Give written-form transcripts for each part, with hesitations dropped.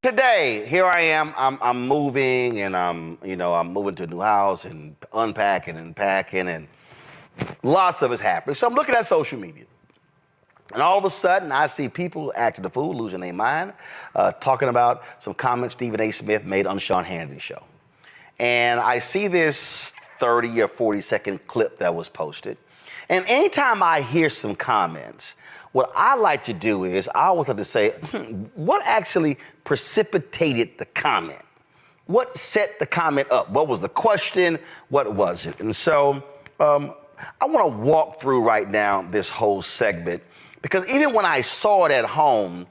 Today, here I am. I'm moving, and I'm moving to a new house and unpacking and packing, and lots of it's happening. So I'm looking at social media, and all of a sudden, I see people acting a fool, losing their mind, talking about some comments Stephen A. Smith made on Sean Hannity's show, and I see this 30 or 40-second clip that was posted, and anytime I hear some comments, what I like to do is I always like to say, what actually precipitated the comment? What set the comment up? What was the question? What was it? And so I want to walk through right now this whole segment, because even when I saw it at home,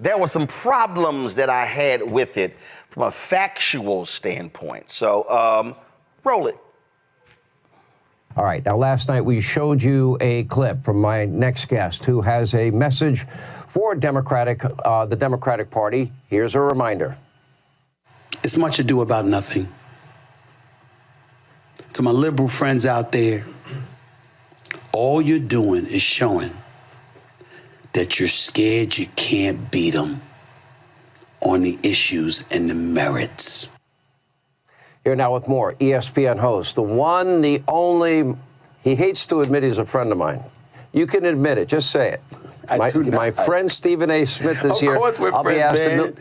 there were some problems that I had with it from a factual standpoint. So roll it. All right. Now, last night we showed you a clip from my next guest who has a message for the Democratic Party. Here's a reminder. It's much ado about nothing. To my liberal friends out there, all you're doing is showing that you're scared you can't beat them on the issues and the merits. Here now with more. ESPN host, the one, the only, he hates to admit he's a friend of mine. You can admit it. Just say it. My friend Stephen A. Smith is here. Of course we're friends,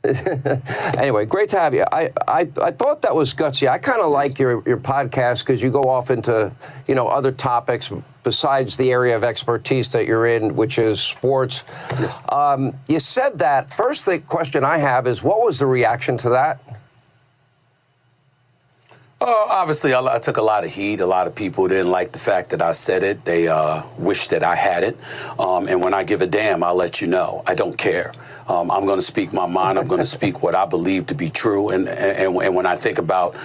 man. Anyway, great to have you. I thought that was gutsy. I kind of like your podcast because you go off into, other topics besides the area of expertise that you're in, which is sports. Yes. You said that. First, the question I have is, what was the reaction to that? Obviously, I took a lot of heat. A lot of people didn't like the fact that I said it. They wish that I had it. And when I give a damn, I'll let you know. I don't care. I'm going to speak my mind. I'm going to speak what I believe to be true. And when I think about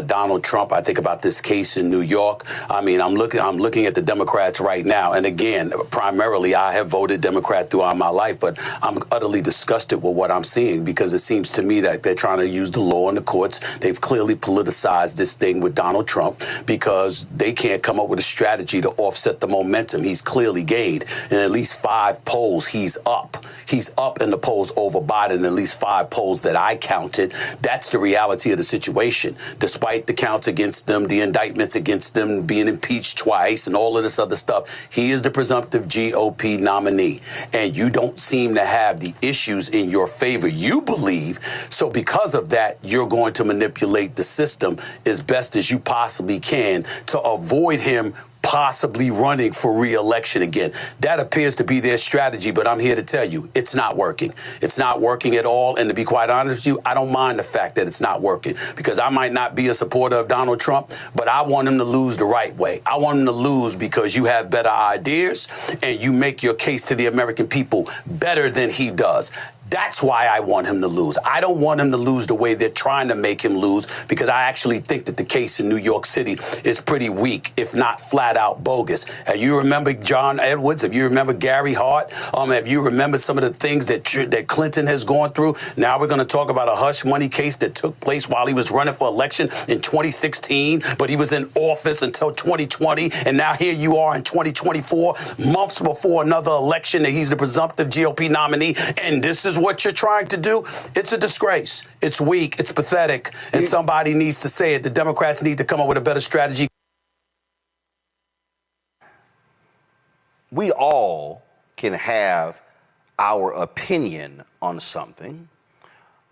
Donald Trump, I think about this case in New York. I mean, I'm looking at the Democrats right now. And again, primarily, I have voted Democrat throughout my life, but I'm utterly disgusted with what I'm seeing, because it seems to me that they're trying to use the law in the courts. They've clearly politicized this thing with Donald Trump because they can't come up with a strategy to offset the momentum he's clearly gained. In at least 5 polls, he's up. He's up in the polls over Biden in at least 5 polls that I counted. That's the reality of the situation. Despite the counts against them, the indictments against them, being impeached twice and all of this other stuff, he is the presumptive GOP nominee. And you don't seem to have the issues in your favor, you believe. So because of that, you're going to manipulate the system as best as you possibly can to avoid him possibly running for re-election again. That appears to be their strategy, but I'm here to tell you, it's not working. It's not working at all, and to be quite honest with you, I don't mind the fact that it's not working, because I might not be a supporter of Donald Trump, but I want him to lose the right way. I want him to lose because you have better ideas, and you make your case to the American people better than he does. That's why I want him to lose. I don't want him to lose the way they're trying to make him lose, because I actually think that the case in New York City is pretty weak, if not flat out bogus. Have you remember John Edwards? Have you remember Gary Hart? Have you remembered some of the things that Clinton has gone through? Now we're going to talk about a hush money case that took place while he was running for election in 2016, but he was in office until 2020, and now here you are in 2024, months before another election, that he's the presumptive GOP nominee, and this is what you're trying to do. It's a disgrace. It's weak. It's pathetic. And somebody needs to say it. The Democrats need to come up with a better strategy. We all can have our opinion on something,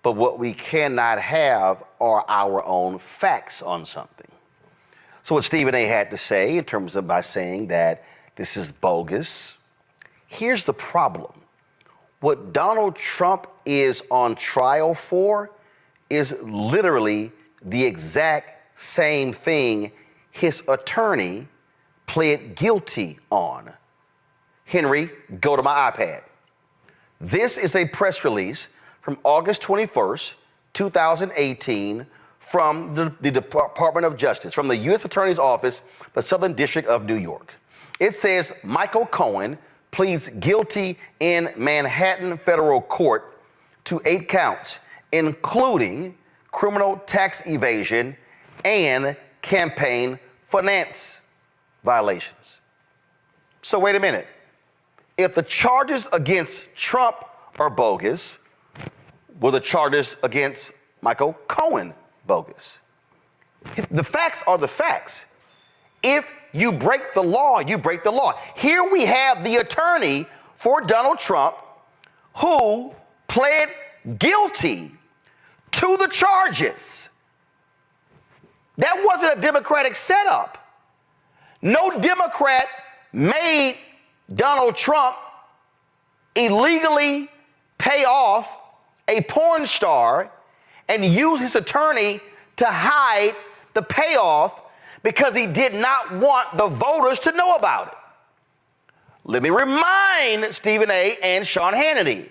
but what we cannot have are our own facts on something. So what Stephen A. had to say in terms of by saying that this is bogus, here's the problem. What Donald Trump is on trial for is literally the exact same thing his attorney pled guilty on. Henry, go to my iPad. This is a press release from August 21st, 2018, from the Department of Justice, from the U.S. Attorney's Office, the Southern District of New York. It says Michael Cohen pleads guilty in Manhattan federal court to 8 counts, including criminal tax evasion and campaign finance violations. So wait a minute. If the charges against Trump are bogus, were the charges against Michael Cohen bogus? The facts are the facts. If you break the law, you break the law. Here we have the attorney for Donald Trump who pled guilty to the charges. That wasn't a Democratic setup. No Democrat made Donald Trump illegally pay off a porn star and use his attorney to hide the payoff because he did not want the voters to know about it. Let me remind Stephen A. and Sean Hannity,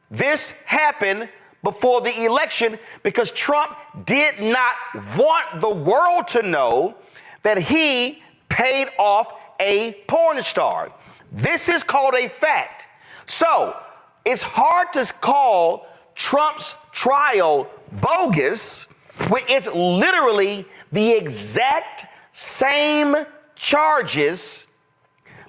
this happened before the election because Trump did not want the world to know that he paid off a porn star. This is called a fact. So it's hard to call Trump's trial bogus when it's literally the exact same charges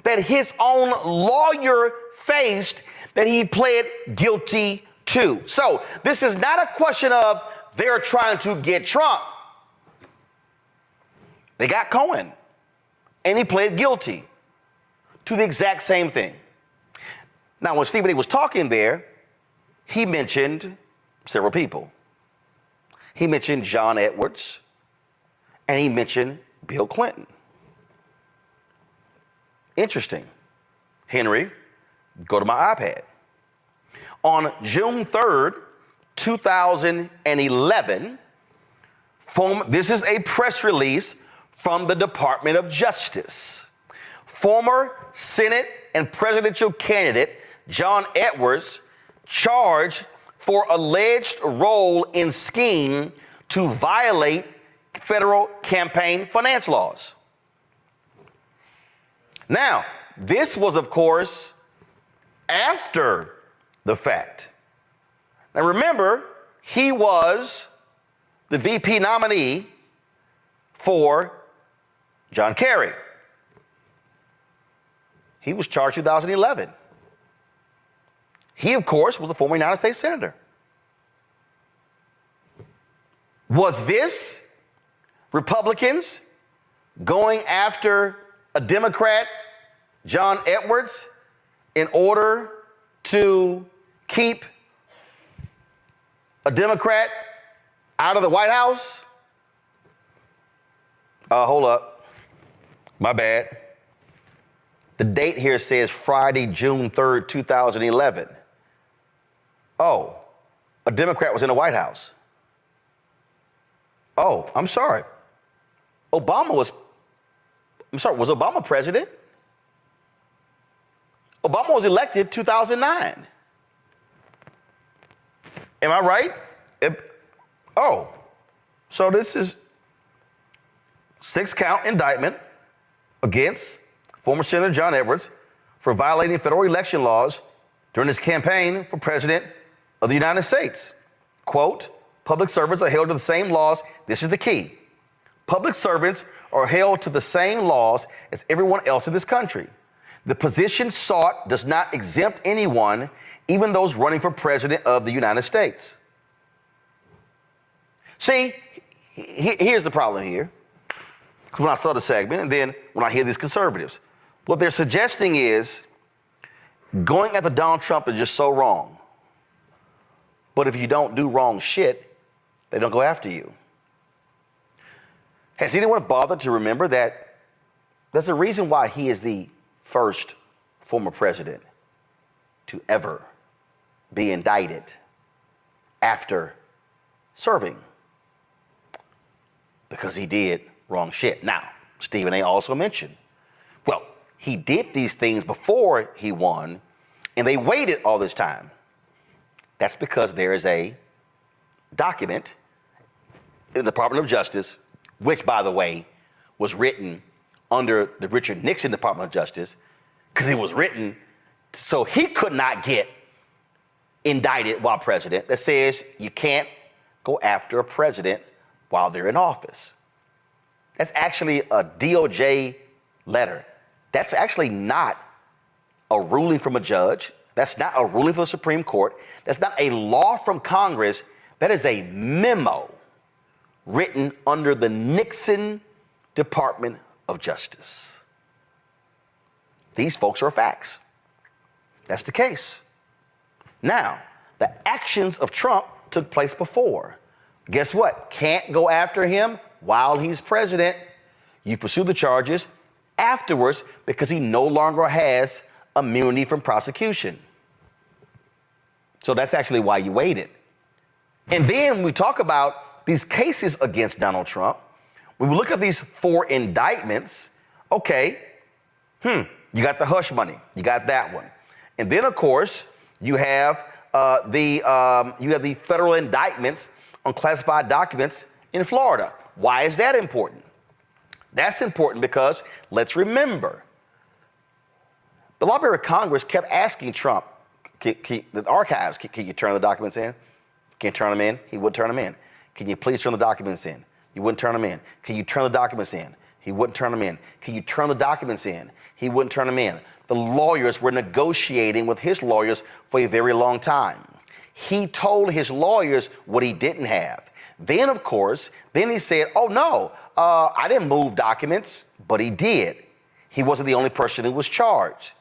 that his own lawyer faced that he pled guilty to. So this is not a question of they're trying to get Trump. They got Cohen, and he pled guilty to the exact same thing. Now, when Stephen A. was talking there, he mentioned several people. He mentioned John Edwards, and he mentioned Bill Clinton. Interesting. Henry, go to my iPad. On June 3rd, 2011, this is a press release from the Department of Justice. Former Senate and presidential candidate John Edwards charged for alleged role in scheme to violate federal campaign finance laws. Now, this was, of course, after the fact. Now, remember, he was the VP nominee for John Kerry. He was charged 2011. He, of course, was a former United States Senator. Was this Republicans going after a Democrat, John Edwards, in order to keep a Democrat out of the White House? Hold up. My bad. The date here says Friday, June 3rd, 2011. Oh, a Democrat was in the White House. Oh, I'm sorry. Was Obama president? Obama was elected 2009. Am I right? So this is 6-count indictment against former Senator John Edwards for violating federal election laws during his campaign for president of the United States. Quote, public servants are held to the same laws. This is the key. Public servants are held to the same laws as everyone else in this country. The position sought does not exempt anyone, even those running for president of the United States. See, here's the problem here. Because when I saw the segment, and then when I hear these conservatives, what they're suggesting is going after Donald Trump is just so wrong. But if you don't do wrong shit, they don't go after you. Has anyone bothered to remember that there's a reason why he is the first former president to ever be indicted after serving? Because he did wrong shit. Now, Stephen A. also mentioned, well, he did these things before he won, and they waited all this time. That's because there is a document in the Department of Justice, which, by the way, was written under the Richard Nixon Department of Justice, because it was written so he could not get indicted while president, that says you can't go after a president while they're in office. That's actually a DOJ letter. That's actually not a ruling from a judge. That's not a ruling from the Supreme Court. That's not a law from Congress. That is a memo written under the Nixon Department of Justice. These folks are facts. That's the case. Now, the actions of Trump took place before. Guess what? Can't go after him while he's president. You pursue the charges afterwards because he no longer has immunity from prosecution. So that's actually why you waited. And then when we talk about these cases against Donald Trump, when we look at these 4 indictments, okay, you got the hush money, you got that one. And then, of course, you have the federal indictments on classified documents in Florida. Why is that important? That's important because, let's remember, the Library of Congress kept asking Trump, the archives, can you turn the documents in? Can you turn them in? He wouldn't turn them in. Can you please turn the documents in? You wouldn't turn them in. Can you turn the documents in? He wouldn't turn them in. Can you turn the documents in? He wouldn't turn them in. The lawyers were negotiating with his lawyers for a very long time. He told his lawyers what he didn't have. Then, of course, he said, oh, no, I didn't move documents, but he did. He wasn't the only person who was charged.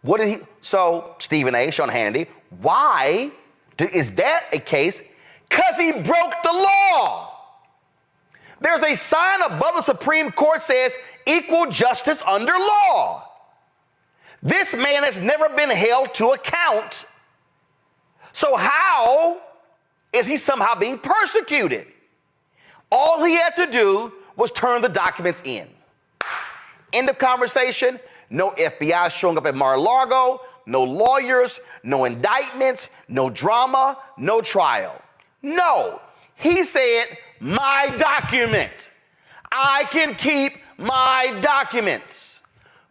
What did he? So, Stephen A., Sean Hannity, why is that a case? Because he broke the law. There's a sign above the Supreme Court says equal justice under law. This man has never been held to account. So how is he somehow being persecuted? All he had to do was turn the documents in. End of conversation. No FBI showing up at Mar-a-Lago, no lawyers, no indictments, no drama, no trial. No, he said, my documents. I can keep my documents.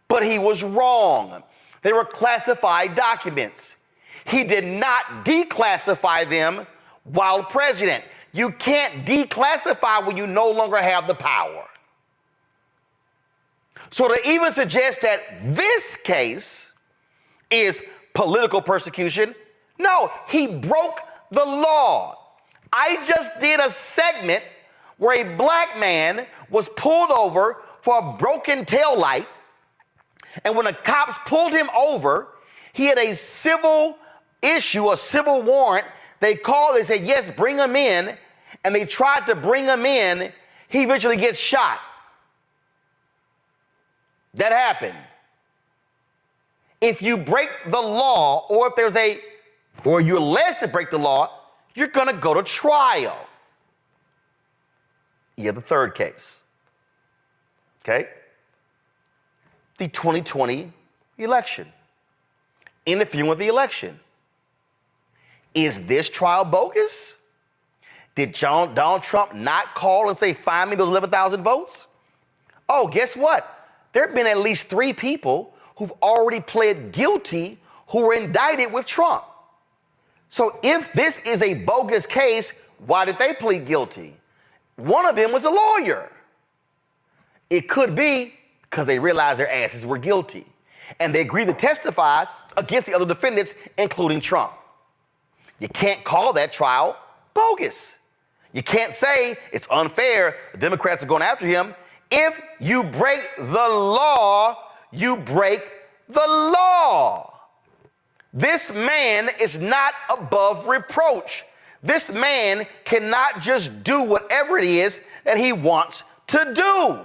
But he was wrong. They were classified documents. He did not declassify them while president. You can't declassify when you no longer have the power. So to even suggest that this case is political persecution, no, he broke the law. I just did a segment where a black man was pulled over for a broken taillight, and when the cops pulled him over, he had a civil issue, a civil warrant. They called, they said, yes, bring him in, and they tried to bring him in. He eventually gets shot. That happened. If you break the law, or if or you're alleged to break the law, you're going to go to trial. You have the third case. Okay? The 2020 election. Interfering with the election. Is this trial bogus? Did Donald Trump not call and say, find me those 11,000 votes? Oh, guess what? There have been at least 3 people who've already pled guilty who were indicted with Trump. So if this is a bogus case, why did they plead guilty? One of them was a lawyer. It could be because they realized their asses were guilty, and they agreed to testify against the other defendants, including Trump. You can't call that trial bogus. You can't say it's unfair, the Democrats are going after him. If you break the law, you break the law. This man is not above reproach. This man cannot just do whatever it is that he wants to do.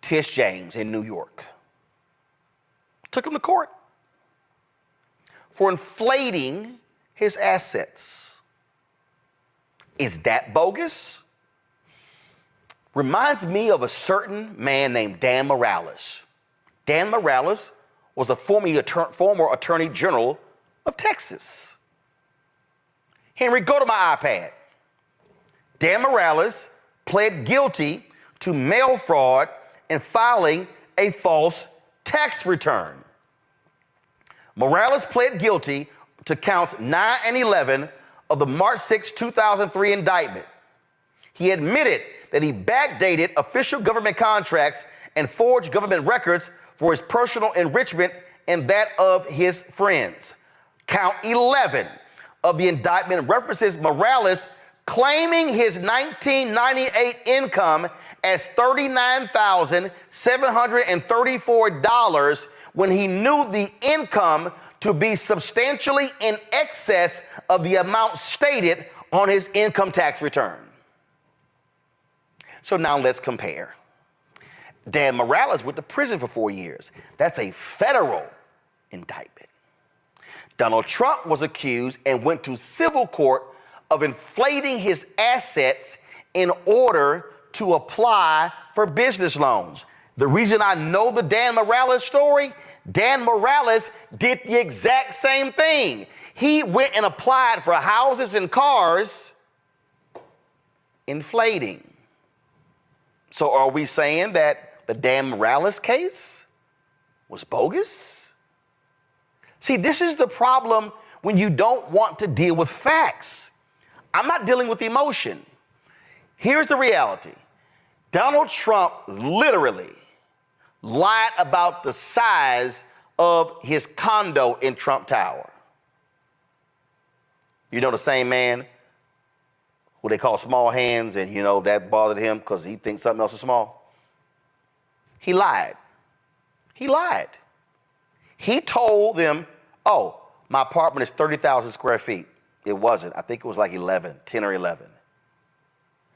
Tish James in New York took him to court for inflating his assets. Is that bogus? Reminds me of a certain man named Dan Morales. Dan Morales was the former Attorney General of Texas. Henry, go to my iPad. Dan Morales pled guilty to mail fraud and filing a false tax return. Morales pled guilty to counts 9 and 11 of the March 6, 2003 indictment. he admitted that he backdated official government contracts and forged government records for his personal enrichment and that of his friends. Count 11 of the indictment references Morales claiming his 1998 income as $39,734 when he knew the income to be substantially in excess of the amount stated on his income tax return. So now let's compare. Dan Morales went to prison for 4 years. That's a federal indictment. Donald Trump was accused and went to civil court of inflating his assets in order to apply for business loans. The reason I know the Dan Morales story, Dan Morales did the exact same thing. He went and applied for houses and cars, inflating. So are we saying that the Dan Morales case was bogus? See, this is the problem when you don't want to deal with facts. I'm not dealing with emotion. Here's the reality. Donald Trump literally lied about the size of his condo in Trump Tower. You know, the same man who they call small hands, and you know that bothered him because he thinks something else is small. He lied. He lied. He told them, oh, my apartment is 30,000 square feet. It wasn't. I think it was like 10 or 11.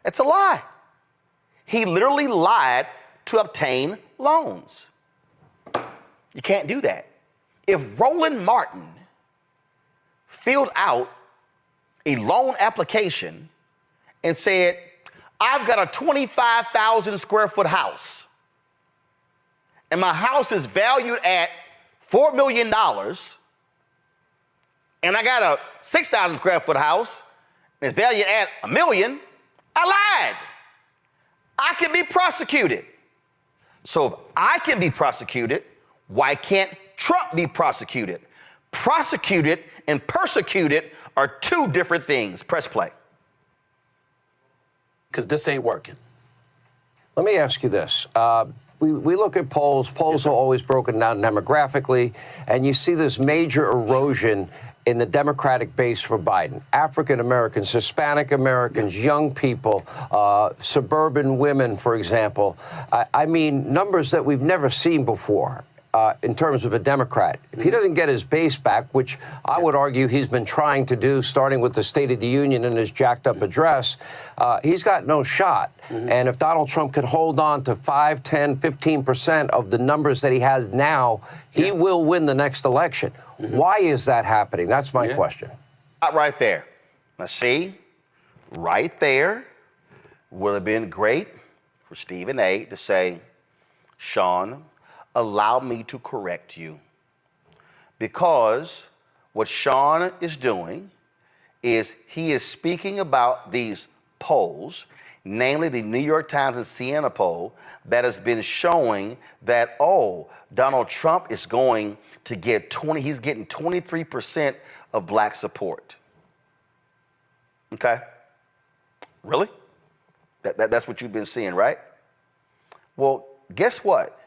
It's a lie. He literally lied to obtain loans. You can't do that. If Roland Martin filled out a loan application and said, I've got a 25,000 square foot house, and my house is valued at $4 million, and I got a 6,000 square foot house, and it's valued at $1 million, I lied. I can be prosecuted. So if I can be prosecuted, why can't Trump be prosecuted? Prosecuted and persecuted are two different things. Press play. Because this ain't working. Let me ask you this. We look at polls. Polls are always broken down demographically, and you see this major erosion in the Democratic base for Biden. African Americans, Hispanic Americans, young people, suburban women, for example. I mean, numbers that we've never seen before. In terms of a Democrat. If he doesn't get his base back, which I would argue he's been trying to do, starting with the State of the Union and his jacked up address, he's got no shot. And if Donald Trump can hold on to 5, 10, 15% of the numbers that he has now, he will win the next election. Why is that happening? That's my question. Right there. Now see, right there would have been great for Stephen A. to say, Sean, allow me to correct you, because what Sean is doing is he is speaking about these polls, namely the New York Times and CNN poll that has been showing that, oh, Donald Trump is going to get he's getting 23% of black support. Okay? Really? That's what you've been seeing, right? Well, guess what?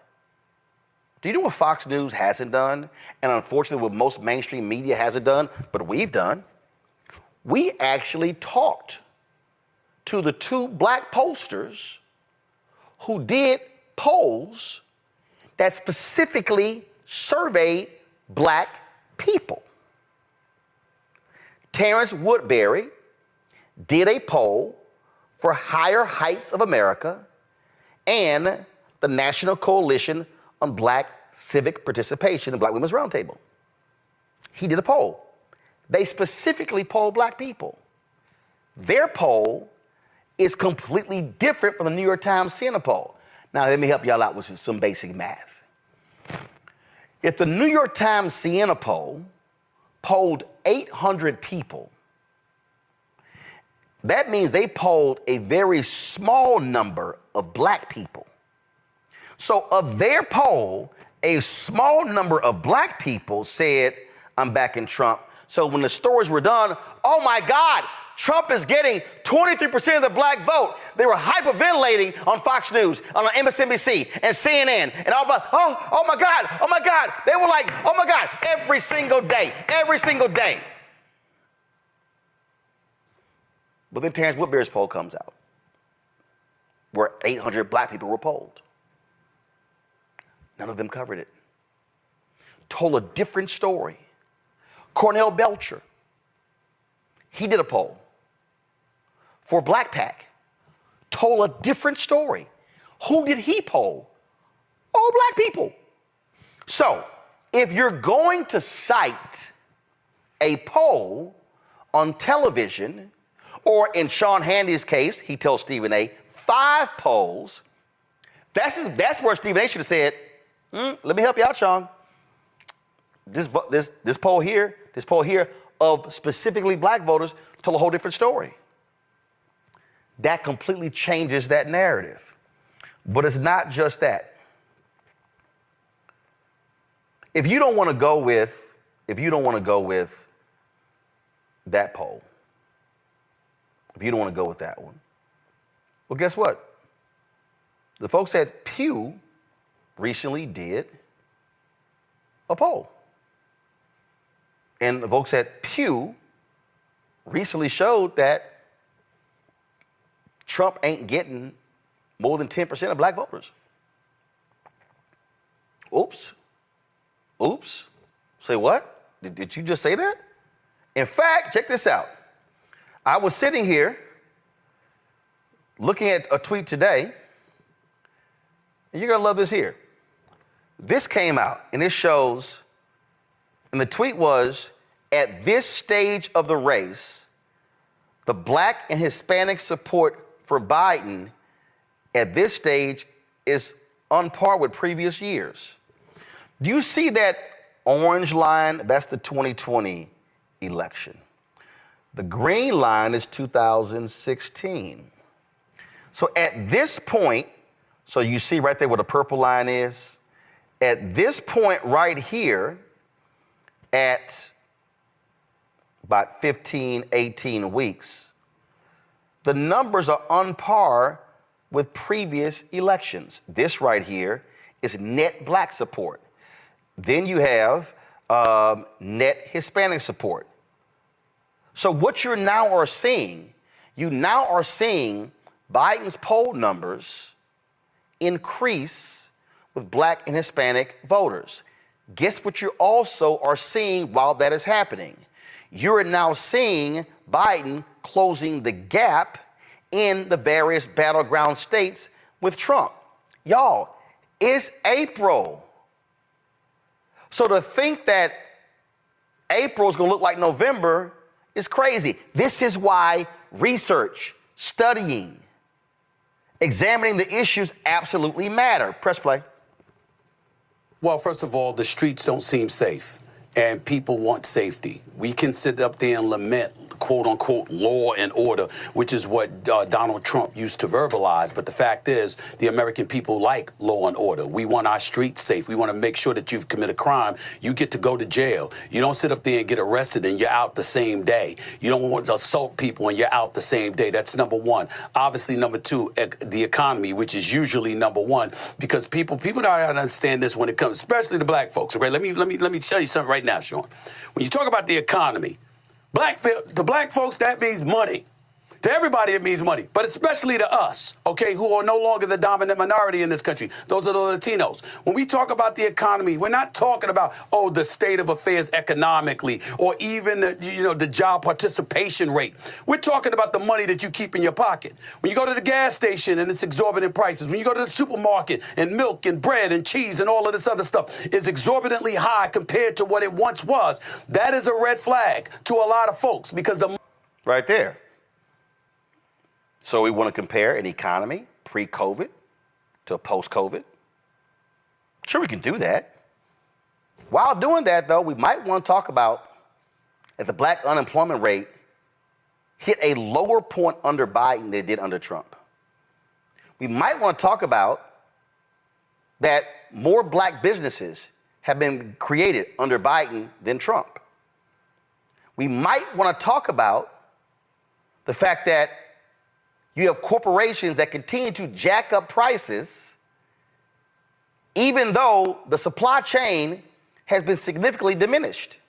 Do you know what Fox News hasn't done? And unfortunately, what most mainstream media hasn't done, but we've done? We actually talked to the two black pollsters who did polls that specifically surveyed black people. Terrence Woodbury did a poll for Higher Heights of America and the National Coalition on Black Civic Participation in Black Women's Roundtable. He did a poll. They specifically polled black people. Their poll is completely different from the New York Times CNN poll. Now, let me help y'all out with some basic math. If the New York Times CNN poll polled 800 people, that means they polled a very small number of black people. So of their poll, a small number of black people said, I'm backing Trump. So when the stories were done, oh my God, Trump is getting 23% of the black vote. They were hyperventilating on Fox News, on MSNBC, and CNN, and all about, oh my God. They were like, oh my God, every single day. But then Terrence Woodbury's poll comes out, where 800 black people were polled. None of them covered it. Told a different story. Cornell Belcher, he did a poll for Black Pac, told a different story. Who did he poll? All black people. So if you're going to cite a poll on television, or in Sean Hannity's case, he tells Stephen A, 5 polls, that's where Stephen A should have said, let me help you out, Sean. This poll here of specifically black voters told a whole different story. That completely changes that narrative. But it's not just that. If you don't want to go with that poll, if you don't want to go with that one, well, guess what? The folks at Pew recently did a poll. And the folks at Pew recently showed that Trump ain't getting more than 10% of black voters. Oops. Say what? Did you just say that? In fact, check this out. I was sitting here looking at a tweet today, and you're going to love this here. This came out, and it shows, and the tweet was, at this stage of the race, the black and Hispanic support for Biden at this stage is on par with previous years. Do you see that orange line? That's the 2020 election. The green line is 2016. So at this point, so you see right there where the purple line is, at this point right here, at about 15, 18 weeks, the numbers are on par with previous elections. This right here is net black support. Then you have net Hispanic support. So what you now are seeing Biden's poll numbers increase with black and Hispanic voters. Guess what you also are seeing while that is happening? You're now seeing Biden closing the gap in the various battleground states with Trump. Y'all, it's April. So to think that April is going to look like November is crazy. This is why research, studying, examining the issues absolutely matter. Press play. Well, first of all, the streets don't seem safe, and people want safety. We can sit up there and lament, quote unquote, law and order, which is what Donald Trump used to verbalize. But the fact is, the American people like law and order. We want our streets safe. We want to make sure that you've committed a crime, you get to go to jail. You don't sit up there and get arrested and you're out the same day. You don't want to assault people and you're out the same day. That's number one. Obviously, number two, the economy, which is usually number one, because people don't understand this when it comes, especially the black folks. Okay, let me tell you something right now, Sean. When you talk about the economy, to black folks, that means money. To everybody, it means money, but especially to us, okay, who are no longer the dominant minority in this country. Those are the Latinos. When we talk about the economy, we're not talking about, the state of affairs economically or even, the job participation rate. We're talking about the money that you keep in your pocket. When you go to the gas station and it's exorbitant prices, when you go to the supermarket and milk and bread and cheese and all of this other stuff is exorbitantly high compared to what it once was, that is a red flag to a lot of folks because the... Right there. So we want to compare an economy pre-COVID to post-COVID. Sure, we can do that. While doing that, though, we might want to talk about that the black unemployment rate hit a lower point under Biden than it did under Trump. We might want to talk about that more black businesses have been created under Biden than Trump. We might want to talk about The fact that you have corporations that continue to jack up prices, even though the supply chain has been significantly diminished.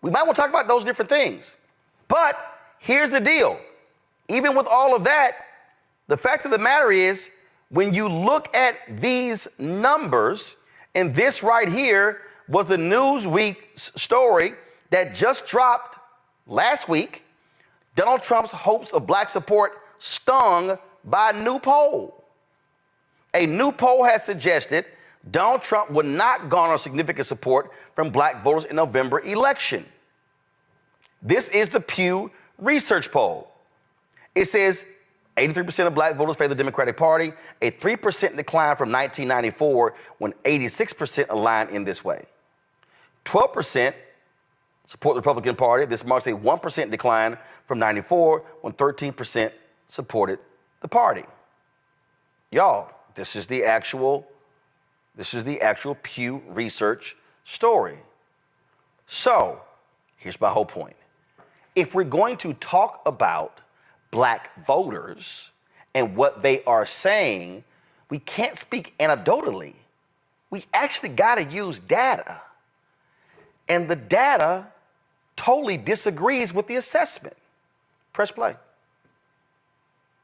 We might want to talk about those different things. But here's the deal. Even with all of that, the fact of the matter is, when you look at these numbers, and this right here was the Newsweek story that just dropped last week, Donald Trump's hopes of black support stung by a new poll. A new poll has suggested Donald Trump would not garner significant support from black voters in November election. This is the Pew Research poll. It says 83% of black voters favor the Democratic Party, a 3% decline from 1994 when 86% aligned in this way. 12% support the Republican Party. This marks a 1% decline from 94 when 13% supported the party. Y'all, this is the actual Pew Research story. So, here's my whole point. If we're going to talk about black voters and what they are saying, we can't speak anecdotally. We actually got to use data. And the data totally disagrees with the assessment. Press play.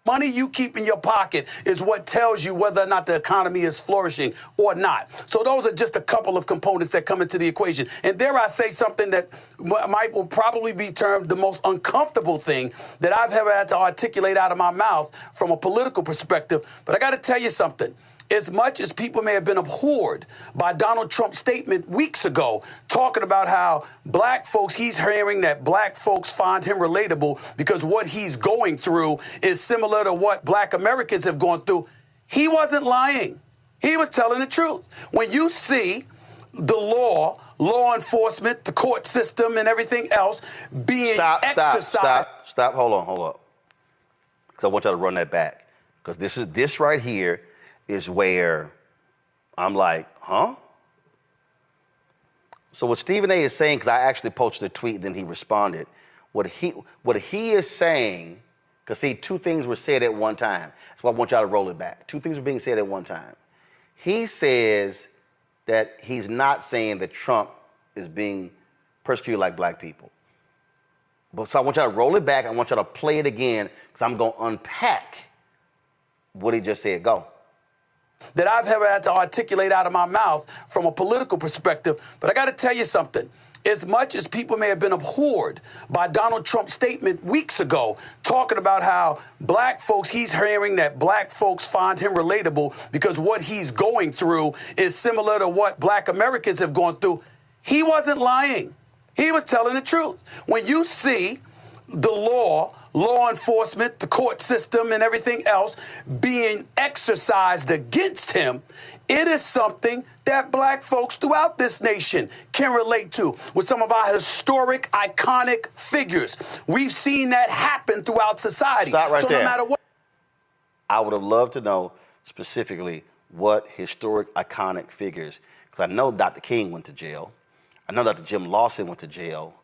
Money you keep in your pocket is what tells you whether or not the economy is flourishing or not. So those are just a couple of components that come into the equation. And dare I say something that will probably be termed the most uncomfortable thing that I've ever had to articulate out of my mouth from a political perspective. But I got to tell you something. As much as people may have been abhorred by Donald Trump's statement weeks ago, talking about how black folks, he's hearing that black folks find him relatable because what he's going through is similar to what black Americans have gone through, he wasn't lying. He was telling the truth. When you see the law enforcement, the court system, and everything else being exercised. Stop. Hold on. Because I want y'all to run that back. Because this right here is where I'm like, huh? So what Stephen A is saying, because I actually posted a tweet, then he responded. What he is saying, because see, two things were said at one time. That's why I want y'all to roll it back. Two things were being said at one time. He says that he's not saying that Trump is being persecuted like black people. But so I want y'all to roll it back. I want y'all to play it again, because I'm going to unpack what he just said. Go. That I've ever had to articulate out of my mouth from a political perspective. But I got to tell you something. As much as people may have been abhorred by Donald Trump's statement weeks ago, talking about how black folks, he's hearing that black folks find him relatable because what he's going through is similar to what black Americans have gone through, he wasn't lying. He was telling the truth. When you see the law enforcement, the court system, and everything else being exercised against him, it is something that black folks throughout this nation can relate to with some of our historic, iconic figures. We've seen that happen throughout society. Stop right so there. No matter what. I would have loved to know specifically what historic, iconic figures, because I know Dr. King went to jail. I know Dr. Jim Lawson went to jail.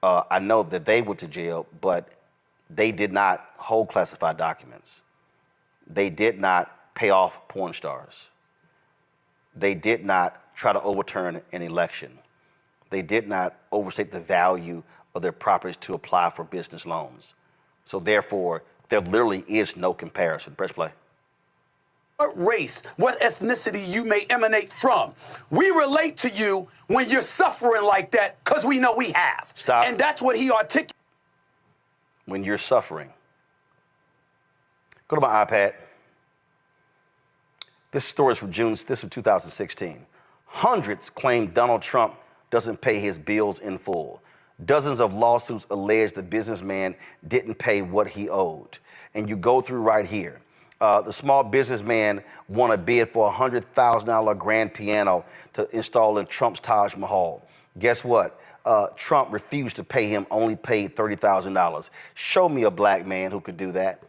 I know that they went to jail, but they did not hold classified documents. They did not pay off porn stars. They did not try to overturn an election. They did not overstate the value of their properties to apply for business loans. So therefore, there literally is no comparison. Press play. What race, what ethnicity you may emanate from. We relate to you when you're suffering like that because we know we have. Stop. And that's what he articulated. When you're suffering. Go to my iPad. This story is from this is from 2016. Hundreds claim Donald Trump doesn't pay his bills in full. Dozens of lawsuits allege the businessman didn't pay what he owed. And you go through right here. The small businessman won a bid for a $100,000 grand piano to install in Trump's Taj Mahal. Guess what? Trump refused to pay him, only paid $30,000. Show me a black man who could do that.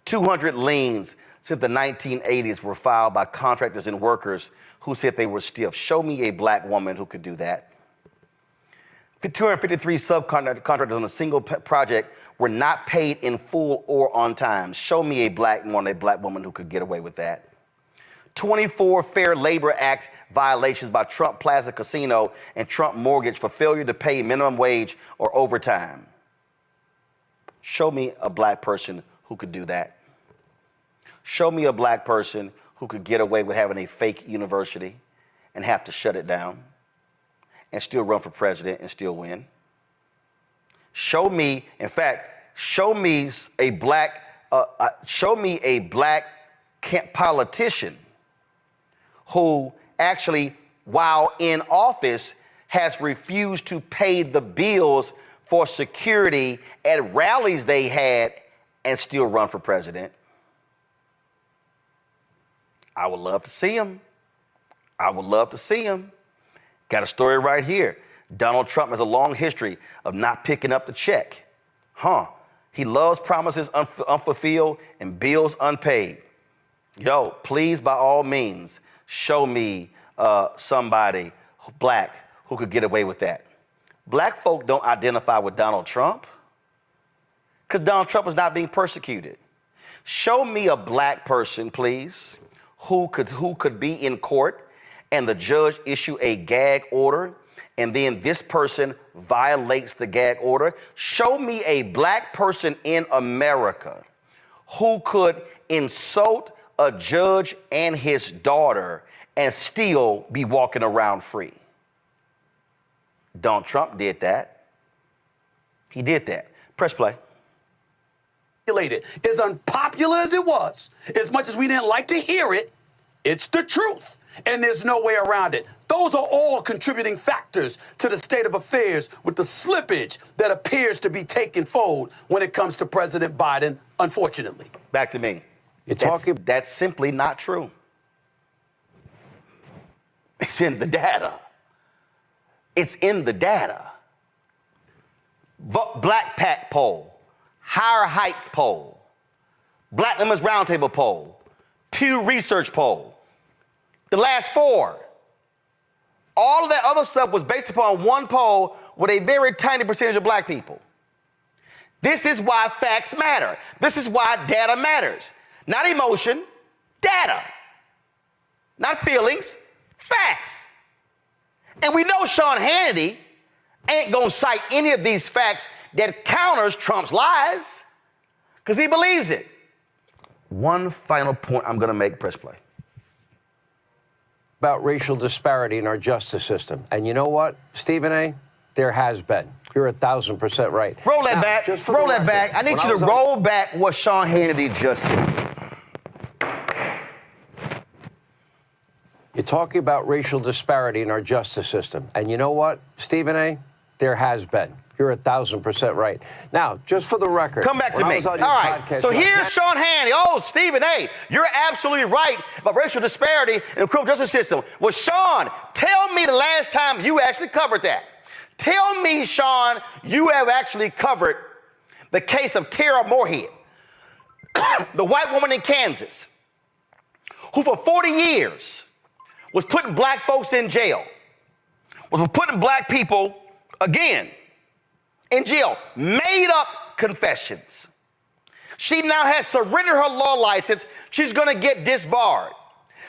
200 liens since the 1980s were filed by contractors and workers who said they were stiff. Show me a black woman who could do that. 253 subcontractors on a single project were not paid in full or on time. Show me a black man or a black woman who could get away with that. 24 Fair Labor Act violations by Trump Plaza Casino and Trump Mortgage for failure to pay minimum wage or overtime. Show me a black person who could do that. Show me a black person who could get away with having a fake university and have to shut it down and still run for president and still win. Show me, in fact, show me a black politician who actually, while in office, has refused to pay the bills for security at rallies they had and still run for president. I would love to see him. I would love to see him. Got a story right here. Donald Trump has a long history of not picking up the check. He loves promises unfulfilled and bills unpaid. Yo, please, by all means, show me somebody black who could get away with that. Black folk don't identify with Donald Trump because Donald Trump is not being persecuted. Show me a black person, please, who could be in court and the judge issue a gag order, and then this person violates the gag order. Show me a black person in America who could insult a judge and his daughter and still be walking around free. Donald Trump did that. He did that. Press play. As unpopular as it was, as much as we didn't like to hear it, it's the truth, and there's no way around it. Those are all contributing factors to the state of affairs with the slippage that appears to be taking fold when it comes to President Biden, unfortunately. Back to me. That's simply not true. It's in the data. It's in the data. Black Pact poll, Higher Heights poll, Black Women's Roundtable poll, Pew Research poll. The last four. All of that other stuff was based upon one poll with a very tiny percentage of black people. This is why facts matter. This is why data matters. Not emotion, data. Not feelings, facts. And we know Sean Hannity ain't gonna cite any of these facts that counters Trump's lies because he believes it. One final point I'm gonna make, press play. About racial disparity in our justice system. And you know what, Stephen A.? There has been. You're 1,000% right. Roll that back. Roll that back. I need you to roll back what Sean Hannity just said. You're talking about racial disparity in our justice system. And you know what, Stephen A.? There has been. You're 1,000% right. Now, just for the record. Come back to me. All right. So here's Sean Hannity. Oh, Stephen A., you're absolutely right about racial disparity in the criminal justice system. Well, Sean, tell me the last time you actually covered that. Tell me, Sean, you have actually covered the case of Tara Moorhead, the white woman in Kansas, who for 40 years was putting black folks in jail, was putting black people, again, in jail, made up confessions. She now has surrendered her law license. She's going to get disbarred.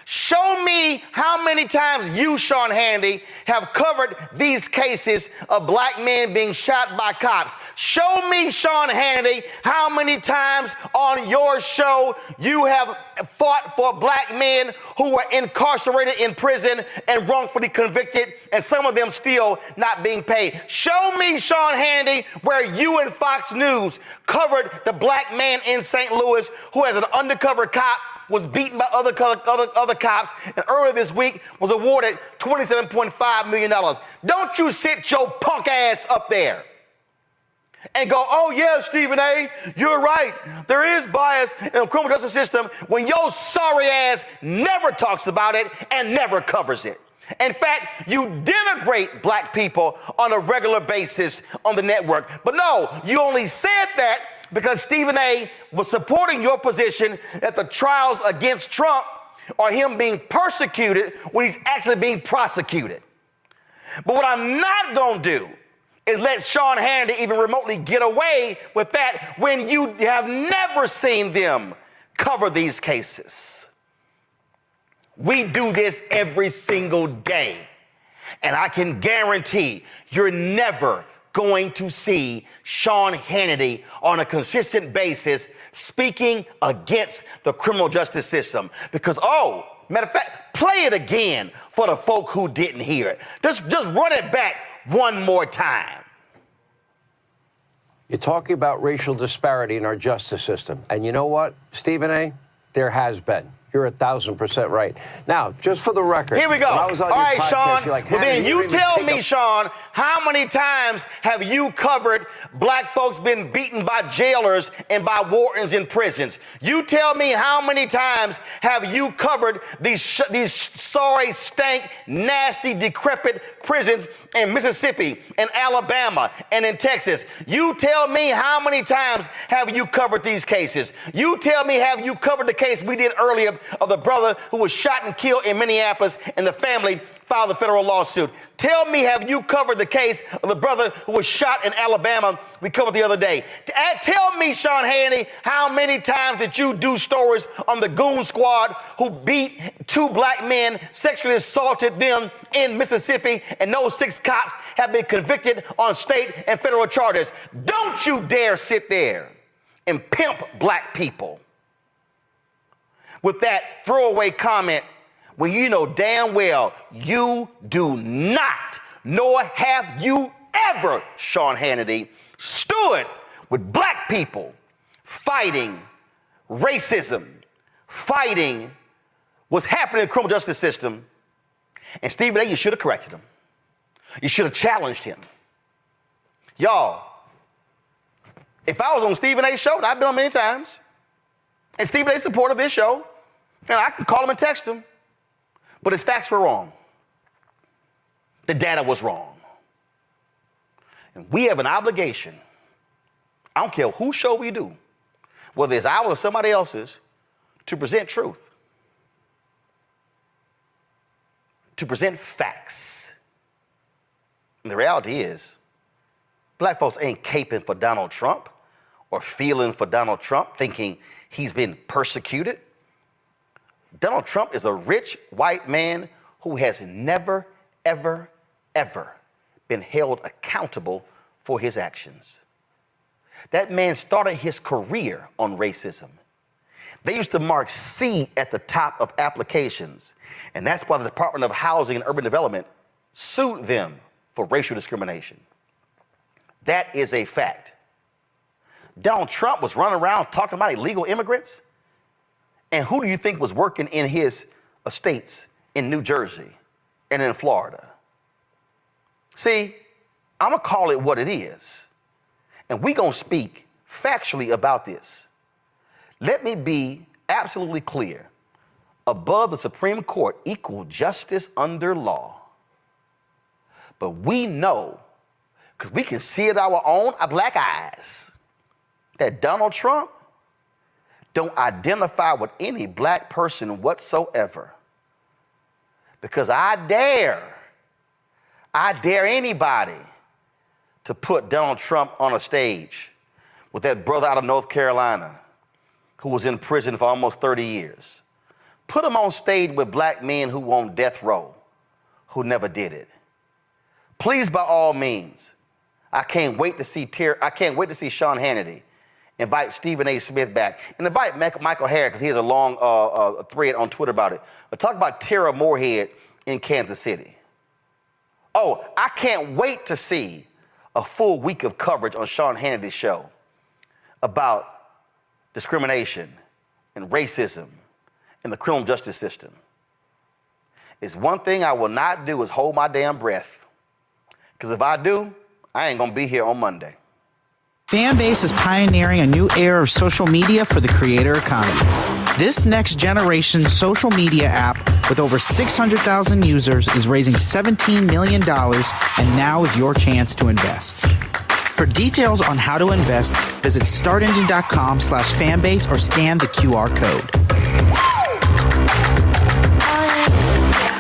Show me how many times you, Sean Hannity, have covered these cases of black men being shot by cops. Show me, Sean Hannity, how many times on your show you have fought for black men who were incarcerated in prison and wrongfully convicted, and some of them still not being paid. Show me, Sean Hannity, where you and Fox News covered the black man in St. Louis who, as an undercover cop, was beaten by other cops, and earlier this week was awarded $27.5 million. Don't you sit your punk ass up there and go, oh yeah, Stephen A., you're right. There is bias in the criminal justice system when your sorry ass never talks about it and never covers it. In fact, you denigrate black people on a regular basis on the network. But no, you only said that because Stephen A. was supporting your position that the trials against Trump are him being persecuted when he's actually being prosecuted. But what I'm not going to do is let Sean Hannity even remotely get away with that when you have never seen them cover these cases. We do this every single day. And I can guarantee you're never going to see Sean Hannity on a consistent basis speaking against the criminal justice system. Because, matter of fact, play it again for the folk who didn't hear it. Just run it back one more time. You're talking about racial disparity in our justice system. And you know what, Stephen A.? There has been. You're 1,000% right. Now, just for the record. Here we go. I was on all your right, podcast, Sean. you're like, well, then you tell me, a... Sean, how many times have you covered black folks being beaten by jailers and by wardens in prisons? You tell me how many times have you covered these sorry, stank, nasty, decrepit prisons in Mississippi and Alabama and in Texas? You tell me how many times have you covered these cases? You tell me, have you covered the case we did earlier of the brother who was shot and killed in Minneapolis and the family filed a federal lawsuit? Tell me, have you covered the case of the brother who was shot in Alabama we covered the other day? Tell me, Sean Hannity, how many times did you do stories on the goon squad who beat 2 black men, sexually assaulted them in Mississippi, and those 6 cops have been convicted on state and federal charges? Don't you dare sit there and pimp black people with that throwaway comment when you know damn well you do not, nor have you ever, Sean Hannity, stood with black people fighting racism, fighting what's happening in the criminal justice system. And Stephen A., you should have corrected him. You should have challenged him. Y'all, if I was on Stephen A.'s show, and I've been on many times, and Stephen A.'s supporter of this show, and I can call him and text him, but his facts were wrong. The data was wrong. And we have an obligation, I don't care whose show we do, whether it's ours or somebody else's, to present truth, to present facts. And the reality is, black folks ain't caping for Donald Trump or feeling for Donald Trump, thinking he's been persecuted. Donald Trump is a rich white man who has never, ever, ever been held accountable for his actions. That man started his career on racism. They used to mark C at the top of applications, and that's why the Department of Housing and Urban Development sued them for racial discrimination. That is a fact. Donald Trump was running around talking about illegal immigrants. And who do you think was working in his estates in New Jersey and in Florida? See, I'm going to call it what it is. And we're going to speak factually about this. Let me be absolutely clear. Above the Supreme Court, equal justice under law. But we know, because we can see it our own black eyes, that Donald Trump don't identify with any black person whatsoever. Because I dare anybody to put Donald Trump on a stage with that brother out of North Carolina who was in prison for almost 30 years. Put him on stage with black men who on death row, who never did it. Please, by all means, I can't wait to see Sean Hannity invite Stephen A. Smith back, and invite Michael Harris, because he has a long thread on Twitter about it. But talk about Tara Moorhead in Kansas City. Oh, I can't wait to see a full week of coverage on Sean Hannity's show about discrimination and racism in the criminal justice system. It's one thing I will not do is hold my damn breath. Because if I do, I ain't going to be here on Monday. Fanbase is pioneering a new era of social media for the creator economy. This next generation social media app with over 600,000 users is raising $17 million, and now is your chance to invest. For details on how to invest, visit startengine.com/fanbase or scan the QR code.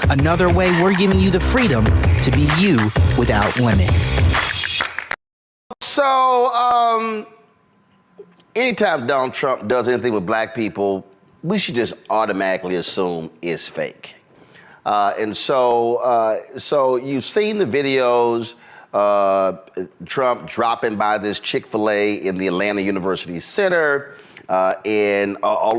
Another way we're giving you the freedom to be you without limits. anytime Donald Trump does anything with black people, we should just automatically assume it's fake. So you've seen the videos, Trump dropping by this Chick-fil-A in the Atlanta University Center, and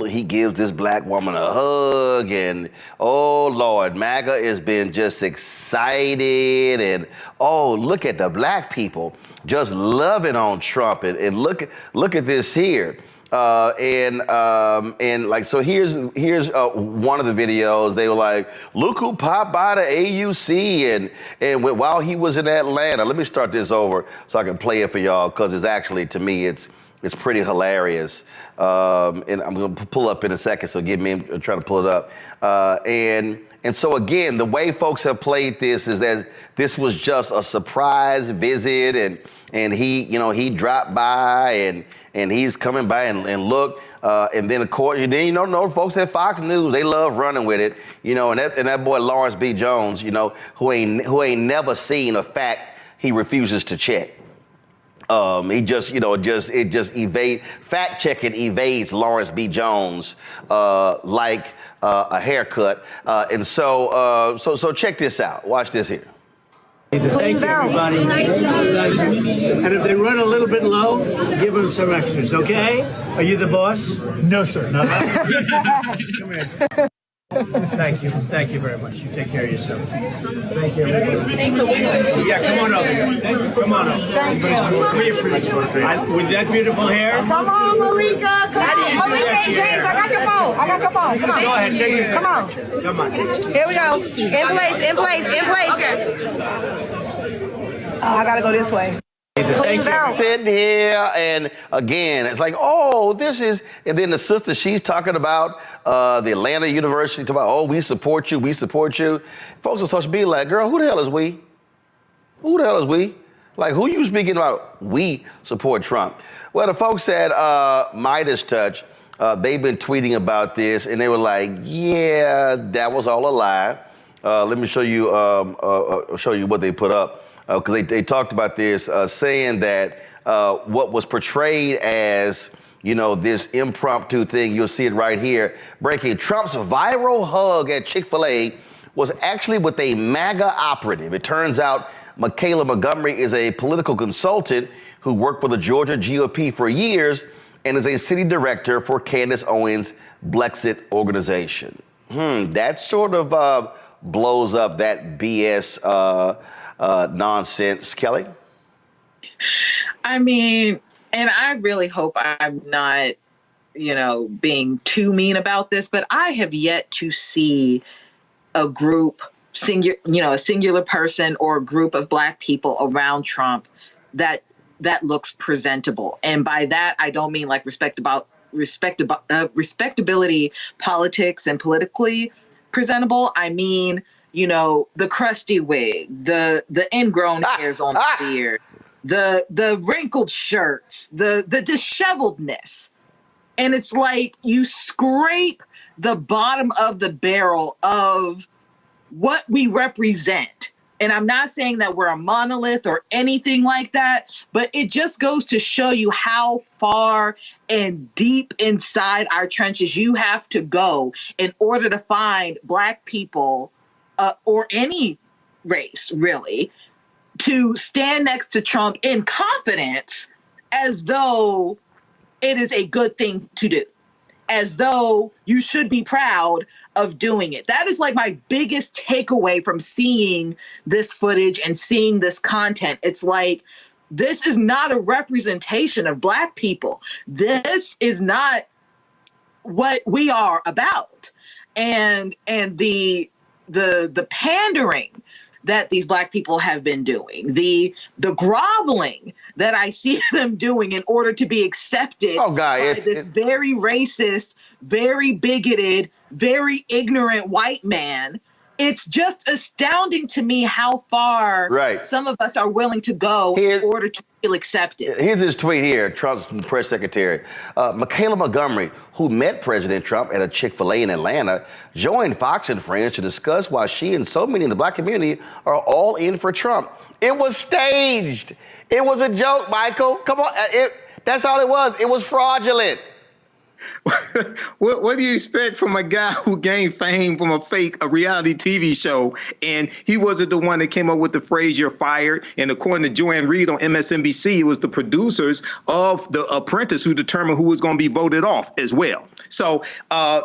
he gives this black woman a hug, and oh Lord, MAGA has been just excited, and oh, look at the black people just loving on Trump, and look at this here. So here's one of the videos. They were like, look who popped by the AUC, and while he was in Atlanta. Let me start this over so I can play it for y'all, because it's actually, to me, it's pretty hilarious. And I'm gonna pull up in a second, so give me try to pull it up. And so again, the way folks have played this is that this was just a surprise visit, and he dropped by, and he's coming by and look, and then of course, folks at Fox News, they love running with it, and that boy Lawrence B. Jones, who ain't never seen a fact he refuses to check. He just fact checking evades Lawrence B. Jones like a haircut, and so check this out. Watch this here. Thank you, everybody. And if they run a little bit low, give them some extras, okay? Are you the boss? No, sir. Not Come here. Thank you. Thank you very much. You take care of yourself. Thank you, everybody. Yeah, come on over here. Come on over. Thank you. With that beautiful hair. Come on, Malika. Come on. Malika and James, I got your phone. Come on. Go ahead. Take it. Come on. Come on. Here we go. In place. Okay. Oh, I gotta go this way. Sitting here, and again, it's like, oh, this is, and then the sister, she's talking about the Atlanta University, talking about, oh, we support you. Folks on social media like, girl, who the hell is we? Like, who you speaking about? We support Trump. Well, the folks at Midas Touch, they've been tweeting about this, and they were like, yeah, that was all a lie. Let me show you what they put up. Because they talked about this, saying that what was portrayed as, this impromptu thing, you'll see it right here, breaking, Trump's viral hug at Chick-fil-A was actually with a MAGA operative. It turns out Michaela Montgomery is a political consultant who worked for the Georgia GOP for years and is a city director for Candace Owens' Blexit organization. That sort of blows up that BS nonsense. Kelly? I mean, and I really hope I'm not, being too mean about this, but I have yet to see a group, a singular person or a group of black people around Trump that looks presentable. And by that, I don't mean like respectability politics and politically presentable. I mean, the crusty wig, the ingrown hairs on the beard, the wrinkled shirts, the disheveledness. And it's like you scrape the bottom of the barrel of what we represent. And I'm not saying that we're a monolith or anything like that, but it just goes to show you how far and deep inside our trenches you have to go in order to find black people or any race, really, to stand next to Trump in confidence as though it is a good thing to do, as though you should be proud of doing it. That is like my biggest takeaway from seeing this footage and seeing this content. It's like, this is not a representation of black people. This is not what we are about. And the pandering that these black people have been doing, the groveling that I see them doing in order to be accepted by this very racist, very bigoted, very ignorant white man. It's just astounding to me how far some of us are willing to go in order to feel accepted. Here's his tweet here, Trump's press secretary. Michaela Montgomery, who met President Trump at a Chick-fil-A in Atlanta, joined Fox and Friends to discuss why she and so many in the black community are all in for Trump. It was staged. It was a joke, Michael. Come on. That's all it was. It was fraudulent. What do you expect from a guy who gained fame from a reality TV show? And he wasn't the one that came up with the phrase "you're fired." And according to Joanne Reed on MSNBC, it was the producers of The Apprentice who determined who was going to be voted off as well. So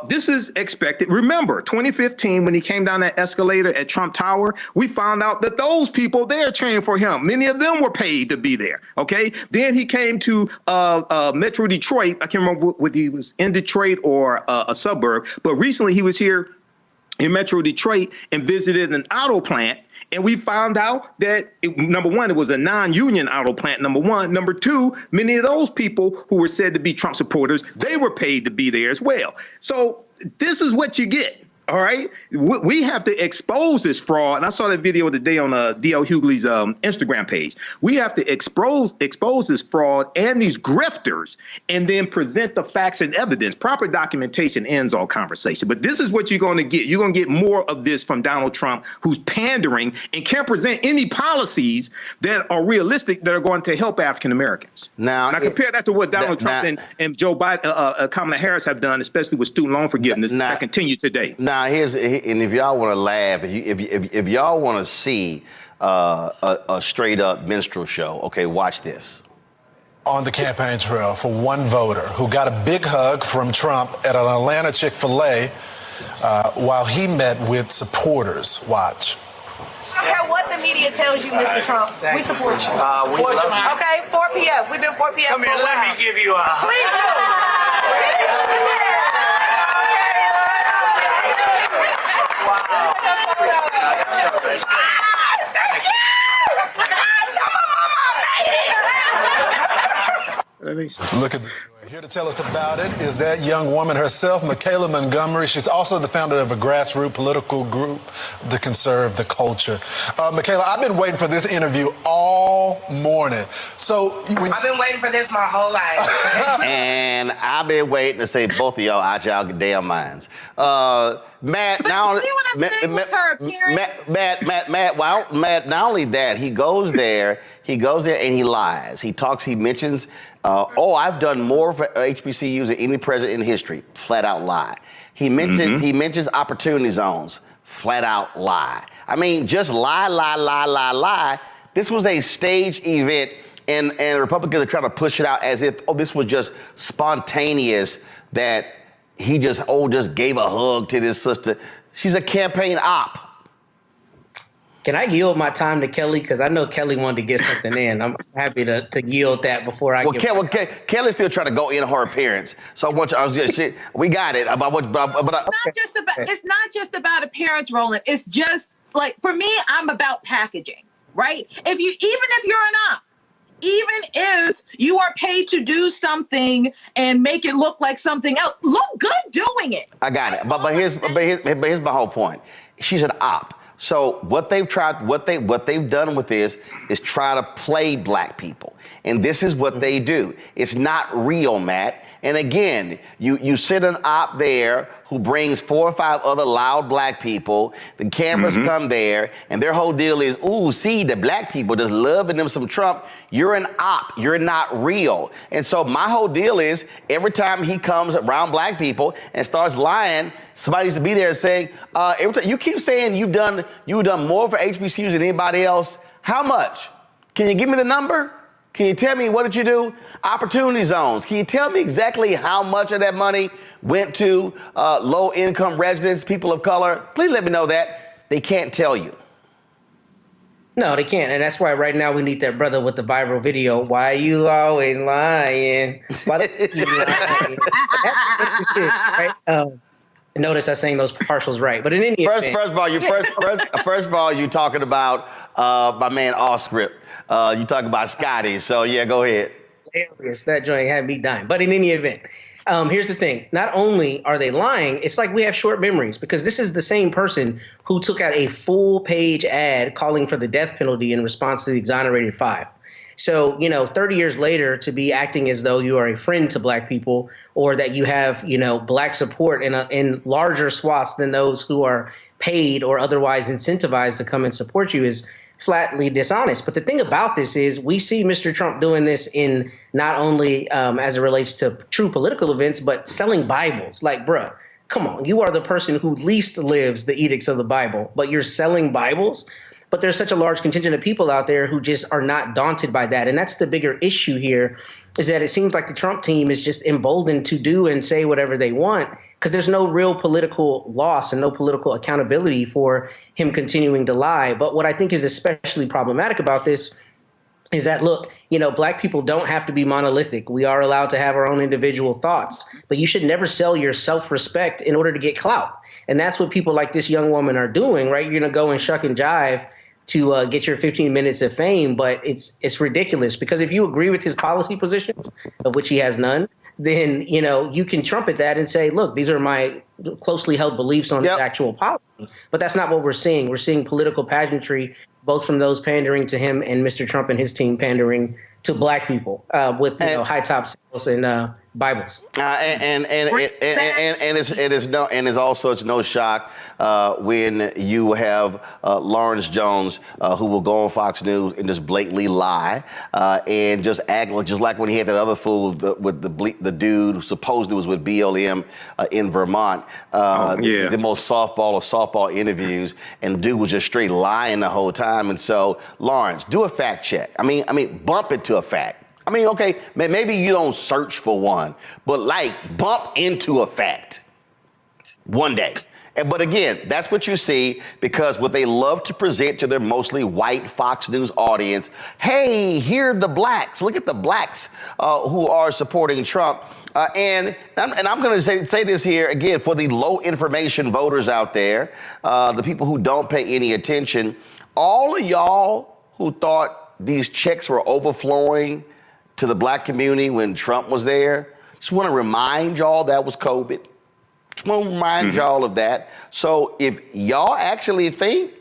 this is expected. Remember, 2015, when he came down that escalator at Trump Tower, we found out that those people there trained for him. Many of them were paid to be there. OK, then he came to Metro Detroit. I can't remember whether he was in Detroit or a suburb, but recently he was here in Metro Detroit and visited an auto plant. And we found out that, number one, it was a non-union auto plant, number one. Number two, many of those people who were said to be Trump supporters, they were paid to be there as well. So this is what you get. All right. We have to expose this fraud. And I saw that video today on D.L. Hughley's Instagram page. We have to expose this fraud and these grifters and then present the facts and evidence. Proper documentation ends all conversation. But this is what you're going to get. You're going to get more of this from Donald Trump, who's pandering and can't present any policies that are realistic that are going to help African Americans. Now compare that to what Donald Trump and Joe Biden, Kamala Harris have done, especially with student loan forgiveness that continue today. Now, and if y'all want to laugh, if y'all want to see a straight up minstrel show, okay, watch this. On the campaign trail for one voter who got a big hug from Trump at an Atlanta Chick-fil-A while he met with supporters. Watch. I don't care what the media tells you, Mr. Trump. We support you. Okay, 4 p.m. We've been 4 p.m. Come here, let me give you a hug. Please do. Look at here to tell us about it is that young woman herself, Michaela Montgomery. She's also the founder of a grassroots political group to conserve the culture. Michaela, I've been waiting for this interview all morning. I've been waiting for this my whole life. And I've been waiting to say both of y'all out y'all damn minds. Matt, now Matt, not only that, he goes there and he lies. He mentions, I've done more for HBCUs than any president in history. Flat out lie. He mentions opportunity zones. Flat out lie. I mean, just lie. This was a staged event, and the Republicans are trying to push it out as if, this was just spontaneous, that he just gave a hug to this sister. She's a campaign op. Can I yield my time to Kelly? Because I know Kelly wanted to get something in. I'm happy to yield that before I get. Kelly's still trying to go in her appearance. So we got it. It's not just about appearance, Roland. It's just like, for me, I'm about packaging, right? Even if you're an op, even if you are paid to do something and make it look like something else, look good doing it. I got it. But here's my whole point. She's an op. So what they've done with this is try to play black people. And this is what they do. It's not real, Matt. And again, you sit an op there who brings 4 or 5 other loud black people. The cameras come there, and their whole deal is, see, the black people just loving them some Trump. You're an op. You're not real. And so my whole deal is, every time he comes around black people and starts lying, somebody needs to be there saying, every time you keep saying you've done more for HBCUs than anybody else. How much? Can you give me the number? Can you tell me what did you do? Opportunity zones. Can you tell me exactly how much of that money went to low-income residents, people of color? Please let me know that. They can't tell you. No, they can't. And that's why right now we need that brother with the viral video. Why you always lying? Why the fuck you lying? Right? Notice I saying those partials right. But in any event. First of all, you talking about my man off script. You talking about Scotty. So yeah, go ahead. Hilarious. That joint had me dying. But in any event, here's the thing. Not only are they lying, it's like we have short memories, because this is the same person who took out a full page ad calling for the death penalty in response to the exonerated 5. So, 30 years later, to be acting as though you are a friend to black people, or that you have, black support in larger swaths than those who are paid or otherwise incentivized to come and support you, is flatly dishonest. But the thing about this is we see Mr. Trump doing this in not only as it relates to true political events, but selling Bibles. Like, bruh, come on, you are the person who least lives the edicts of the Bible, but you're selling Bibles. But there's such a large contingent of people out there who just are not daunted by that. And that's the bigger issue here, is that it seems like the Trump team is just emboldened to do and say whatever they want, because there's no real political loss and no political accountability for him continuing to lie. But what I think is especially problematic about this is that, look, you know, black people don't have to be monolithic. We are allowed to have our own individual thoughts, but you should never sell your self-respect in order to get clout. And that's what people like this young woman are doing, right? You're going to go and shuck and jive to get your 15 minutes of fame, but it's ridiculous, because if you agree with his policy positions, of which he has none, then, you know, you can trumpet that and say, look, these are my closely held beliefs on his actual policy. But that's not what we're seeing. We're seeing political pageantry, both from those pandering to him and Mr. Trump and his team pandering to black people with high top sales and Bibles. It's also no shock when you have Lawrence Jones who will go on Fox News and just blatantly lie and just act just like when he had that other fool with the dude who supposedly was with BLM in Vermont. The most softball of softball interviews, and the dude was just straight lying the whole time. And so, Lawrence, do a fact check. I mean, bump it to a fact. I mean, okay, maybe you don't search for one, but like bump into a fact one day. But again, that's what you see, because what they love to present to their mostly white Fox News audience, hey, here are the blacks. Look at the blacks who are supporting Trump. And I'm going to say this here again for the low information voters out there, the people who don't pay any attention, all of y'all who thought these checks were overflowing to the black community when Trump was there, just want to remind y'all that was COVID. Just want to remind y'all of that. So if y'all actually think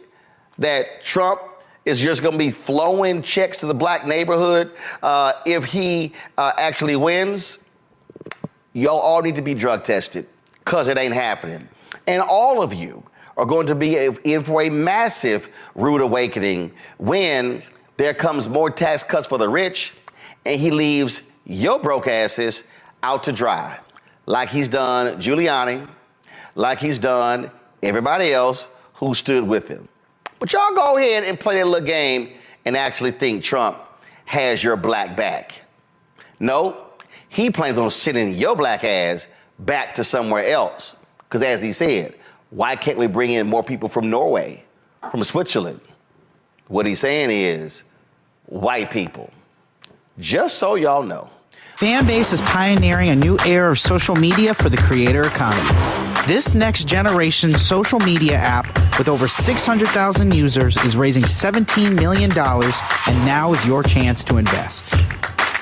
that Trump is just going to be flowing checks to the black neighborhood if he actually wins, y'all all need to be drug tested, because it ain't happening. And all of you are going to be in for a massive rude awakening when there comes more tax cuts for the rich and he leaves your broke asses out to dry, like he's done Giuliani, like he's done everybody else who stood with him. But y'all go ahead and play that little game and actually think Trump has your black back. No, he plans on sending your black ass back to somewhere else. Because as he said, why can't we bring in more people from Norway, from Switzerland? What he's saying is white people. Just so y'all know. Fanbase is pioneering a new era of social media for the creator economy. This next generation social media app with over 600,000 users is raising $17 million, and now is your chance to invest.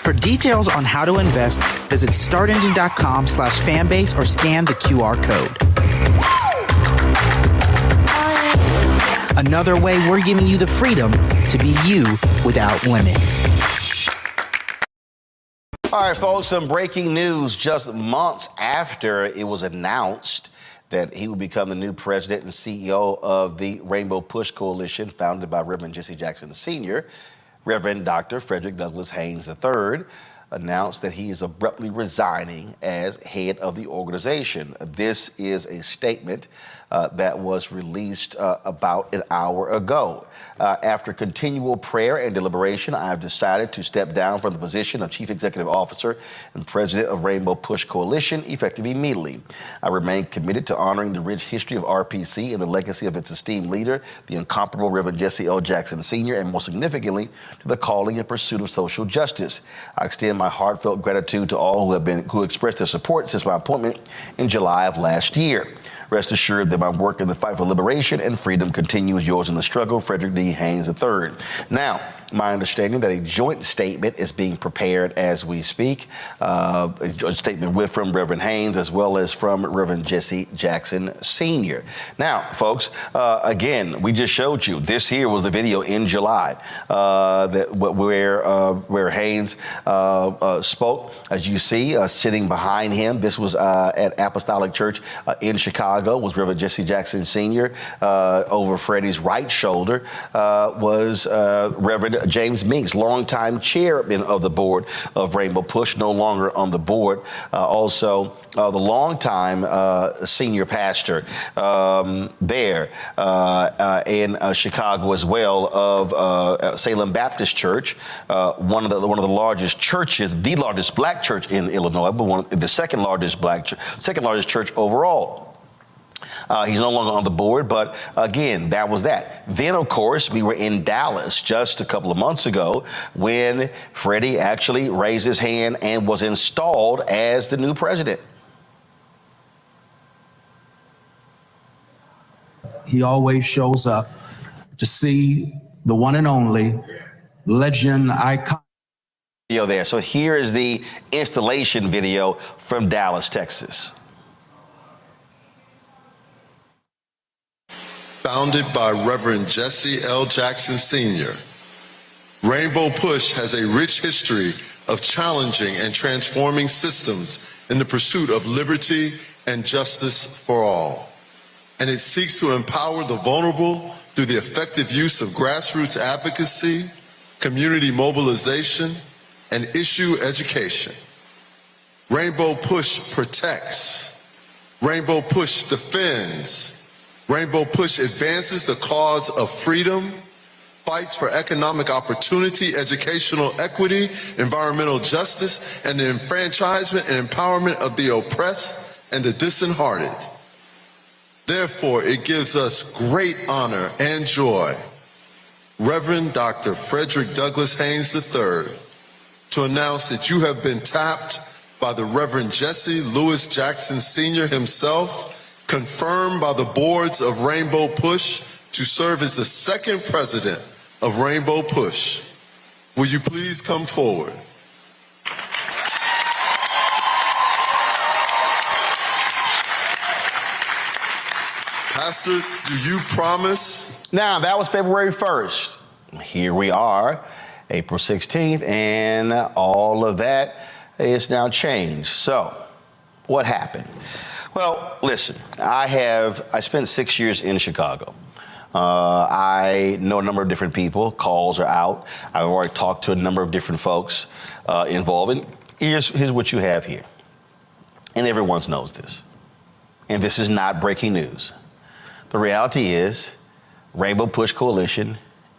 For details on how to invest, visit startengine.com/fanbase or scan the QR code. Another way we're giving you the freedom to be you without limits. All right, folks, some breaking news just months after it was announced that he would become the new president and CEO of the Rainbow Push Coalition, founded by Reverend Jesse Jackson Sr., Reverend Dr. Frederick Douglass Haynes III announced that he is abruptly resigning as head of the organization. This is a statement that was released about an hour ago. After continual prayer and deliberation, I have decided to step down from the position of Chief Executive Officer and President of Rainbow Push Coalition, effective immediately. I remain committed to honoring the rich history of RPC and the legacy of its esteemed leader, the incomparable Reverend Jesse L. Jackson Sr., and most significantly, to the calling and pursuit of social justice. I extend my heartfelt gratitude to all who expressed their support since my appointment in July of last year. Rest assured that my work in the fight for liberation and freedom continues. Yours in the struggle, Frederick D. Haynes III. Now, my understanding that a joint statement is being prepared as we speak, a statement from Reverend Haynes as well as from Reverend Jesse Jackson Sr. Now, folks, again, we just showed you, this here was the video in July where Haynes spoke. As you see, sitting behind him, this was at Apostolic Church in Chicago, was Reverend Jesse Jackson Sr. Over Freddie's right shoulder was Reverend James Meeks, longtime chairman of the board of Rainbow Push, no longer on the board. Also, the longtime senior pastor there in Chicago as well of Salem Baptist Church, one of the largest churches, the largest black church in Illinois, but the second largest church overall. He's no longer on the board, but again, that was that. Then, of course, we were in Dallas just a couple of months ago when Freddie actually raised his hand and was installed as the new president. He always shows up to see the one and only legend icon. Video there. So here is the installation video from Dallas, Texas. Founded by Reverend Jesse L. Jackson Sr., Rainbow Push has a rich history of challenging and transforming systems in the pursuit of liberty and justice for all. And it seeks to empower the vulnerable through the effective use of grassroots advocacy, community mobilization, and issue education. Rainbow Push protects. Rainbow Push defends. Rainbow Push advances the cause of freedom, fights for economic opportunity, educational equity, environmental justice, and the enfranchisement and empowerment of the oppressed and the disheartened. Therefore, it gives us great honor and joy, Reverend Dr. Frederick Douglass Haynes III, to announce that you have been tapped by the Reverend Jesse Louis Jackson Sr. himself, confirmed by the boards of Rainbow Push, to serve as the second president of Rainbow Push. Will you please come forward? Pastor, do you promise? Now, that was February 1st. Here we are, April 16th, and all of that is now changed. So, what happened? Well, listen, I spent 6 years in Chicago. I know a number of different people. Calls are out. I've already talked to a number of different folks involved. And here's what you have here. And everyone knows this. And this is not breaking news. The reality is Rainbow Push Coalition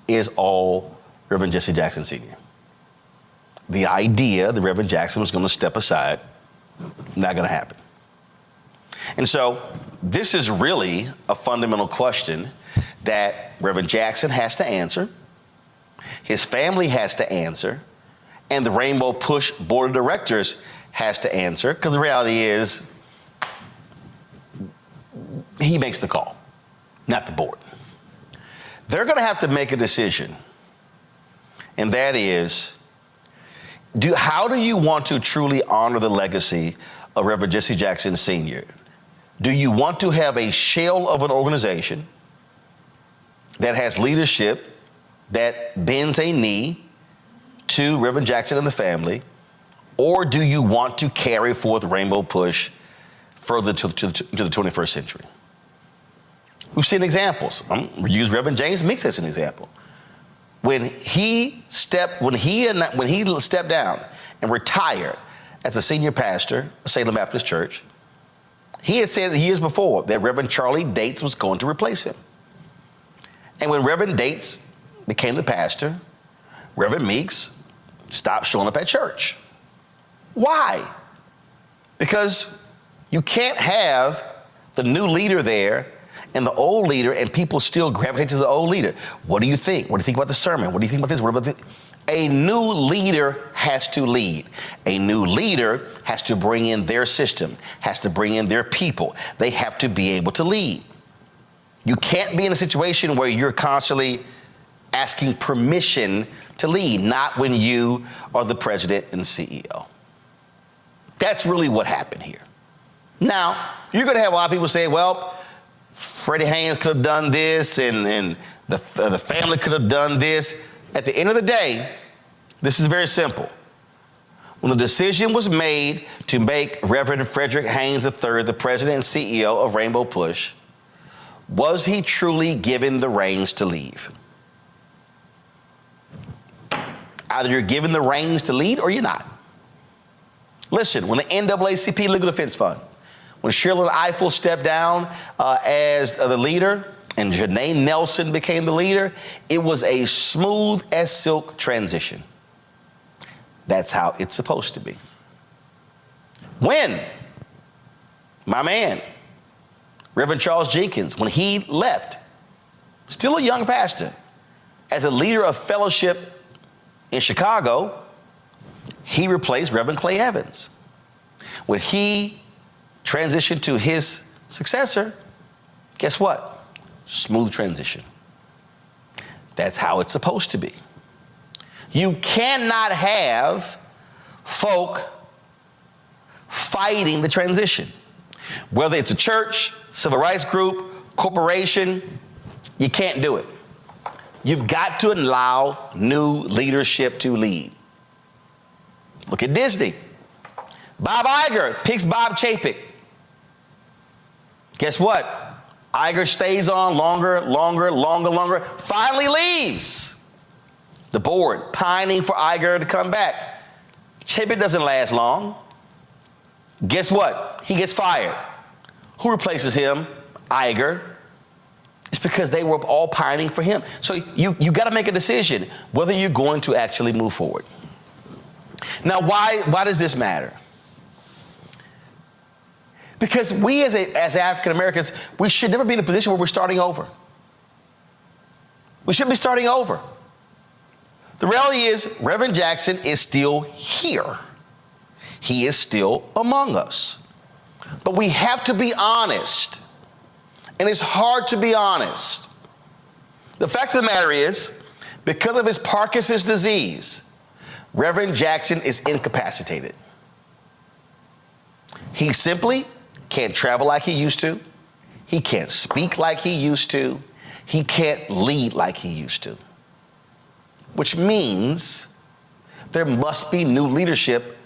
is all Reverend Jesse Jackson Sr. The idea that Reverend Jackson was going to step aside, not going to happen. And so this is really a fundamental question that Reverend Jackson has to answer, his family has to answer, and the Rainbow Push Board of Directors has to answer, because the reality is he makes the call, not the board. They're going to have to make a decision, and that is, how do you want to truly honor the legacy of Reverend Jesse Jackson Sr.? Do you want to have a shell of an organization that has leadership that bends a knee to Reverend Jackson and the family, or do you want to carry forth Rainbow Push further to the 21st century? We've seen examples. We use Reverend James Meeks as an example. When he stepped down and retired as a senior pastor of Salem Baptist Church, he had said years before that Reverend Charlie Dates was going to replace him. And when Reverend Dates became the pastor, Reverend Meeks stopped showing up at church. Why? Because you can't have the new leader there and the old leader and people still gravitate to the old leader. What do you think? What do you think about the sermon? What do you think about this? What about this? A new leader has to lead. A new leader has to bring in their system, has to bring in their people. They have to be able to lead. You can't be in a situation where you're constantly asking permission to lead, not when you are the president and CEO. That's really what happened here. Now, you're going to have a lot of people say, well, Freddie Haynes could have done this and the family could have done this. At the end of the day, this is very simple. When the decision was made to make Reverend Frederick Haynes III the president and CEO of Rainbow Push, was he truly given the reins to lead? Either you're given the reins to lead or you're not. Listen, when the NAACP Legal Defense Fund, when Shirley Eiffel stepped down as the leader and Janae Nelson became the leader, it was a smooth as silk transition. That's how it's supposed to be. When my man, Reverend Charles Jenkins, when he left, still a young pastor, as a leader of fellowship in Chicago, he replaced Reverend Clay Evans. When he transitioned to his successor, guess what? Smooth transition. That's how it's supposed to be. You cannot have folk fighting the transition. Whether it's a church, civil rights group, corporation, you can't do it. You've got to allow new leadership to lead. Look at Disney. Bob Iger picks Bob Chapek. Guess what? Iger stays on longer, finally leaves the board, pining for Iger to come back. Chapek doesn't last long. Guess what? He gets fired. Who replaces him? Iger. It's because they were all pining for him. So you got to make a decision whether you're going to actually move forward. Now, why does this matter? Because we as African Americans, we should never be in a position where we're starting over. We shouldn't be starting over. The reality is Reverend Jackson is still here. He is still among us. But we have to be honest. And it's hard to be honest. The fact of the matter is, because of his Parkinson's disease, Reverend Jackson is incapacitated. He simply can't travel like he used to. He can't speak like he used to. He can't lead like he used to. Which means there must be new leadership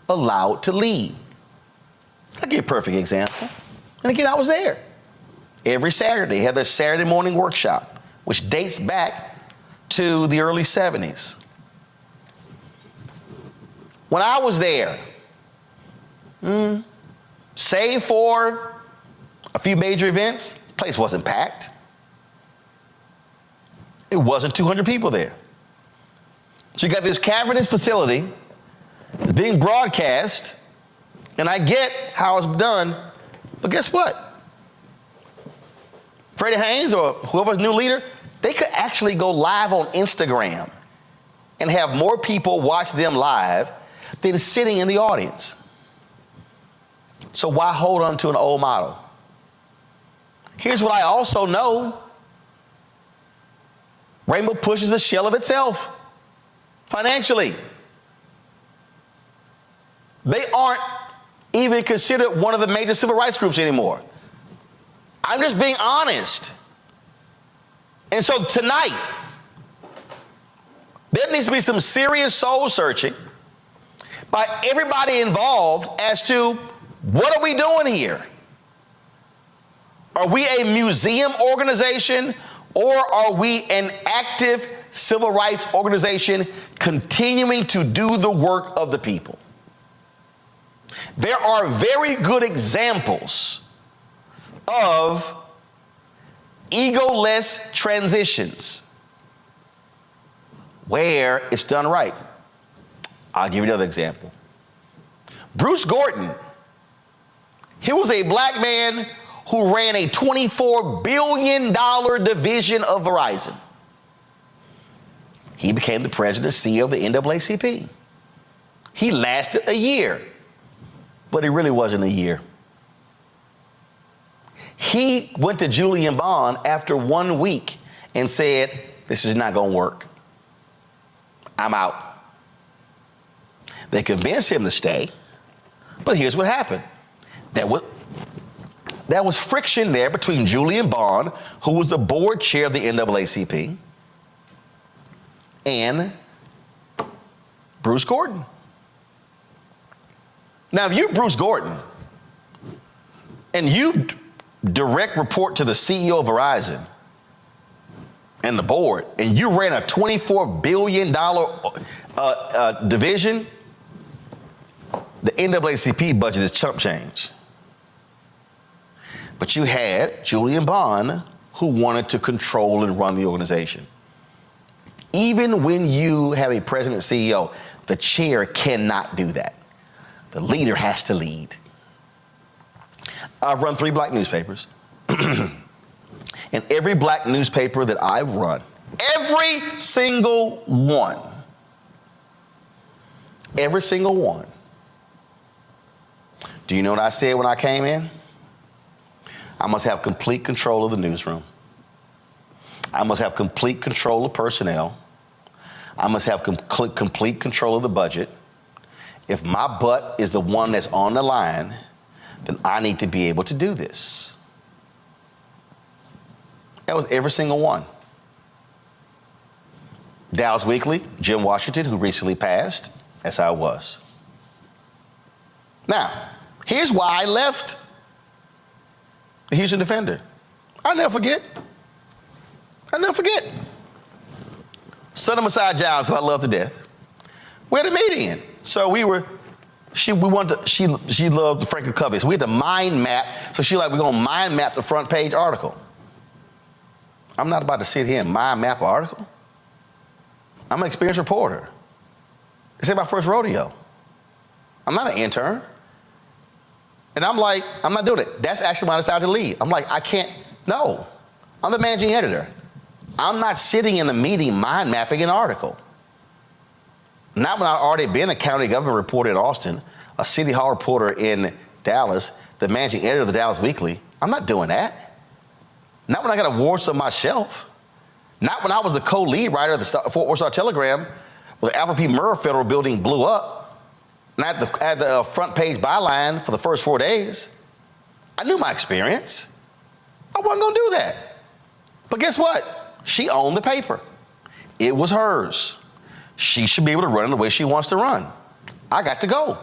allowed to lead. I'll give you a perfect example. And again, I was there. Every Saturday, they had their Saturday morning workshop, which dates back to the early 70s. When I was there, save for a few major events, the place wasn't packed. It wasn't 200 people there. So you got this cavernous facility that's being broadcast, and I get how it's done, but guess what? Freddie Haynes or whoever's new leader, they could actually go live on Instagram and have more people watch them live than sitting in the audience. So why hold on to an old model? Here's what I also know. Rainbow Push is a shell of itself financially. They aren't even considered one of the major civil rights groups anymore. I'm just being honest. And so tonight, there needs to be some serious soul searching by everybody involved as to what are we doing here? Are we a museum organization or are we an active civil rights organization continuing to do the work of the people? There are very good examples of egoless transitions where it's done right. I'll give you another example. Bruce Gordon, he was a black man who ran a $24 billion division of Verizon. He became the president and CEO of the NAACP. He lasted a year, but it really wasn't a year. He went to Julian Bond after 1 week and said, this is not going to work. I'm out. They convinced him to stay, but here's what happened. There was friction there between Julian Bond, who was the board chair of the NAACP, and Bruce Gordon. Now, if you're Bruce Gordon and you direct report to the CEO of Verizon and the board, and you ran a $24 billion division, the NAACP budget is chump change. But you had Julian Bond, who wanted to control and run the organization. Even when you have a president CEO, the chair cannot do that. The leader has to lead. I've run 3 black newspapers. And every black newspaper that I've run, every single one, do you know what I said when I came in? I must have complete control of the newsroom. I must have complete control of personnel. I must have complete control of the budget. If my butt is the one that's on the line, then I need to be able to do this. That was every single one. Dallas Weekly, Jim Washington, who recently passed, that's how it was. Now, here's why I left the Houston Defender. I'll never forget. Son of Messiah Giles, who I love to death. We had a meeting. So she loved Franklin Covey. So we had to mind map. So we're going to mind map the front page article. I'm not about to sit here and mind map an article. I'm an experienced reporter. This ain't my first rodeo. I'm not an intern. And I'm like, I'm not doing it. That's actually when I decided to leave. I'm like, I can't, no. I'm the managing editor. I'm not sitting in a meeting mind mapping an article. Not when I've already been a county government reporter in Austin, a city hall reporter in Dallas, the managing editor of the Dallas Weekly. I'm not doing that. Not when I got awards on my shelf. Not when I was the co-lead writer of the Fort Worth Star-Telegram, when the Alfred P. Murrah Federal Building blew up, and I had the front page byline for the first 4 days. I knew my experience. I wasn't going to do that. But guess what? She owned the paper. It was hers. She should be able to run it the way she wants to run. I got to go.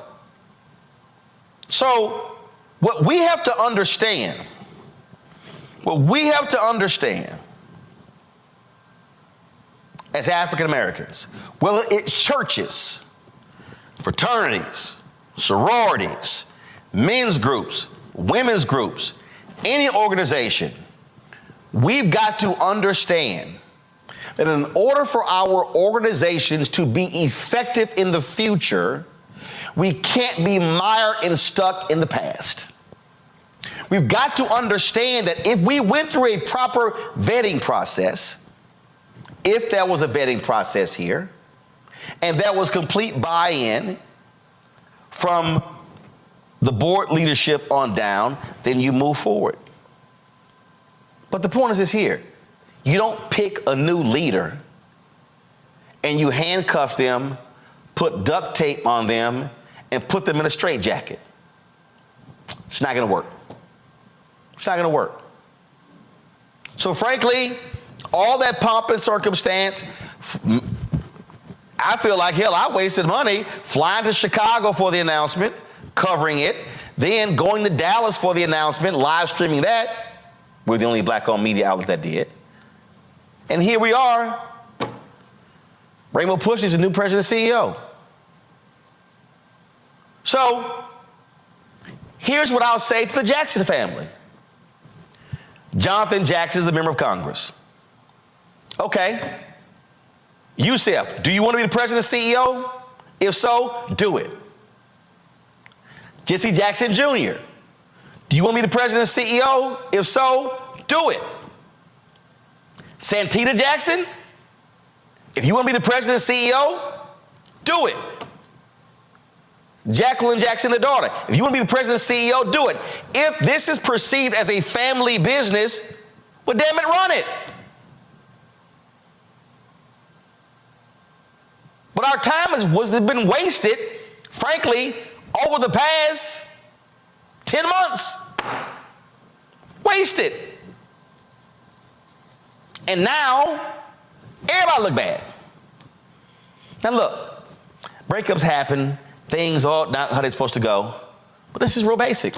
So what we have to understand, as African Americans, whether it's churches, fraternities, sororities, men's groups, women's groups, any organization, we've got to understand that in order for our organizations to be effective in the future, we can't be mired and stuck in the past. We've got to understand that if we went through a proper vetting process, if there was a vetting process here, and there was complete buy-in from the board leadership on down, then you move forward. But the point is this here. You don't pick a new leader and you handcuff them, put duct tape on them, and put them in a straitjacket. It's not going to work. It's not going to work. So frankly, all that pomp and circumstance, I feel like, hell, I wasted money flying to Chicago for the announcement, covering it, then going to Dallas for the announcement, live streaming that. We're the only black-owned media outlet that did. And here we are. Rainbow Push is the new president and CEO. So here's what I'll say to the Jackson family. Jonathan Jackson is a member of Congress. Okay. Yusef, do you want to be the president and CEO? If so, do it. Jesse Jackson Jr., do you want to be the president and CEO? If so, do it. Santita Jackson, if you want to be the president and CEO, do it. Jacqueline Jackson, the daughter, if you want to be the president and CEO, do it. If this is perceived as a family business, well, damn it, run it. But our time has been wasted, frankly, over the past 10 months. Wasted. And now, everybody look bad. Now look, breakups happen, things are not how they're supposed to go, but this is real basic.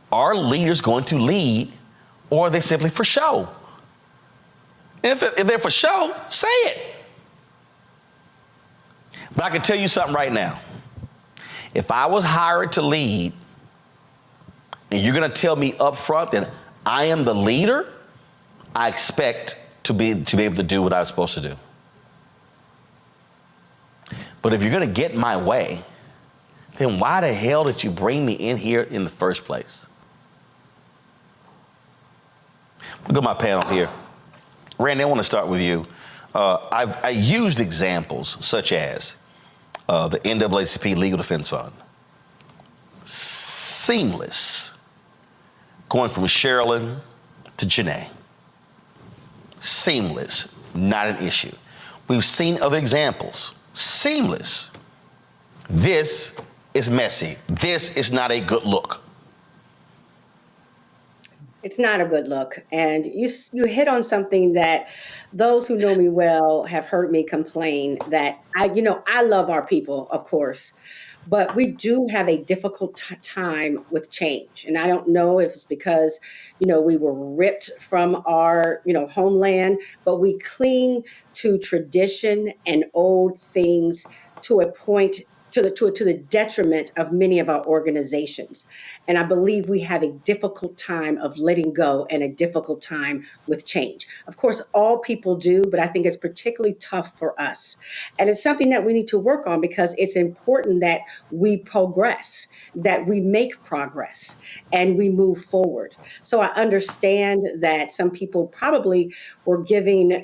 Are leaders going to lead, or are they simply for show? And if they're for show, say it. But I can tell you something right now. If I was hired to lead, and you're going to tell me up front that I am the leader, I expect to be able to do what I'm supposed to do. But if you're going to get my way, then why the hell did you bring me in here in the first place? Look at my panel here. Randy, I want to start with you. I used examples such as the NAACP Legal Defense Fund. Seamless. Going from Sherilyn to Janae. Seamless. Not an issue. We've seen other examples. Seamless. This is messy. This is not a good look. It's not a good look. And you hit on something that those who know me well have heard me complain that I love our people, of course, but we do have a difficult time with change. And I don't know if it's because, we were ripped from our, homeland, but we cling to tradition and old things to a point to the detriment of many of our organizations. And I believe we have a difficult time of letting go and a difficult time with change. Of course, all people do, but I think it's particularly tough for us. And it's something that we need to work on because it's important that we progress, that we make progress, and we move forward. So I understand that some people probably were giving,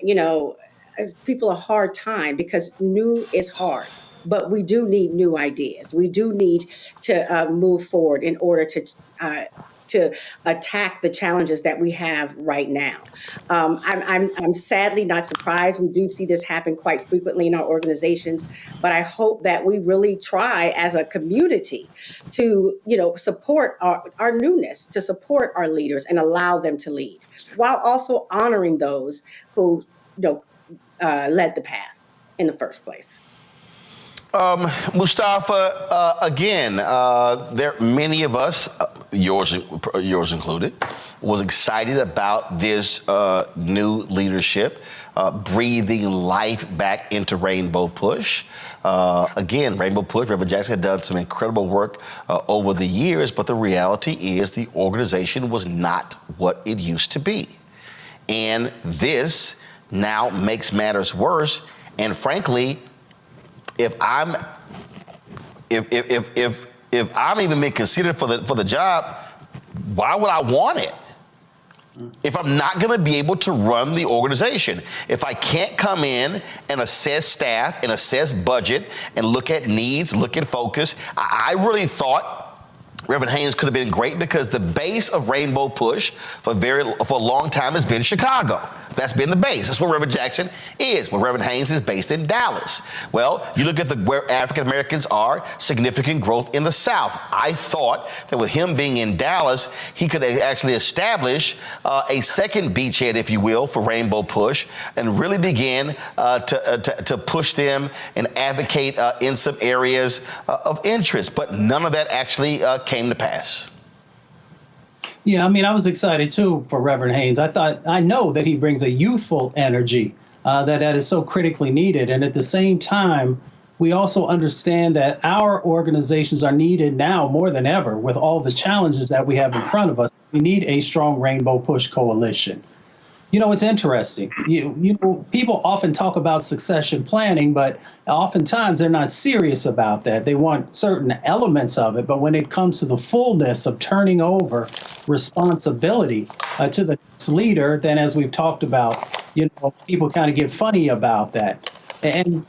people a hard time because new is hard. But we do need new ideas. We do need to move forward in order to attack the challenges that we have right now. I'm sadly not surprised. We do see this happen quite frequently in our organizations, but I hope that we really try as a community to, support our newness, to support our leaders and allow them to lead, while also honoring those who, led the path in the first place. Mustafa, again, many of us, yours included, was excited about this new leadership, breathing life back into Rainbow Push. Again, Rainbow Push, Reverend Jackson had done some incredible work over the years, but the reality is the organization was not what it used to be. And this now makes matters worse. And frankly, if I'm even being considered for the job, why would I want it? If I'm not going to be able to run the organization, if I can't come in and assess staff and assess budget and look at needs, look at focus, I really thought Reverend Haynes could have been great because the base of Rainbow Push for a long time has been Chicago. That's been the base. That's where Reverend Jackson is. Where Reverend Haynes is based in Dallas. Well, you look at where African Americans are, significant growth in the South. I thought that with him being in Dallas, he could actually establish a second beachhead, if you will, for Rainbow Push and really begin to push them and advocate in some areas of interest. But none of that actually came to pass. Yeah, I was excited too for Reverend Haynes. I know that he brings a youthful energy that is so critically needed. And at the same time, we also understand that our organizations are needed now more than ever with all the challenges that we have in front of us. We need a strong Rainbow Push coalition. It's interesting. People often talk about succession planning, but oftentimes they're not serious about that. They want certain elements of it, but when it comes to the fullness of turning over responsibility to the next leader, then as we've talked about, people kind of get funny about that. And,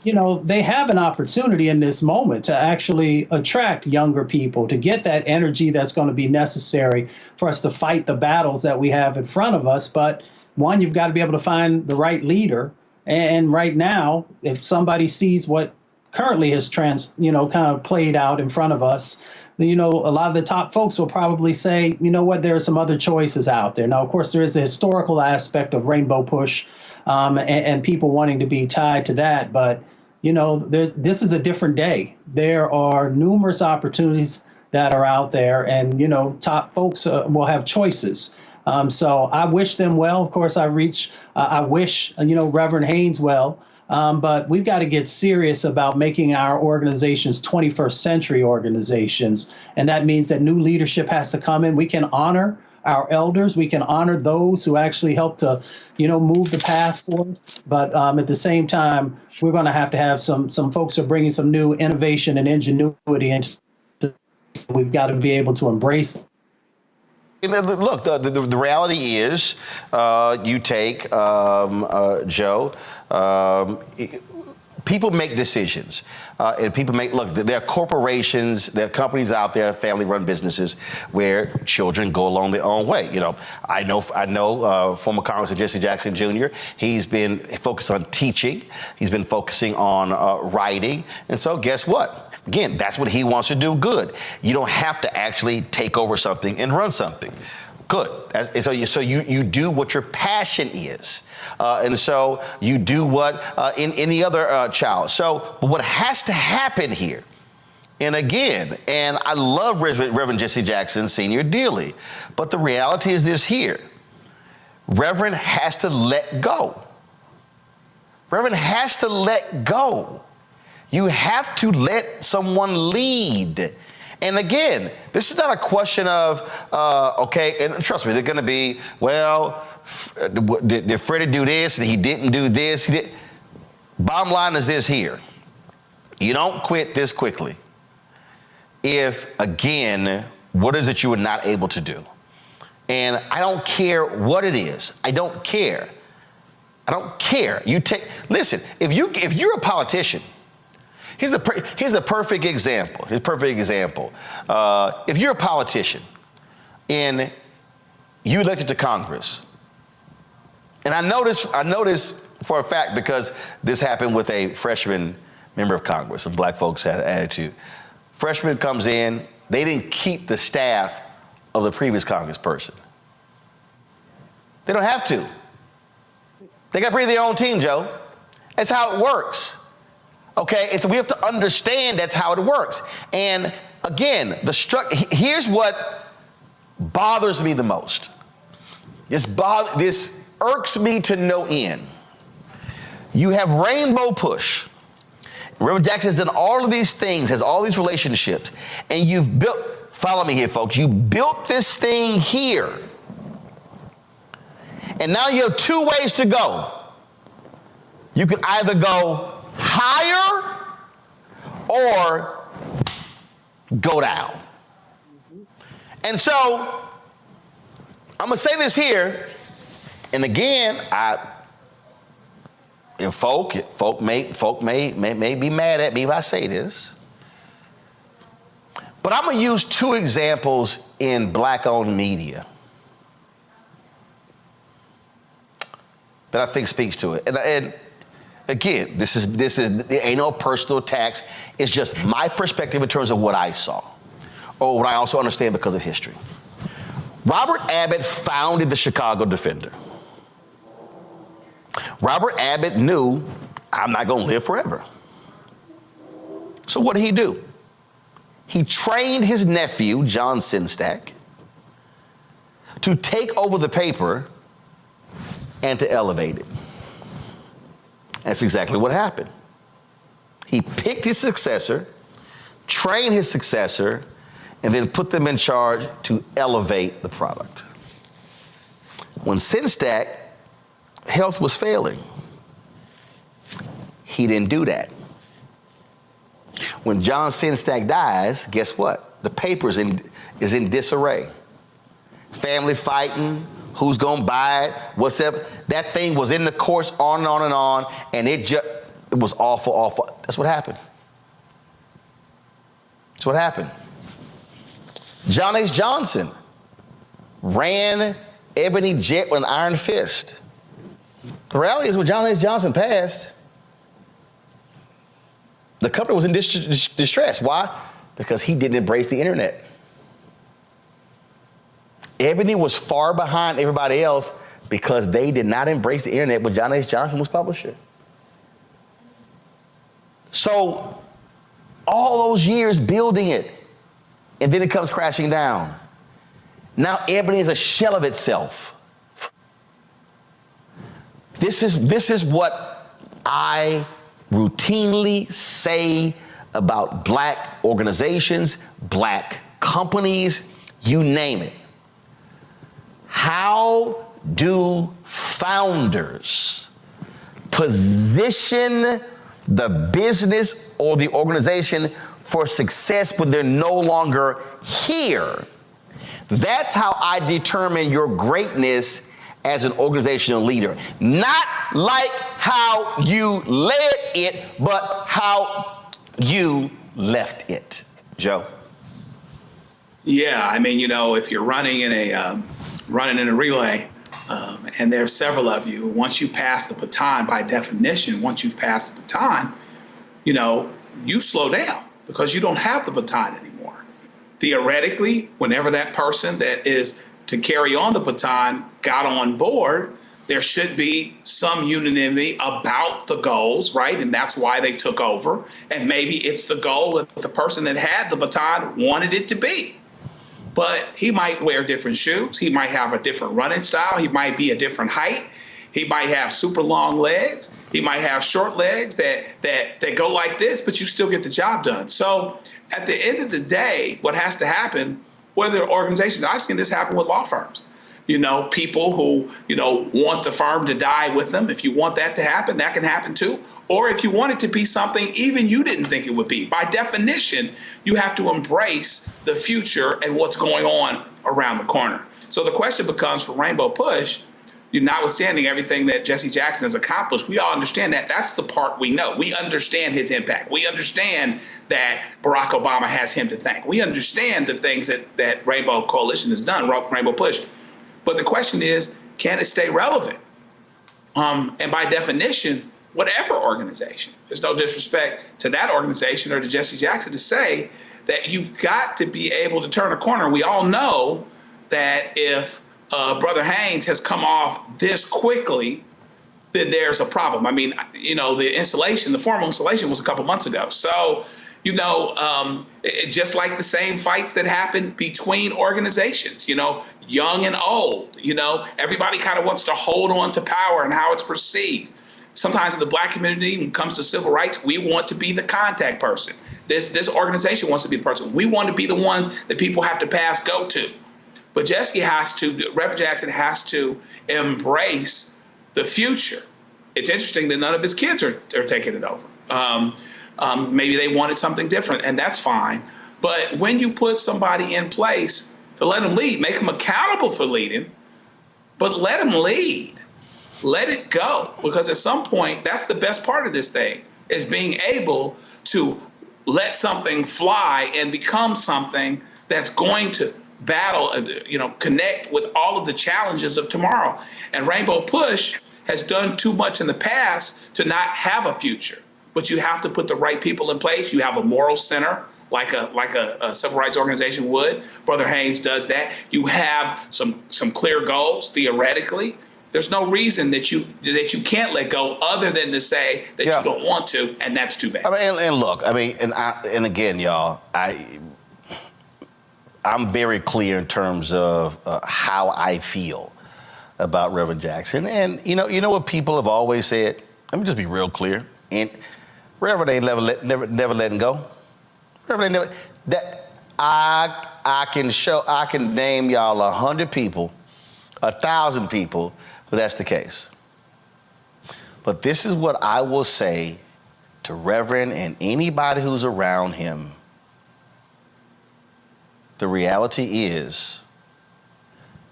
they have an opportunity in this moment to actually attract younger people, to get that energy that's going to be necessary for us to fight the battles that we have in front of us. But one, you've got to be able to find the right leader. And right now, if somebody sees what currently has kind of played out in front of us, a lot of the top folks will probably say, you know what, there are some other choices out there. Now, of course, there is the historical aspect of Rainbow Push and people wanting to be tied to that. But, this is a different day. There are numerous opportunities that are out there, and, top folks will have choices. So I wish them well. Of course, I wish, Reverend Haynes well. But we've got to get serious about making our organizations 21st century organizations. And that means that new leadership has to come in. We can honor our elders. We can honor those who actually help to, move the path forth. But at the same time, we're going to have some folks who are bringing some new innovation and ingenuity into. We've got to be able to embrace. Look, the reality is, you take Joe. People make decisions, and people look, there are corporations, there are companies out there, family-run businesses, where children go along their own way. I know former Congressman Jesse Jackson Jr., he's been focused on teaching, he's been focusing on writing, and so guess what? Again, that's what he wants to do. Good. You don't have to actually take over something and run something. Good. So you do what your passion is. And so you do what in any other child. So but what has to happen here, and again, and I love Reverend Jesse Jackson Sr. dearly, but the reality is this here. Reverend has to let go. Reverend has to let go. You have to let someone lead. And again, this is not a question of, okay, and trust me, they're going to be, well, did Freddie do this and he didn't do this? Bottom line is this here. You don't quit this quickly if, again, what is it you were not able to do? And I don't care what it is. I don't care. I don't care. Listen, if you're a politician, here's a perfect example. If you're a politician and you elected to Congress, and I noticed for a fact because this happened with a freshman member of Congress, and black folks had an attitude. Freshman comes in, they didn't keep the staff of the previous congressperson. They don't have to. They got to bring their own team, Joe. That's how it works. Okay, and so we have to understand that's how it works. And again, here's what bothers me the most. This irks me to no end. You have Rainbow Push. Reverend Jackson has done all of these things, has all these relationships, and you've built, follow me here, folks, you built this thing here. And now you have two ways to go. You can either go higher or go down. And so I'm gonna say this here, and again, folk may be mad at me if I say this, but I'm gonna use two examples in black-owned media that I think speaks to it. And again, this there ain't no personal attacks. It's just my perspective in terms of what I saw, or what I also understand because of history. Robert Abbott founded the Chicago Defender. Robert Abbott knew, I'm not going to live forever. So what did he do? He trained his nephew, John Sinstack, to take over the paper and to elevate it. That's exactly what happened. He picked his successor, trained his successor, and then put them in charge to elevate the product. When Sinstack health was failing, he didn't do that. When John Sinstack dies, guess what? The paper is in disarray. Family fighting, who's gonna buy it, what's up? That thing was in the course on and on and on, and it was awful. That's what happened. That's what happened. John H. Johnson ran Ebony Jet with an iron fist. The reality is when John H. Johnson passed, the company was in distress. Why? Because he didn't embrace the internet. Ebony was far behind everybody else because they did not embrace the internet when John H. Johnson was publisher. So all those years building it, and then it comes crashing down. Now Ebony is a shell of itself. This is what I routinely say about black organizations, black companies, you name it. How do founders position the business or the organization for success when they're no longer here? That's how I determine your greatness as an organizational leader. Not like how you led it, but how you left it. Joe? Yeah, I mean, you know, if you're running in a relay, and there are several of you, once you pass the baton, by definition, once you've passed the baton, you know, you slow down because you don't have the baton anymore. Theoretically, whenever that person that is to carry on the baton got on board, there should be some unanimity about the goals, right? And that's why they took over. And maybe it's the goal that the person that had the baton wanted it to be. But he might wear different shoes. He might have a different running style. He might be a different height. He might have super long legs. He might have short legs that go like this, but you still get the job done. So at the end of the day, what has to happen, whether organizations, I've seen this happen with law firms. You know, people who, you know, want the firm to die with them. If you want that to happen, that can happen too. Or if you want it to be something even you didn't think it would be. By definition, you have to embrace the future and what's going on around the corner. So the question becomes for Rainbow Push, notwithstanding everything that Jesse Jackson has accomplished, we all understand that that's the part we know. We understand his impact. We understand that Barack Obama has him to thank. We understand the things that Rainbow Coalition has done, Rainbow Push. But the question is, can it stay relevant? And by definition, whatever organization, there's no disrespect to that organization or to Jesse Jackson to say that you've got to be able to turn a corner. We all know that if Brother Haynes has come off this quickly, then there's a problem. I mean, you know, the formal installation was a couple months ago. So, you know, just like the same fights that happen between organizations, you know, young and old, you know, everybody kind of wants to hold on to power and how it's perceived. Sometimes in the black community, when it comes to civil rights, we want to be the contact person. This organization wants to be the person. We want to be the one that people have to pass go to. But Reverend Jackson has to embrace the future. It's interesting that none of his kids are taking it over. Maybe they wanted something different, and that's fine. But when you put somebody in place to let them lead, make them accountable for leading, but let them lead. Let it go, because at some point, that's the best part of this thing, is being able to let something fly and become something that's going to battle, you know, connect with all of the challenges of tomorrow. And Rainbow Push has done too much in the past to not have a future. But you have to put the right people in place. You have a moral center, like a civil rights organization would. Brother Haynes does that. You have some clear goals, theoretically. There's no reason that you can't let go other than to say that you don't want to, and that's too bad. I mean, and look, I mean, and again, y'all, I'm very clear in terms of how I feel about Reverend Jackson, and you know what people have always said. Let me just be real clear. And Reverend ain't never letting go. Reverend ain't never. That I can name y'all 100 people, 1,000 people. But that's the case. But this is what I will say to Reverend and anybody who's around him. The reality is,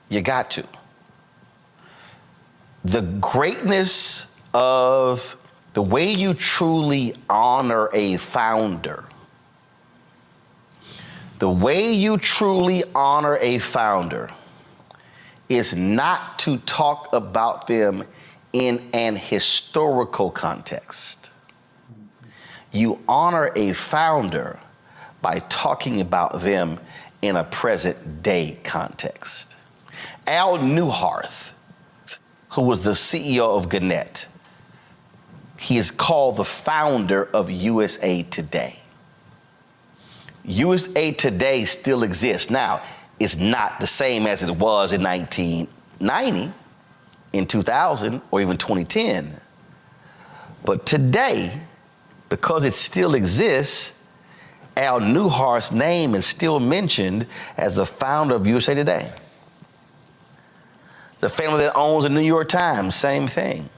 you got to. The greatness of the way you truly honor a founder, the way you truly honor a founder is not to talk about them in an historical context. You honor a founder by talking about them in a present day context. Al Newharth, who was the CEO of Gannett, he is called the founder of USA Today. USA Today still exists. Now, it's not the same as it was in 1990, in 2000, or even 2010. But today, because it still exists, Al Newhart's name is still mentioned as the founder of USA Today. The family that owns the New York Times, same thing.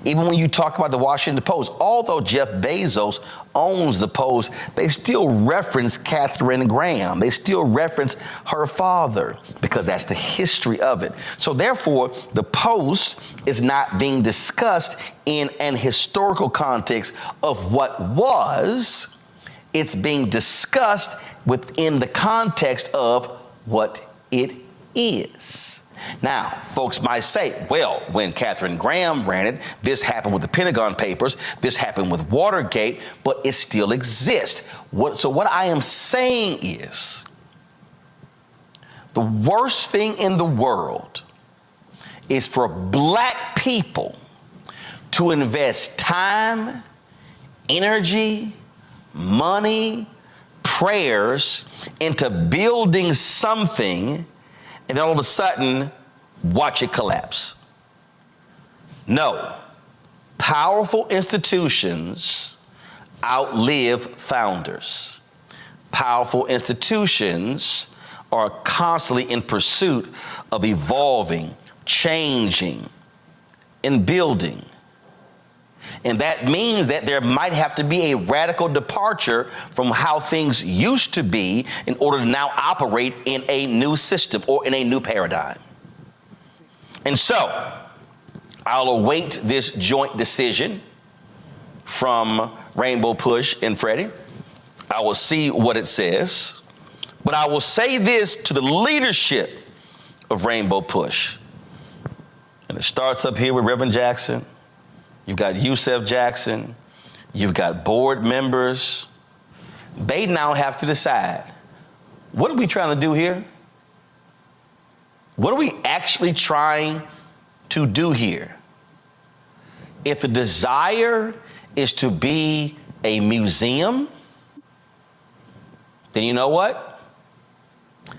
Even when you talk about the Washington Post, although Jeff Bezos owns the Post, they still reference Katharine Graham. They still reference her father because that's the history of it. So therefore, the Post is not being discussed in an historical context of what was. It's being discussed within the context of what it is. Now, folks might say, well, when Katharine Graham ran it, this happened with the Pentagon Papers, this happened with Watergate, but it still exists. So what I am saying is, the worst thing in the world is for black people to invest time, energy, money, prayers into building something and then all of a sudden, watch it collapse. No. Powerful institutions outlive founders. Powerful institutions are constantly in pursuit of evolving, changing, and building. And that means that there might have to be a radical departure from how things used to be in order to now operate in a new system or in a new paradigm. And so I'll await this joint decision from Rainbow Push and Freddie. I will see what it says. But I will say this to the leadership of Rainbow Push. And it starts up here with Reverend Jackson. You've got Yusef Jackson. You've got board members. They now have to decide, what are we trying to do here? What are we actually trying to do here? If the desire is to be a museum, then you know what?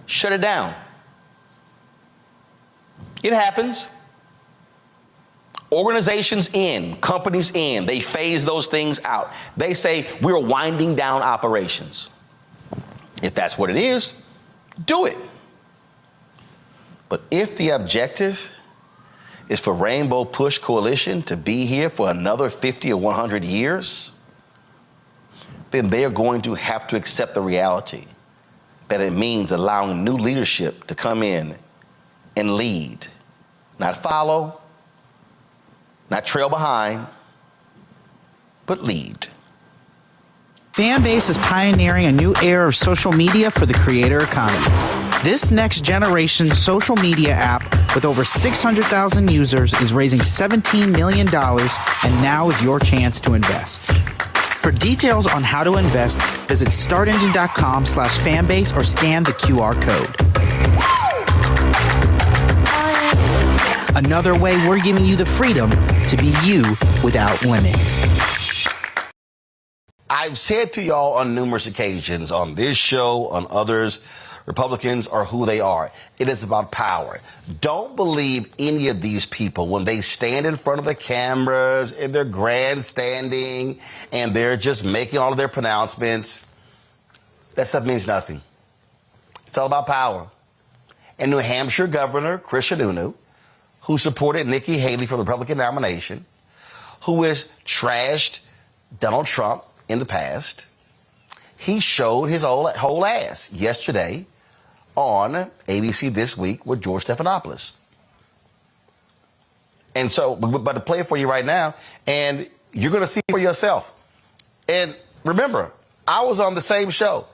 Shut it down. It happens. Organizations end, companies end, they phase those things out. They say, we're winding down operations. If that's what it is, do it. But if the objective is for Rainbow Push Coalition to be here for another 50 or 100 years, then they're going to have to accept the reality that it means allowing new leadership to come in and lead, not follow, not trail behind, but lead. Fanbase is pioneering a new era of social media for the creator economy. This next generation social media app with over 600,000 users is raising $17 million, and now is your chance to invest. For details on how to invest, visit startengine.com/fanbase or scan the QR code. Another way we're giving you the freedom to be you without limits. I've said to y'all on numerous occasions, on this show, on others, Republicans are who they are. It is about power. Don't believe any of these people when they stand in front of the cameras and they're grandstanding and they're just making all of their pronouncements. That stuff means nothing. It's all about power. And New Hampshire Governor Chris Sununu, who supported Nikki Haley for the Republican nomination, who has trashed Donald Trump in the past, he showed his whole ass yesterday on ABC This Week with George Stephanopoulos. And so, but to play it for you right now, and you're going to see for yourself. And remember, I was on the same show,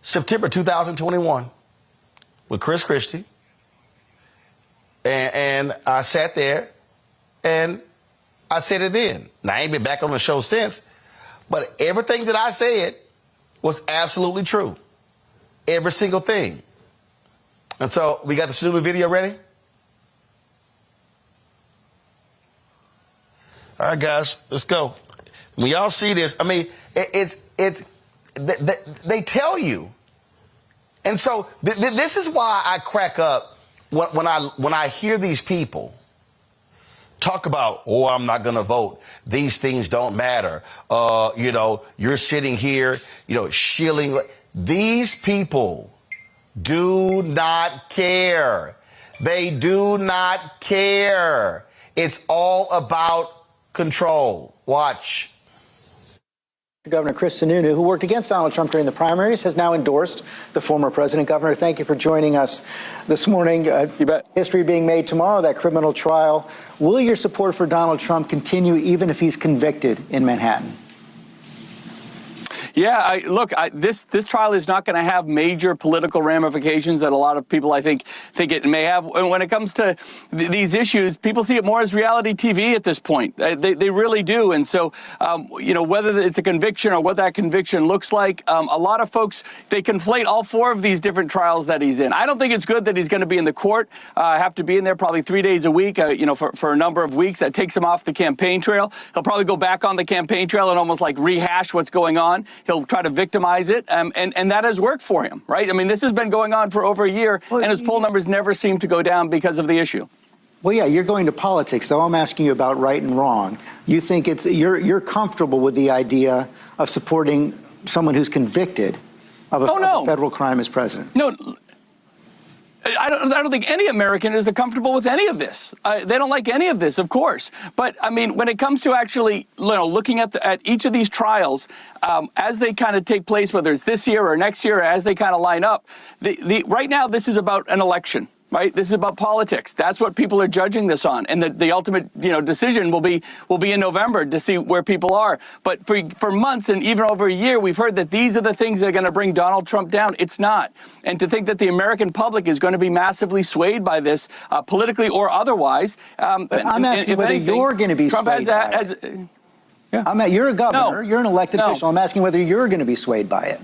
September 2021, with Chris Christie. And I sat there and I said it then. Now, I ain't been back on the show since, but everything that I said was absolutely true. Every single thing. And so, we got the Sununu video ready? All right, guys, let's go. When y'all see this, I mean, they tell you. And so, this is why I crack up when I hear these people talk about, oh, I'm not going to vote. These things don't matter. You know, you're sitting here, you know, shilling. These people do not care. They do not care. It's all about control. Watch. Governor Chris Sununu, who worked against Donald Trump during the primaries, has now endorsed the former president. Governor, thank you for joining us this morning. You bet. History being made tomorrow, that criminal trial. Will your support for Donald Trump continue even if he's convicted in Manhattan? Yeah, this trial is not going to have major political ramifications that a lot of people, I think it may have. And when it comes to these issues, people see it more as reality TV at this point. They really do. And so, you know, whether it's a conviction or what that conviction looks like, a lot of folks, they conflate all four of these different trials that he's in. I don't think it's good that he's going to be in the court, have to be in there probably 3 days a week, you know, for a number of weeks. That takes him off the campaign trail. He'll probably go back on the campaign trail and almost like rehash what's going on. He'll try to victimize it, and that has worked for him, right? I mean, this has been going on for over a year, and his poll numbers never seem to go down because of the issue. Well, yeah, you're going to politics, though. I'm asking you about right and wrong. You think you're comfortable with the idea of supporting someone who's convicted of a federal crime as president? No. I don't think any American is comfortable with any of this. They don't like any of this, of course. But I mean, when it comes to actually, you know, looking at each of these trials as they kind of take place, whether it's this year or next year, or as they kind of line up, right now this is about an election. Right? This is about politics. That's what people are judging this on. And the ultimate, you know, decision will be in November to see where people are. But for months and even over a year, we've heard that these are the things that are going to bring Donald Trump down. It's not. And to think that the American public is going to be massively swayed by this, politically or otherwise. But I'm asking whether you're going to be swayed by it. You're a governor. You're an elected official. I'm asking whether you're going to be swayed by it.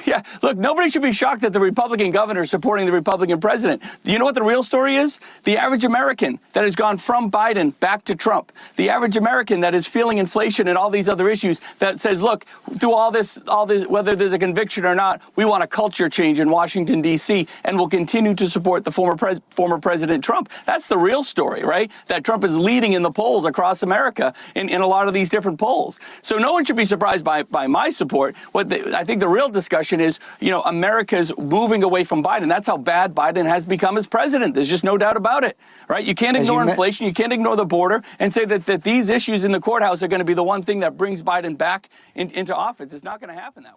Yeah, look, nobody should be shocked that the Republican governor is supporting the Republican president. You know what the real story is? The average American that has gone from Biden back to Trump, the average American that is feeling inflation and all these other issues, that says, look, through all this, whether there's a conviction or not, we want a culture change in Washington, D.C., and will continue to support the former President Trump. That's the real story, right? That Trump is leading in the polls across America in a lot of these different polls. So no one should be surprised by my support. I think the real discussion is, you know, America's moving away from Biden. That's how bad Biden has become as president. There's just no doubt about it, right? You can't ignore inflation. You can't ignore the border and say that these issues in the courthouse are going to be the one thing that brings Biden back into office. It's not going to happen that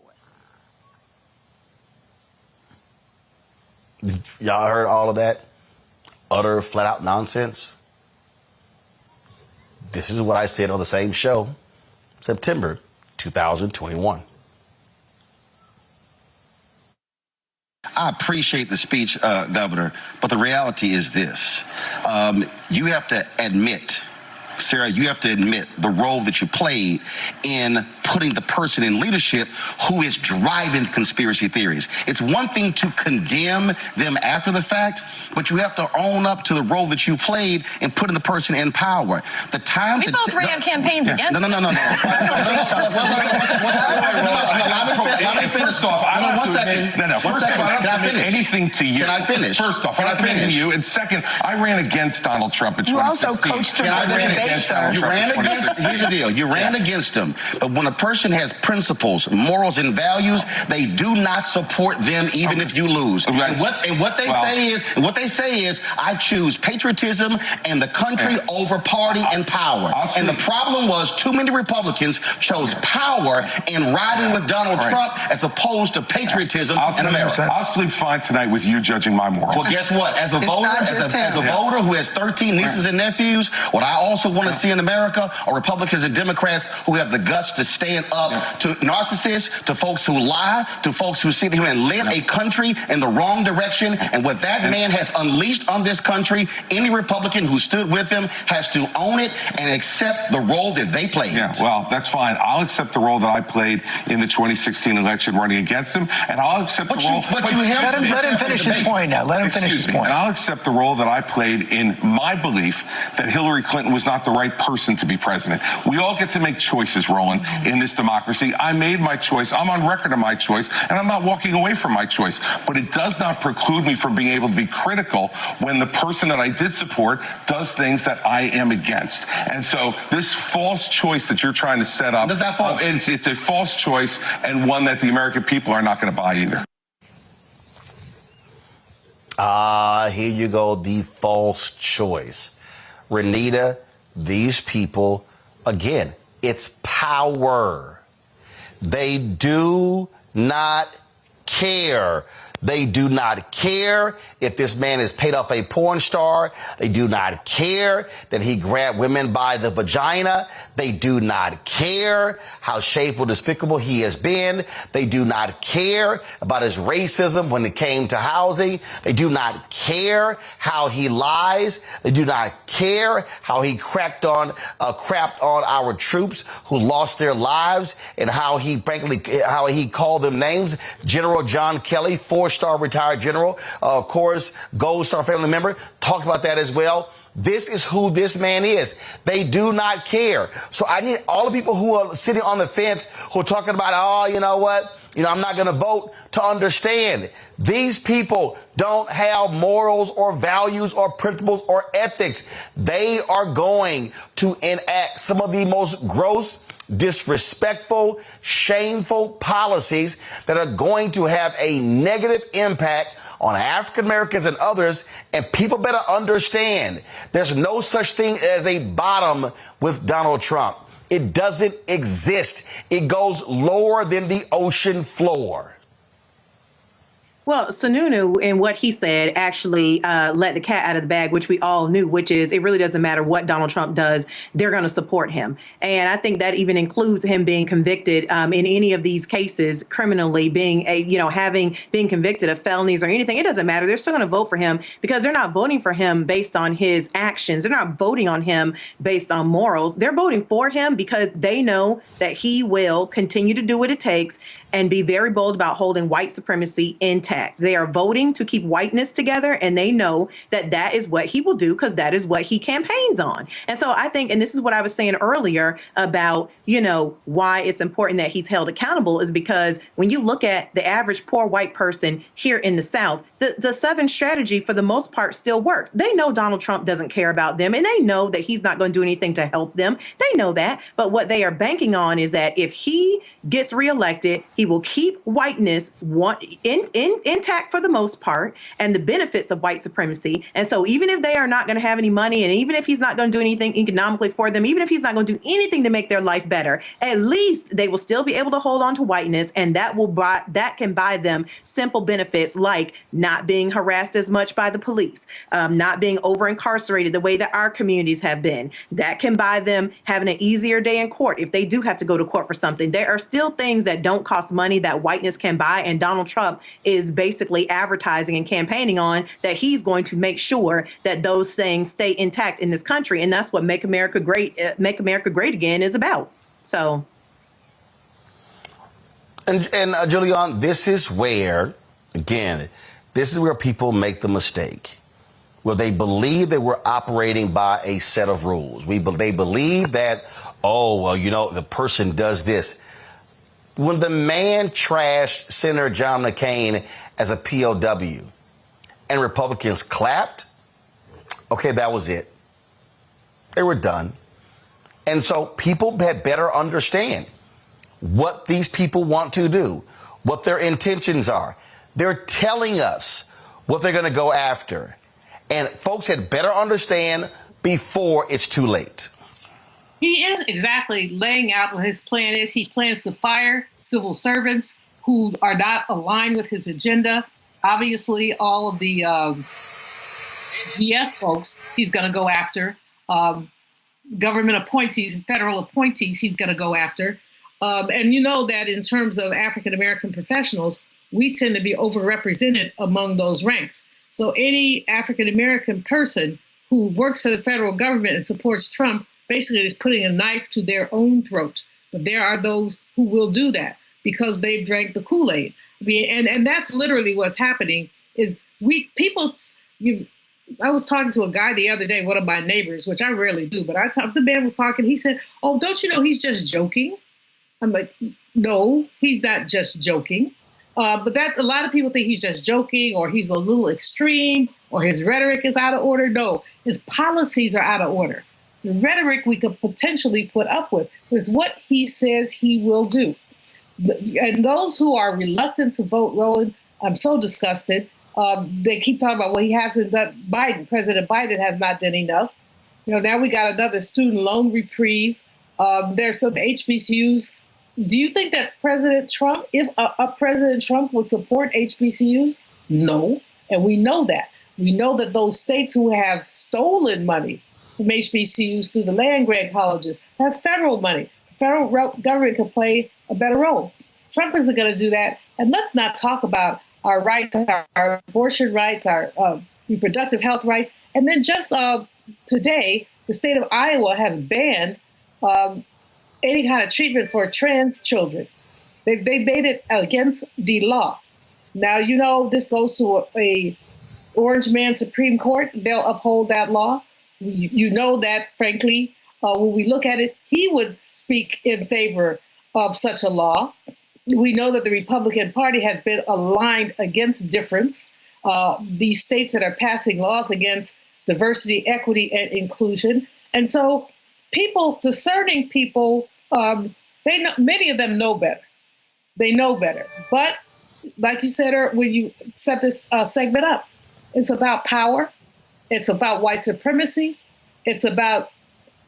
way. Y'all heard all of that? Utter, flat-out nonsense? This is what I said on the same show, September 2021. I appreciate the speech, Governor, but the reality is this. You have to admit, Sarah, you have to admit the role that you played in putting the person in leadership who is driving conspiracy theories. It's one thing to condemn them after the fact, but you have to own up to the role that you played in putting the person in power. The time we both ran campaigns against No. Let me finish. First off, I don't finish anything to you. Can I finish? First off, I finish to you. And second, I ran against Donald Trump in 2016. You also coached him for the debate, sir. You ran against, here's the deal, you ran against him. But when a person has principles, morals, and values, they do not support them even if you lose. And what they say is, I choose patriotism and the country over party and power. And the problem was too many Republicans chose power in riding with Donald Trump as opposed to patriotism in America. I'll sleep fine tonight with you judging my morals. Well, guess what? As a voter, as a voter who has 13 nieces and nephews, what I also want to see in America are Republicans and Democrats who have the guts to stand stand up to narcissists, to folks who lie, to folks who sit here and lead a country in the wrong direction. And what that man has unleashed on this country, any Republican who stood with him has to own it and accept the role that they played. Yeah, well, that's fine. I'll accept the role that I played in the 2016 election running against him, and I'll accept the role. Let him finish his point now. Let him finish his point. And I'll accept the role that I played in my belief that Hillary Clinton was not the right person to be president. We all get to make choices, Roland, in this democracy. I made my choice. I'm on record of my choice, and I'm not walking away from my choice. But it does not preclude me from being able to be critical when the person that I did support does things that I am against. And so this false choice that you're trying to set up, it's a false choice, and one that the American people are not going to buy either. Here you go, the false choice. Renita, these people, again, it's power. They do not care. They do not care if this man is paid off a porn star. They do not care that he grabbed women by the vagina. They do not care how shameful, despicable he has been. They do not care about his racism when it came to housing. They do not care how he lies. They do not care how he crapped on our troops who lost their lives, and how he called them names. General John Kelly, 4-star retired general, of course, Gold Star family member, talked about that as well. This is who this man is. They do not care. So I need all the people who are sitting on the fence, who are talking about, oh, you know what? I'm not going to vote, to understand these people don't have morals or values or principles or ethics. They are going to enact some of the most gross, disrespectful, shameful policies that are going to have a negative impact on African Americans and others. And people better understand there's no such thing as a bottom with Donald Trump. It doesn't exist. It goes lower than the ocean floor. Well, Sununu, in what he said, actually let the cat out of the bag, which we all knew, which is it really doesn't matter what Donald Trump does. They're going to support him. And I think that even includes him being convicted in any of these cases criminally, being convicted of felonies or anything. It doesn't matter. They're still going to vote for him because they're not voting for him based on his actions. They're not voting on him based on morals. They're voting for him because they know that he will continue to do what it takes and be very bold about holding white supremacy intact. They are voting to keep whiteness together, and they know that that is what he will do because that is what he campaigns on. And so I think, and this is what I was saying earlier about, why it's important that he's held accountable, is because when you look at the average poor white person here in the South, the Southern strategy for the most part still works. They know Donald Trump doesn't care about them, and they know that he's not going to do anything to help them. They know that. But what they are banking on is that if he gets reelected, he will keep whiteness intact for the most part, and the benefits of white supremacy. And so even if they are not going to have any money, and even if he's not going to do anything economically for them, even if he's not going to do anything to make their life better, at least they will still be able to hold on to whiteness, and that can buy them simple benefits like not being harassed as much by the police, not being over incarcerated the way that our communities have been. That can buy them having an easier day in court if they do have to go to court for something. There are still things that don't cost money that whiteness can buy, and Donald Trump is basically advertising and campaigning on that he's going to make sure that those things stay intact in this country, and that's what Make America Great Again is about. So, and Julian, this is where people make the mistake, where they believe that we're operating by a set of rules. They believe that, the person does this. When the man trashed Senator John McCain as a POW and Republicans clapped, okay, that was it. They were done. And so people had better understand what these people want to do, what their intentions are. They're telling us what they're going to go after. And folks had better understand before it's too late. He is exactly laying out what his plan is. He plans to fire civil servants who are not aligned with his agenda. Obviously, all of the GS folks he's going to go after. Government appointees, federal appointees he's going to go after. And you know that in terms of African-American professionals, we tend to be overrepresented among those ranks. So any African-American person who works for the federal government and supports Trump basically is putting a knife to their own throat. But there are those who will do that because they've drank the Kool-Aid. And that's literally what's happening is I was talking to a guy the other day, one of my neighbors, which I rarely do, but the man was talking. He said, "Oh, don't you know he's just joking?" I'm like, "No, he's not just joking." But that a lot of people think he's just joking, or he's a little extreme, or his rhetoric is out of order. No, his policies are out of order. The rhetoric we could potentially put up with is what he says he will do. And those who are reluctant to vote, Roland, I'm so disgusted. They keep talking about, well, he hasn't done, President Biden has not done enough. Now we got another student loan reprieve. There's some HBCUs. Do you think that President Trump, if President Trump would support HBCUs? No. And we know that. We know that those states who have stolen money from HBCUs through the land-grant colleges, that's federal money. The federal government could play a better role. Trump isn't going to do that. And let's not talk about our rights, our abortion rights, our reproductive health rights. And then just today, the state of Iowa has banned any kind of treatment for trans children. They made it against the law. Now, you know, this goes to a Orange Man Supreme Court. They'll uphold that law. You know that, frankly, when we look at it, he would speak in favor of such a law. We know that the Republican Party has been aligned against difference. These states that are passing laws against diversity, equity, and inclusion. And so discerning people, they know, many of them know better. They know better. But like you said when you set this segment up, it's about power. It's about white supremacy. It's about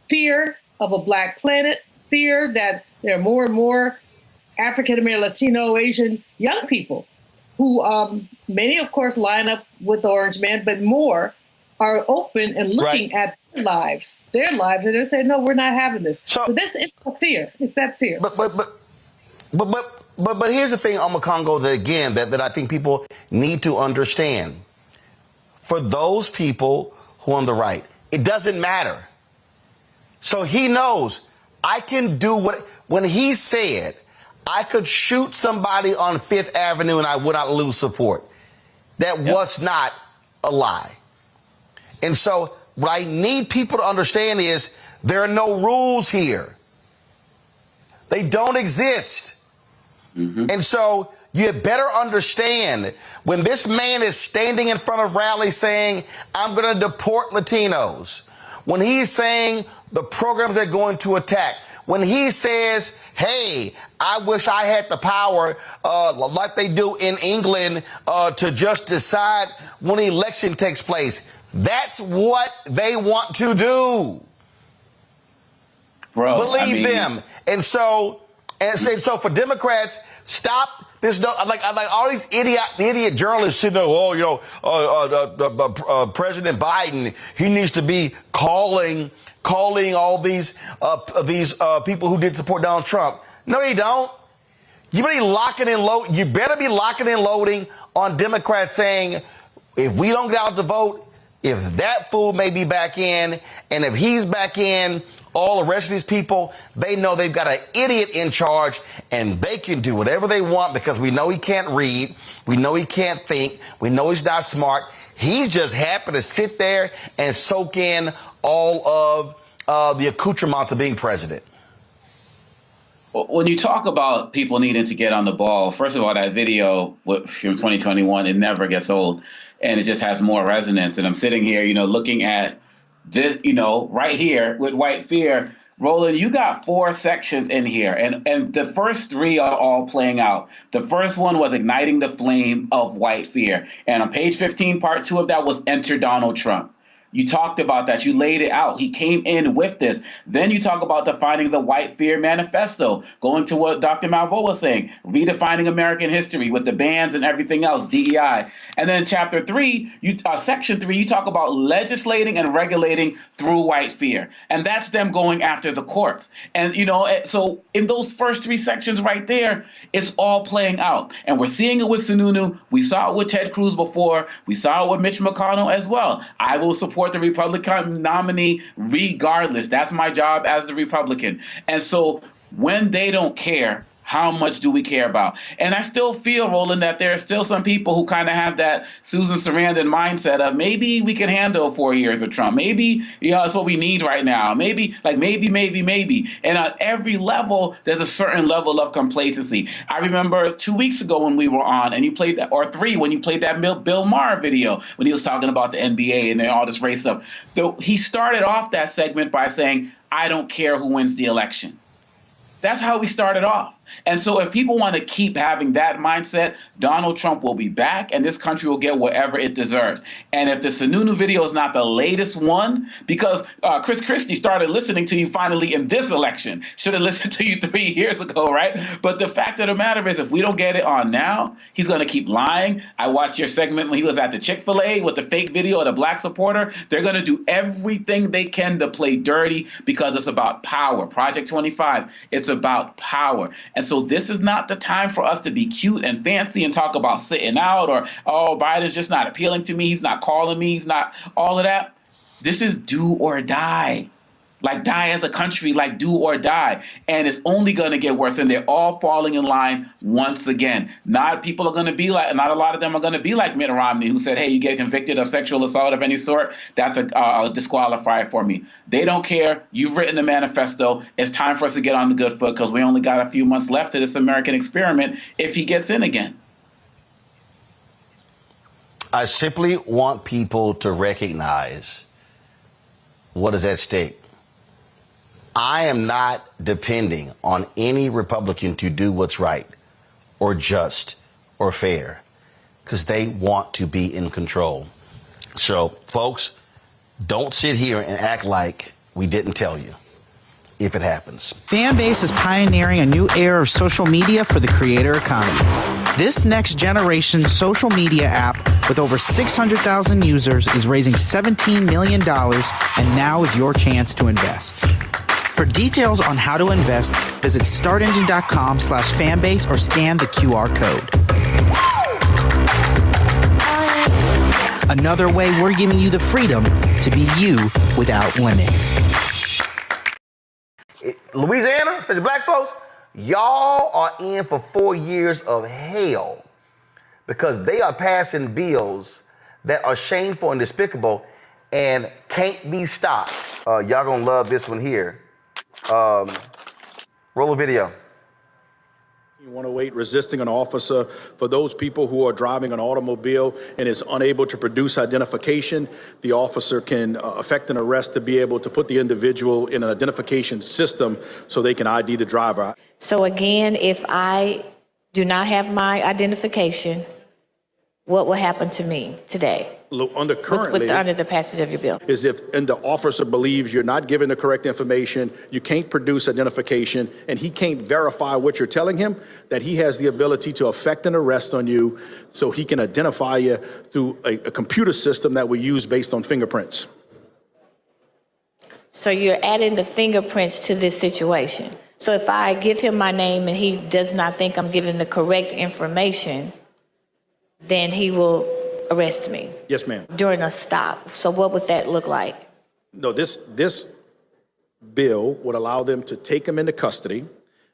fear of a black planet, fear that there are more and more African-American, Latino, Asian young people who many, of course, line up with the Orange Man, but more are open and looking at their lives, and they're saying, no, we're not having this. So this is a fear. It's that fear. But here's the thing, Omakongo, that I think people need to understand. For those people who are on the right, it doesn't matter. So he knows I can do when he said I could shoot somebody on Fifth Avenue and I would not lose support. That was not a lie. And so what I need people to understand is there are no rules here. They don't exist. Mm-hmm. And so you better understand when this man is standing in front of rallies saying, I'm going to deport Latinos, when he's saying the programs they're going to attack, when he says, hey, I wish I had the power like they do in England to just decide when an election takes place. That's what they want to do. Bro, believe them. And so for Democrats, stop this. Like all these idiot journalists sitting there, President Biden, he needs to be calling all these people who did support Donald Trump. No, they don't. You better be locking and loading on Democrats saying, if we don't get out to vote, if that fool may be back in, and if he's back in, all the rest of these people, they know they've got an idiot in charge, and they can do whatever they want because we know he can't read, we know he can't think, we know he's not smart. He's just happy to sit there and soak in all of the accoutrements of being president. When you talk about people needing to get on the ball, first of all, that video from 2021, it never gets old. And it just has more resonance. And I'm sitting here, looking at this, right here with White Fear. Roland, you got 4 sections in here. And the first 3 are all playing out. The first one was igniting the flame of white fear. And on page 15, part 2 of that was enter Donald Trump. You talked about that. You laid it out. He came in with this. Then you talk about defining the White Fear Manifesto, going to what Dr. Malveaux was saying, redefining American history with the bans and everything else, DEI. And then chapter 3, section 3, you talk about legislating and regulating through white fear. And that's them going after the courts. And, so in those first 3 sections right there, it's all playing out. And we're seeing it with Sununu. We saw it with Ted Cruz before. We saw it with Mitch McConnell as well. I will support the Republican nominee regardless. That's my job as the Republican. And so when they don't care, how much do we care about? And I still feel, Roland, that there are still some people who kind of have that Susan Sarandon mindset of maybe we can handle 4 years of Trump. Maybe, that's what we need right now. Maybe. And at every level, there's a certain level of complacency. I remember 2 weeks ago when we were on and you played that, or 3, when you played that Bill Maher video when he was talking about the NBA and all this race stuff. He started off that segment by saying, I don't care who wins the election. That's how we started off. And so if people want to keep having that mindset, Donald Trump will be back and this country will get whatever it deserves. And if the Sununu video is not the latest one, because Chris Christie started listening to you finally in this election, should have listened to you 3 years ago, right? But the fact of the matter is, if we don't get it on now, he's going to keep lying. I watched your segment when he was at the Chick-fil-A with the fake video of the black supporter. They're going to do everything they can to play dirty because it's about power. Project 25, it's about power. And so this is not the time for us to be cute and fancy and talk about sitting out or, oh, Biden's just not appealing to me. He's not calling me. He's not all of that. This is do or die. Like die as a country, like do or die. And it's only going to get worse. And they're all falling in line once again. Not a lot of them are going to be like Mitt Romney, who said, hey, you get convicted of sexual assault of any sort, that's a disqualifier for me. They don't care. You've written the manifesto. It's time for us to get on the good foot because we only got a few months left to this American experiment if he gets in again. I simply want people to recognize what is at stake. I am not depending on any Republican to do what's right or just or fair because they want to be in control. So, folks, don't sit here and act like we didn't tell you if it happens. Fanbase is pioneering a new era of social media for the creator economy. This next generation social media app with over 600,000 users is raising $17 million, and now is your chance to invest. For details on how to invest, visit startengine.com/fanbase or scan the QR code. Another way we're giving you the freedom to be you without limits. Louisiana, especially black folks, y'all are in for 4 years of hell because they are passing bills that are shameful and despicable and can't be stopped. Y'all gonna love this one here. Roll a video. 108, resisting an officer. For those people who are driving an automobile and is unable to produce identification, the officer can effect an arrest to be able to put the individual in an identification system so they can ID the driver. So again, if I do not have my identification, what will happen to me today? Under currently, under the passage of your bill, is if and the officer believes you're not giving the correct information, you can't produce identification, and he can't verify what you're telling him, that he has the ability to effect an arrest on you so he can identify you through a computer system that we use based on fingerprints. So you're adding the fingerprints to this situation. So if I give him my name and he does not think I'm giving the correct information, then he will arrest me. Yes, ma'am. During a stop. So what would that look like? No, this bill would allow them to take them into custody,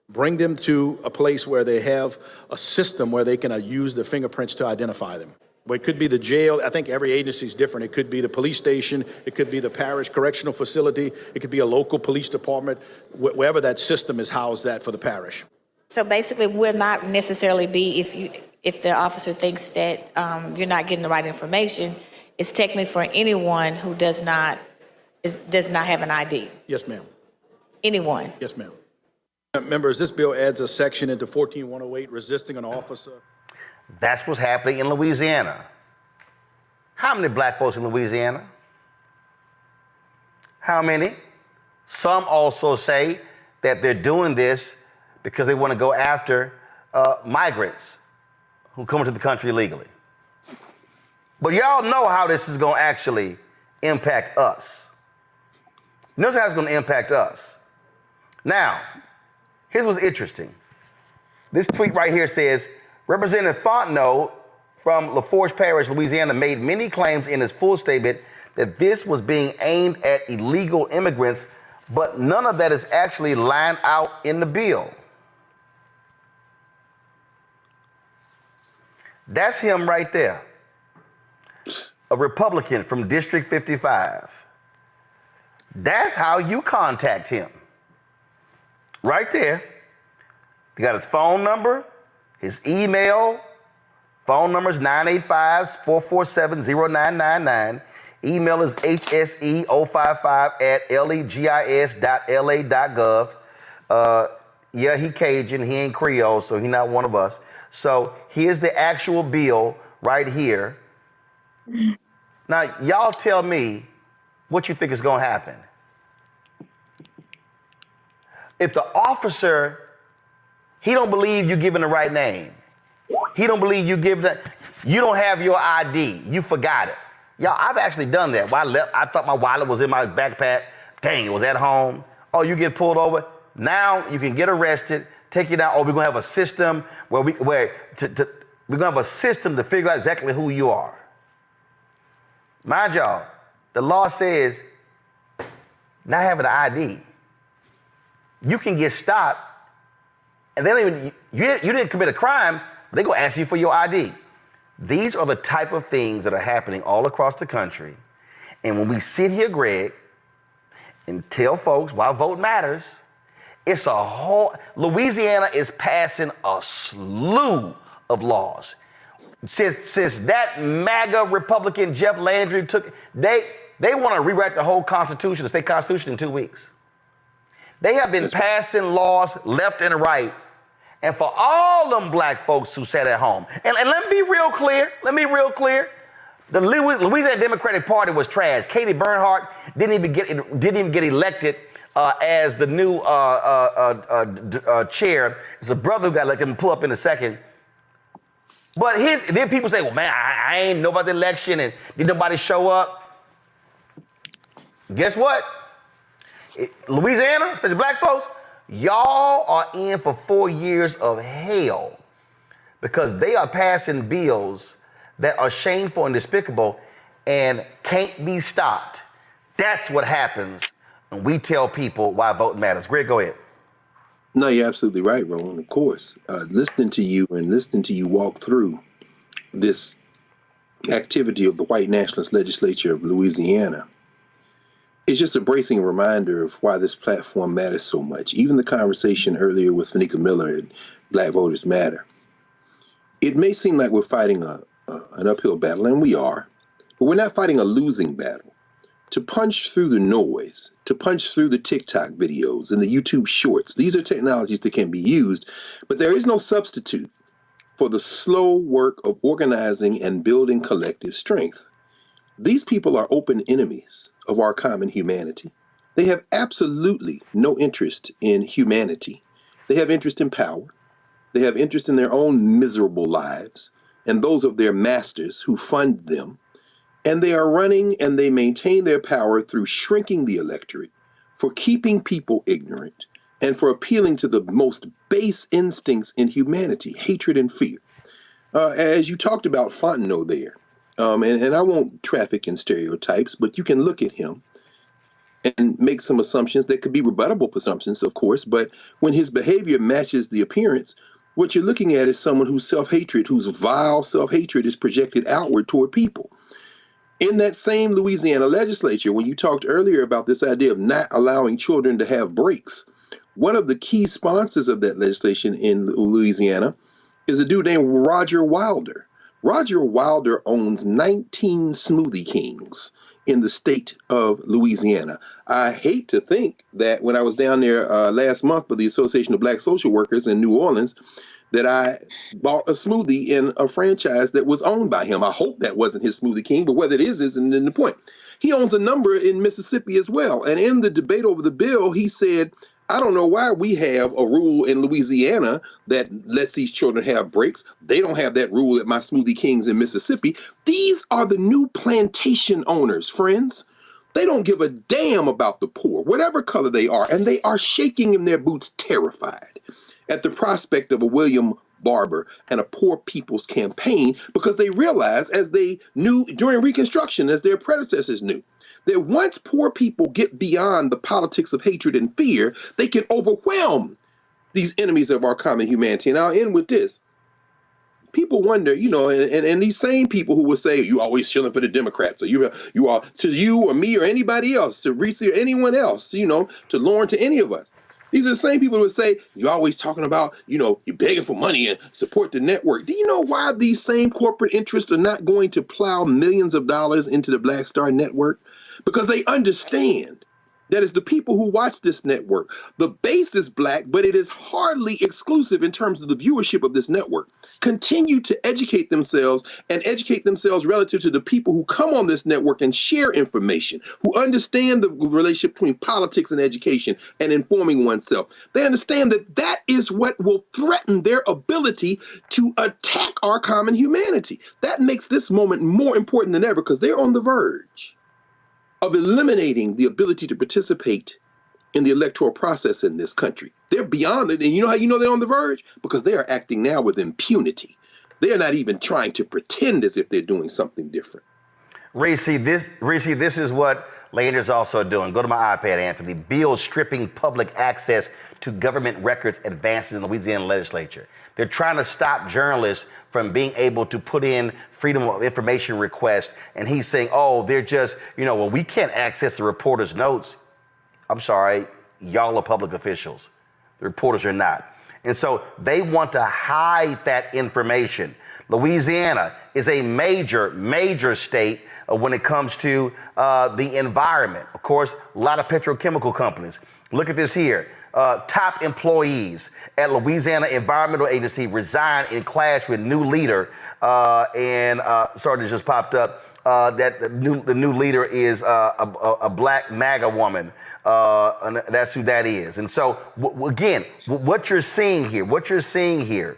bring them to a place where they have a system where they can use the fingerprints to identify them. Well, it could be the jail. I think every agency is different. It could be the police station. It could be the parish correctional facility. It could be a local police department, wherever that system is housed at for the parish. So basically, will not necessarily be if the officer thinks that you're not getting the right information. It's technically for anyone who does not have an ID. Yes, ma'am. Anyone. Yes, ma'am. Members, this bill adds a section into 14108, resisting an officer. That's what's happening in Louisiana. How many black folks in Louisiana? How many? Some also say that they're doing this because they want to go after migrants who come into the country illegally. But y'all know how this is going to actually impact us. Notice how it's going to impact us. Now, here's what's interesting. This tweet right here says, Representative Fontenot from LaForge Parish, Louisiana, made many claims in his full statement that this was being aimed at illegal immigrants, but none of that is actually lined out in the bill. That's him right there. A Republican from District 55. That's how you contact him. Right there. You got his phone number, his email. Phone number is 985-447-0999. Email is hse055@legis.la.gov. Yeah, he Cajun, he ain't Creole, so he not one of us. So here's the actual bill right here. Now, y'all tell me what you think is going to happen. If the officer, he don't believe you giving the right name. He don't believe you giving you don't have your ID. You forgot it. Y'all, I've actually done that. When I left, I thought my wallet was in my backpack. Dang, it was at home. Oh, you get pulled over. Now you can get arrested, take you down. Oh, we're gonna have a system where we're gonna have a system to figure out exactly who you are. Mind y'all, the law says not having an ID, you can get stopped, and they don't even you didn't commit a crime, but they're gonna ask you for your ID. These are the type of things that are happening all across the country. And when we sit here, Greg, and tell folks why vote matters, it's a whole, Louisiana is passing a slew of laws. Since that MAGA Republican Jeff Landry took, they want to rewrite the whole Constitution, the state Constitution, in 2 weeks. They have been passing laws left and right. And for all them black folks who sat at home, and let me be real clear, the Louisiana Democratic Party was trash. Katie Bernhardt didn't even get elected as the new chair. It's a brother who got elected, and pull up in a second. But then people say, well, man, I ain't know about the election, and did nobody show up? Guess what? Louisiana, especially black folks, y'all are in for 4 years of hell because they are passing bills that are shameful and despicable and can't be stopped. That's what happens when we tell people why vote matters. Greg, go ahead. No, you're absolutely right, Roland. Of course, listening to you walk through this activity of the white nationalist legislature of Louisiana, it's just a bracing reminder of why this platform matters so much. Even the conversation earlier with Fanika Miller and Black Voters Matter. It may seem like we're fighting an uphill battle, and we are, but we're not fighting a losing battle. To punch through the noise, to punch through the TikTok videos and the YouTube shorts, these are technologies that can be used, but there is no substitute for the slow work of organizing and building collective strength. These people are open enemies of our common humanity. They have absolutely no interest in humanity. They have interest in power. They have interest in their own miserable lives and those of their masters who fund them. And they are running and they maintain their power through shrinking the electorate, for keeping people ignorant, and for appealing to the most base instincts in humanity, hatred and fear. As you talked about Fontenot there, and I won't traffic in stereotypes, but you can look at him and make some assumptions that could be rebuttable assumptions, of course, but when his behavior matches the appearance, what you're looking at is someone whose self-hatred, whose vile self-hatred is projected outward toward people. In that same Louisiana legislature, when you talked earlier about this idea of not allowing children to have breaks, one of the key sponsors of that legislation in Louisiana is a dude named Roger Wilder. Roger Wilder owns 19 Smoothie Kings in the state of Louisiana. I hate to think that when I was down there last month for the Association of Black Social Workers in New Orleans, that I bought a smoothie in a franchise that was owned by him. I hope that wasn't his Smoothie King, but whether it is isn't the point. He owns a number in Mississippi as well. And in the debate over the bill, he said, I don't know why we have a rule in Louisiana that lets these children have breaks. They don't have that rule at my Smoothie Kings in Mississippi. These are the new plantation owners, friends. They don't give a damn about the poor, whatever color they are, and they are shaking in their boots, terrified at the prospect of a William Barber and a poor people's campaign, because they realize, as they knew during Reconstruction, as their predecessors knew, that once poor people get beyond the politics of hatred and fear, they can overwhelm these enemies of our common humanity. And I'll end with this. People wonder, and these same people who will say, you always shilling for the Democrats, or you are, to you or me or anybody else, to Reese or anyone else, to Lauren, to any of us. These are the same people who would say, you're always talking about, you're begging for money and support the network. Do you know why these same corporate interests are not going to plow millions of dollars into the Black Star Network? Because they understand that it's the people who watch this network. The base is Black, but it is hardly exclusive in terms of the viewership of this network. Continue to educate themselves relative to the people who come on this network and share information, who understand the relationship between politics and education and informing oneself. They understand that that is what will threaten their ability to attack our common humanity. That makes this moment more important than ever, because they're on the verge of eliminating the ability to participate in the electoral process in this country. They're beyond it. And you know how you know they're on the verge? Because they are acting now with impunity. They are not even trying to pretend as if they're doing something different. Reese, this is what Landers also doing. Go to my iPad, Anthony. Bill stripping public access to government records advances in the Louisiana legislature. They're trying to stop journalists from being able to put in freedom of information requests. And he's saying, oh, they're just, well, we can't access the reporter's notes. I'm sorry, y'all are public officials. The reporters are not. And so they want to hide that information. Louisiana is a major, major state when it comes to the environment. Of course, a lot of petrochemical companies. Look at this here. Top employees at Louisiana Environmental Agency resign in clash with new leader. Sorry, this just popped up. That the new leader is a Black MAGA woman. And that's who that is. And so, again, what you're seeing here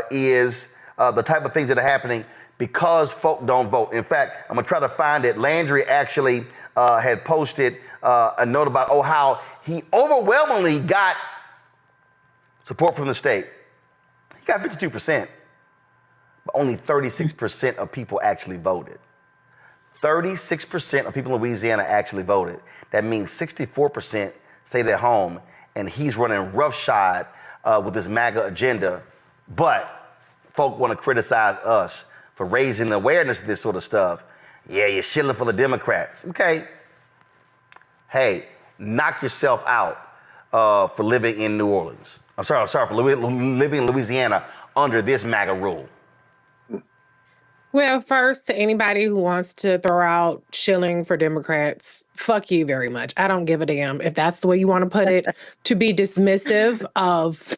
is the type of things that are happening because folk don't vote. In fact, I'm going to try to find it. Landry actually had posted a note about, how he overwhelmingly got support from the state. He got 52%, but only 36% of people actually voted. 36% of people in Louisiana actually voted. That means 64% stayed at home, and he's running roughshod with his MAGA agenda. But folk want to criticize us for raising the awareness of this sort of stuff. Yeah, you're shilling for the Democrats. Okay. Hey, knock yourself out for living in New Orleans. I'm sorry, for living in Louisiana under this MAGA rule. Well, first, to anybody who wants to throw out shilling for Democrats, fuck you very much. I don't give a damn if that's the way you want to put it, to be dismissive of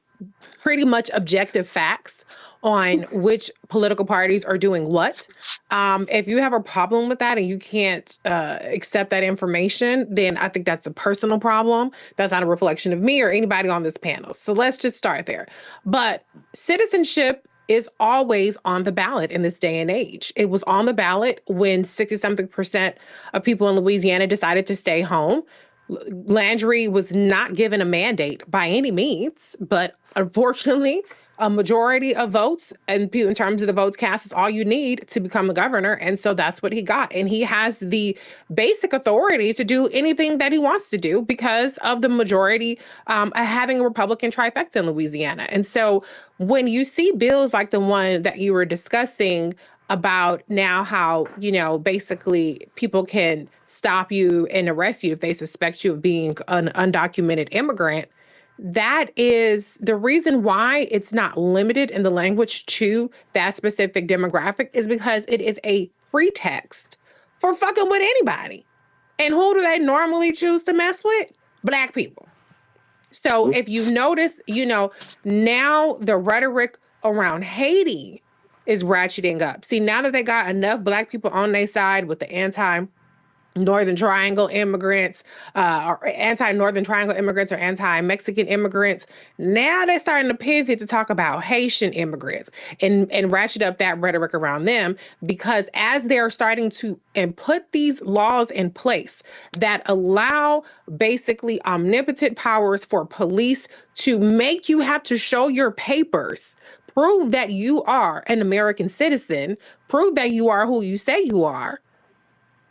pretty much objective facts on which political parties are doing what. If you have a problem with that and you can't accept that information, then I think that's a personal problem. That's not a reflection of me or anybody on this panel. So let's just start there. But citizenship is always on the ballot in this day and age. It was on the ballot when 60-something% of people in Louisiana decided to stay home. Landry was not given a mandate by any means, but unfortunately, a majority of votes, and in terms of the votes cast, is all you need to become the governor. And so that's what he got. And he has the basic authority to do anything that he wants to do because of the majority having a Republican trifecta in Louisiana. And so when you see bills like the one that you were discussing about now how, basically people can stop you and arrest you if they suspect you of being an undocumented immigrant, that is the reason why it's not limited in the language to that specific demographic is because it is a pretext for fucking with anybody. And who do they normally choose to mess with? Black people. So if you notice, now the rhetoric around Haiti is ratcheting up. See, now that they got enough Black people on their side with the Northern Triangle immigrants, or anti-Northern Triangle immigrants or anti-Mexican immigrants. Now they're starting to pivot to talk about Haitian immigrants and ratchet up that rhetoric around them, because as they're starting to and put these laws in place that allow basically omnipotent powers for police to make you have to show your papers, prove that you are an American citizen, prove that you are who you say you are,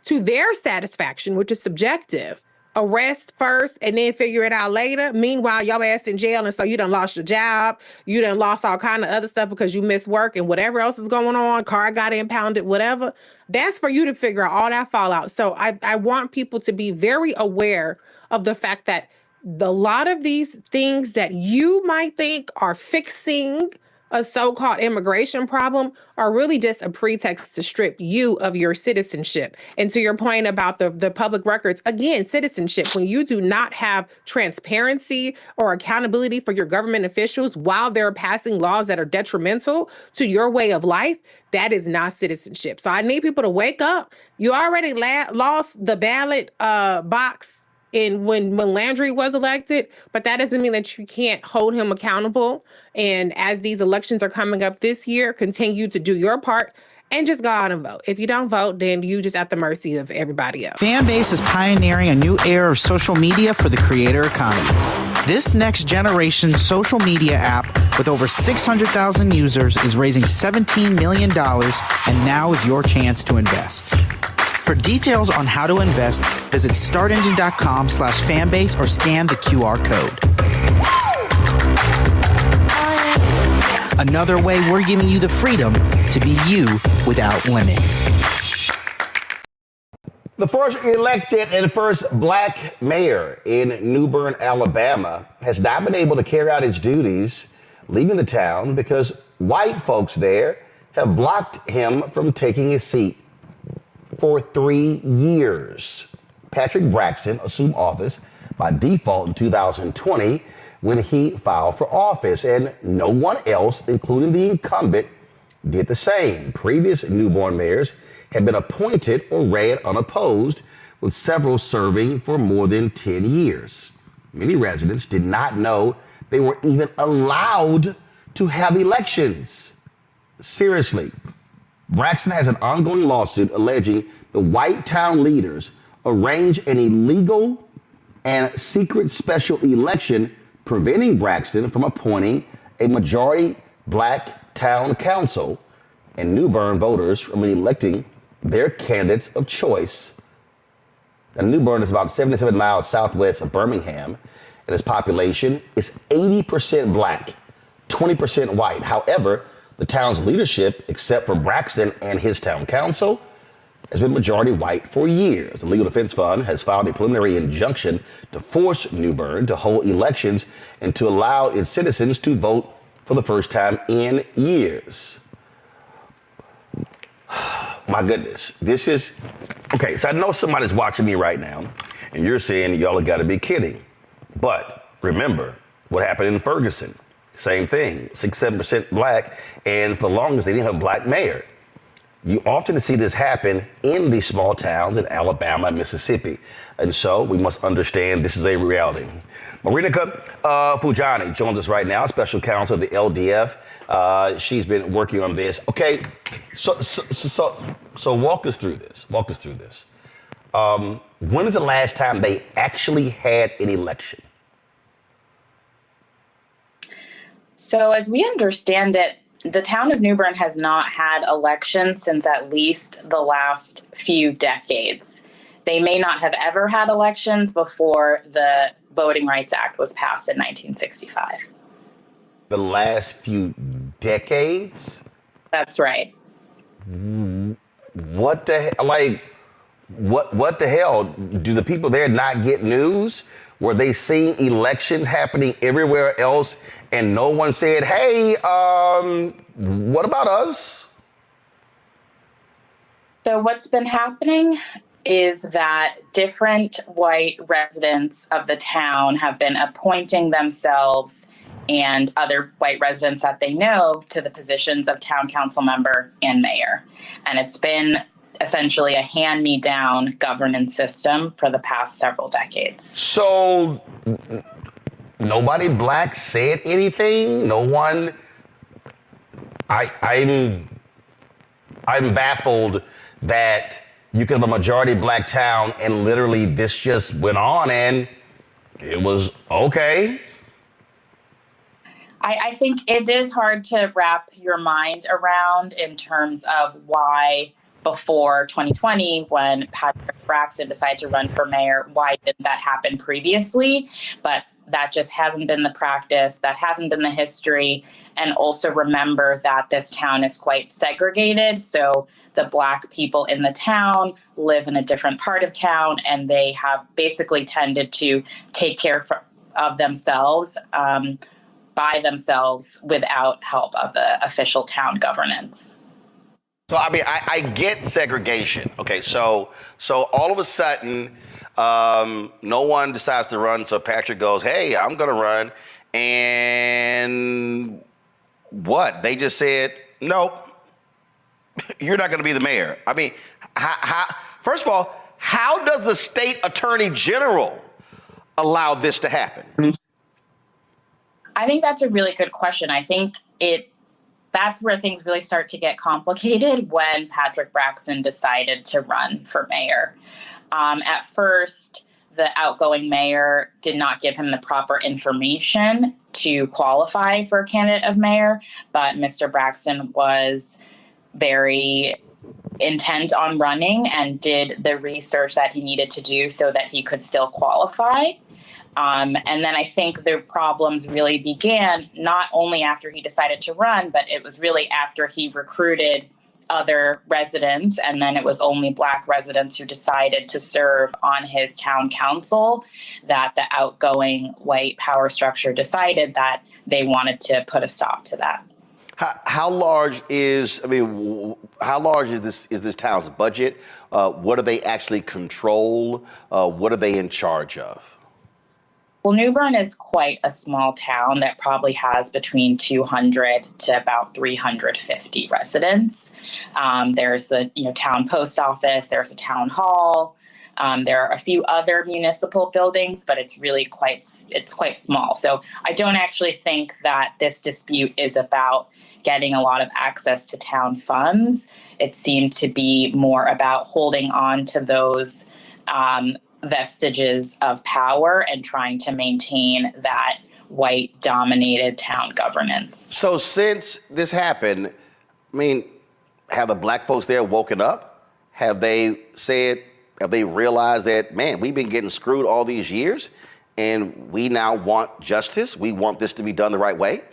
to their satisfaction, which is subjective. Arrest first and then figure it out later. Meanwhile, your ass in jail, and so you done lost your job. You done lost all kind of other stuff because you missed work and whatever else is going on. Car got impounded, whatever. That's for you to figure out all that fallout. So I want people to be very aware of the fact that a lot of these things that you might think are fixing a so-called immigration problem are really just a pretext to strip you of your citizenship. And to your point about the public records, again, citizenship, when you do not have transparency or accountability for your government officials while they're passing laws that are detrimental to your way of life, that is not citizenship. So I need people to wake up. You already lost the ballot box when Landry was elected, but that doesn't mean that you can't hold him accountable. And as these elections are coming up this year, continue to do your part and just go out and vote. If you don't vote, then you just at the mercy of everybody else. Fanbase is pioneering a new era of social media for the creator economy. This next generation social media app with over 600,000 users is raising $17 million, and now is your chance to invest. For details on how to invest, visit startengine.com/fanbase or scan the QR code. Another way we're giving you the freedom to be you without limits. The first elected and first black mayor in New Bern, Alabama, has not been able to carry out its duties, leaving the town because white folks there have blocked him from taking his seat for 3 years. Patrick Braxton assumed office by default in 2020 when he filed for office, and no one else, including the incumbent, did the same. Previous New Bern mayors had been appointed or ran unopposed, with several serving for more than 10 years. Many residents did not know they were even allowed to have elections. Seriously. Braxton has an ongoing lawsuit alleging the white town leaders arranged an illegal and secret special election, preventing Braxton from appointing a majority black town council and New Bern voters from electing their candidates of choice. And New Bern is about 77 miles southwest of Birmingham, and its population is 80% black, 20% white. However, the town's leadership, except for Braxton and his town council, has been majority white for years. The Legal Defense Fund has filed a preliminary injunction to force New Bern to hold elections and to allow its citizens to vote for the first time in years. My goodness, this is, okay, so I know somebody's watching me right now, and you're saying y'all have got to be kidding. But remember what happened in Ferguson. Same thing, 6-7% black, and for the longest, they didn't have a black mayor. You often see this happen in these small towns in Alabama and Mississippi. And so we must understand this is a reality. Marinika Fujani joins us right now, special counsel of the LDF. She's been working on this. Okay, so walk us through this. Walk us through this. When is the last time they actually had an election? So as we understand it, the town of New Bern has not had elections since at least the last few decades. They may not have ever had elections before the Voting Rights Act was passed in 1965. The last few decades? That's right. What the hell? Like, what the hell? Do the people there not get news? Were they seeing elections happening everywhere else and no one said, hey, what about us? So what's been happening is that different white residents of the town have been appointing themselves and other white residents that they know to the positions of town council member and mayor. And it's been essentially a hand-me-down governance system for the past several decades. So nobody black said anything? No one? I'm baffled that you could have a majority black town and literally this just went on and it was okay. I think it is hard to wrap your mind around in terms of why before 2020, when Patrick Braxton decided to run for mayor, why didn't that happen previously? But that just hasn't been the practice. That hasn't been the history. And also remember that this town is quite segregated. So the black people in the town live in a different part of town, and they have basically tended to take care of themselves by themselves without help of the official town governance. So, I mean, I get segregation. Okay, so all of a sudden, no one decides to run, so Patrick goes, hey, I'm going to run. And what? They just said, nope, you're not going to be the mayor. I mean, first of all, how does the state attorney general allow this to happen? I think that's a really good question. I think that's where things really start to get complicated when Patrick Braxton decided to run for mayor. At first, the outgoing mayor did not give him the proper information to qualify for a candidate of mayor, but Mr. Braxton was very intent on running and did the research that he needed to do so that he could still qualify. And then I think the problems really began not only after he decided to run, but it was really after he recruited other residents, and then it was only black residents who decided to serve on his town council, that the outgoing white power structure decided that they wanted to put a stop to that. How large is this town's budget? What do they actually control? What are they in charge of? Well, New Bern is quite a small town that probably has between 200 to about 350 residents. There's the town post office, there's a town hall, there are a few other municipal buildings, but it's really quite small. So I don't actually think that this dispute is about getting a lot of access to town funds. It seemed to be more about holding on to those vestiges of power and trying to maintain that white-dominated town governance. So since this happened, I mean, have the black folks there woken up? Have they realized that, man, we've been getting screwed all these years and we now want justice? We want this to be done the right way?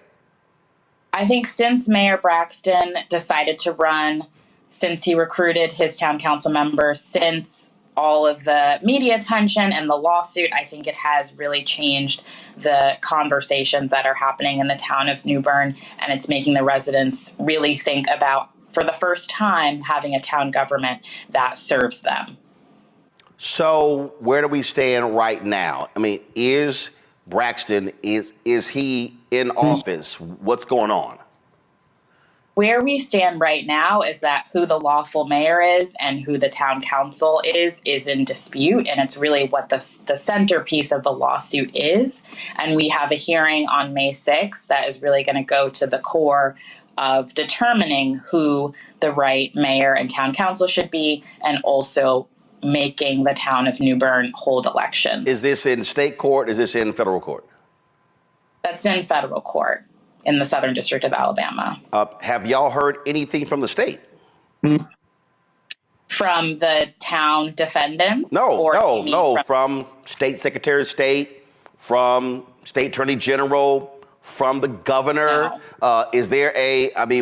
I think since Mayor Braxton decided to run, since he recruited his town council members, since all of the media attention and the lawsuit, I think it has really changed the conversations that are happening in the town of New Bern, and it's making the residents really think about, for the first time, having a town government that serves them. So where do we stand right now? I mean, is Braxton, is he in office? What's going on? Where we stand right now is that who the lawful mayor is and who the town council is in dispute. And it's really what the centerpiece of the lawsuit is. And we have a hearing on May 6th that is really going to go to the core of determining who the right mayor and town council should be, and also making the town of New Bern hold elections. Is this in state court? Is this in federal court? That's in federal court in the Southern District of Alabama. Have y'all heard anything from the state? From the town defendants? No, from State Secretary of State, from State Attorney General, from the governor. No. Is there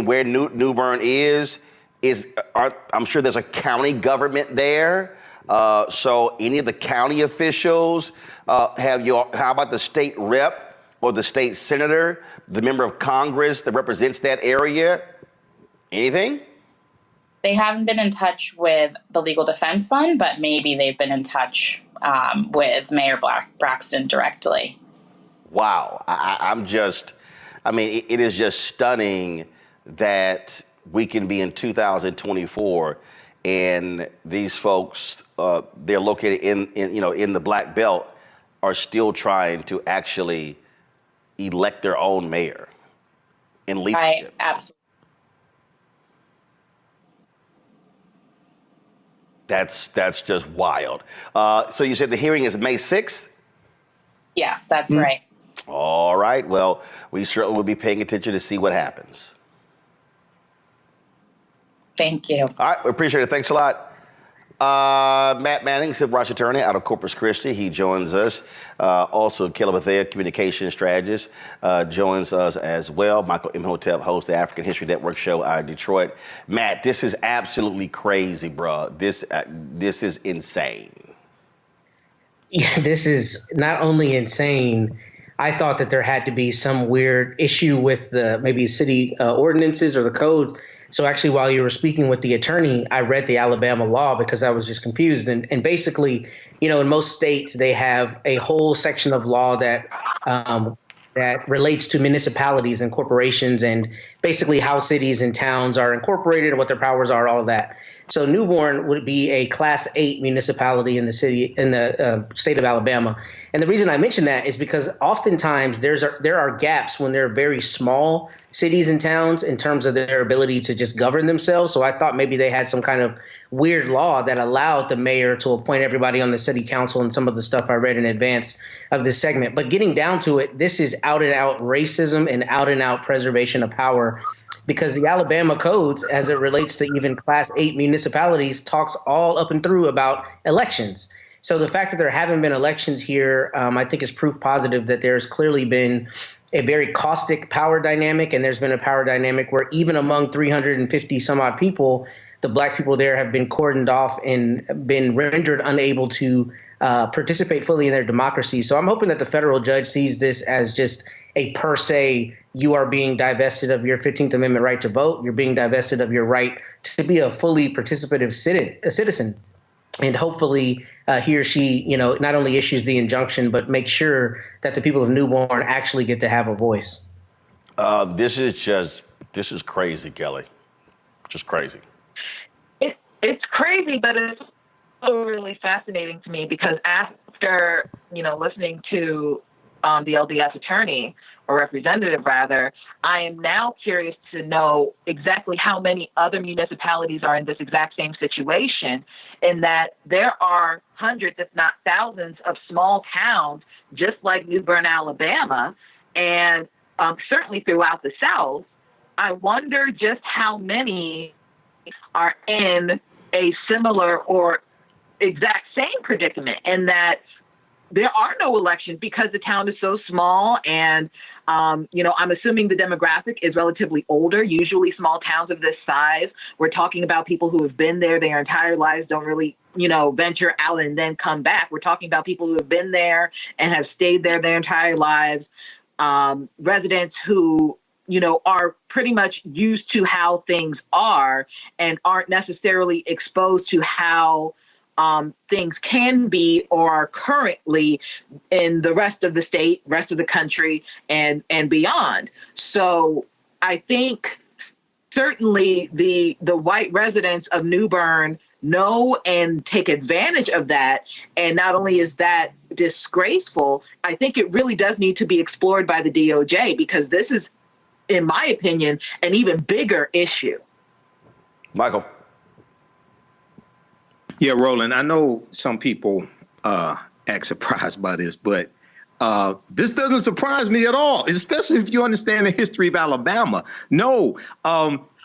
where New Bern is I'm sure there's a county government there. So any of the county officials, how about the state rep or the state senator, the member of Congress that represents that area? Anything? They haven't been in touch with the Legal Defense Fund, but maybe they've been in touch with Mayor Braxton directly. Wow. It is just stunning that we can be in 2024 and these folks, they're located in the Black Belt, are still trying to actually elect their own mayor and leadership. Right, absolutely. That's just wild. So you said the hearing is May 6th? Yes, that's right. All right. Well, we certainly will be paying attention to see what happens. Thank you. All right. We appreciate it. Thanks a lot. Matt Manning, civil rights attorney out of Corpus Christi. He joins us. Also, Caleb Bethea, communication strategist, joins us as well. Michael Imhotep hosts the African History Network show out of Detroit. Matt, this is absolutely crazy, bro. This is insane. Yeah, this is not only insane. I thought that there had to be some weird issue with the maybe city ordinances or the codes. So actually, while you were speaking with the attorney, I read the Alabama law because I was just confused. And basically, in most states, they have a whole section of law that that relates to municipalities and corporations and basically how cities and towns are incorporated and what their powers are, all of that. So Newborn would be a Class 8 municipality in the state of Alabama. And the reason I mention that is because oftentimes there are gaps when they're very small cities and towns in terms of their ability to just govern themselves. So I thought maybe they had some kind of weird law that allowed the mayor to appoint everybody on the city council and some of the stuff I read in advance of this segment. But getting down to it, this is out and out racism and out and out preservation of power, because the Alabama codes, as it relates to even Class 8 municipalities, talks all up and through about elections. So the fact that there haven't been elections here, I think is proof positive that there's clearly been a very caustic power dynamic, and there's been a power dynamic where even among 350 some odd people, the black people there have been cordoned off and been rendered unable to participate fully in their democracy. So I'm hoping that the federal judge sees this as just a per se, you are being divested of your 15th Amendment right to vote. You're being divested of your right to be a fully participative citizen. And hopefully he or she, not only issues the injunction, but make sure that the people of Newborn actually get to have a voice. This is crazy, Kelly. Just crazy. It's crazy, but it's also really fascinating to me because after, listening to the LDS attorney, or representative rather, I am now curious to know exactly how many other municipalities are in this exact same situation, in that there are hundreds, if not thousands, of small towns just like New Bern, Alabama, and certainly throughout the South. I wonder just how many are in a similar or exact same predicament, in that there are no elections because the town is so small. And, I'm assuming the demographic is relatively older. Usually small towns of this size, we're talking about people who have been there their entire lives, don't really, venture out and then come back. We're talking about people who have been there and have stayed there their entire lives. Residents who, are pretty much used to how things are and aren't necessarily exposed to how things can be or are currently in the rest of the state, rest of the country, and beyond. So I think certainly the white residents of New Bern know and take advantage of that. And not only is that disgraceful, I think it really does need to be explored by the DOJ, because this is, in my opinion, an even bigger issue. Michael. Yeah, Roland, I know some people act surprised by this, but this doesn't surprise me at all, especially if you understand the history of Alabama. No,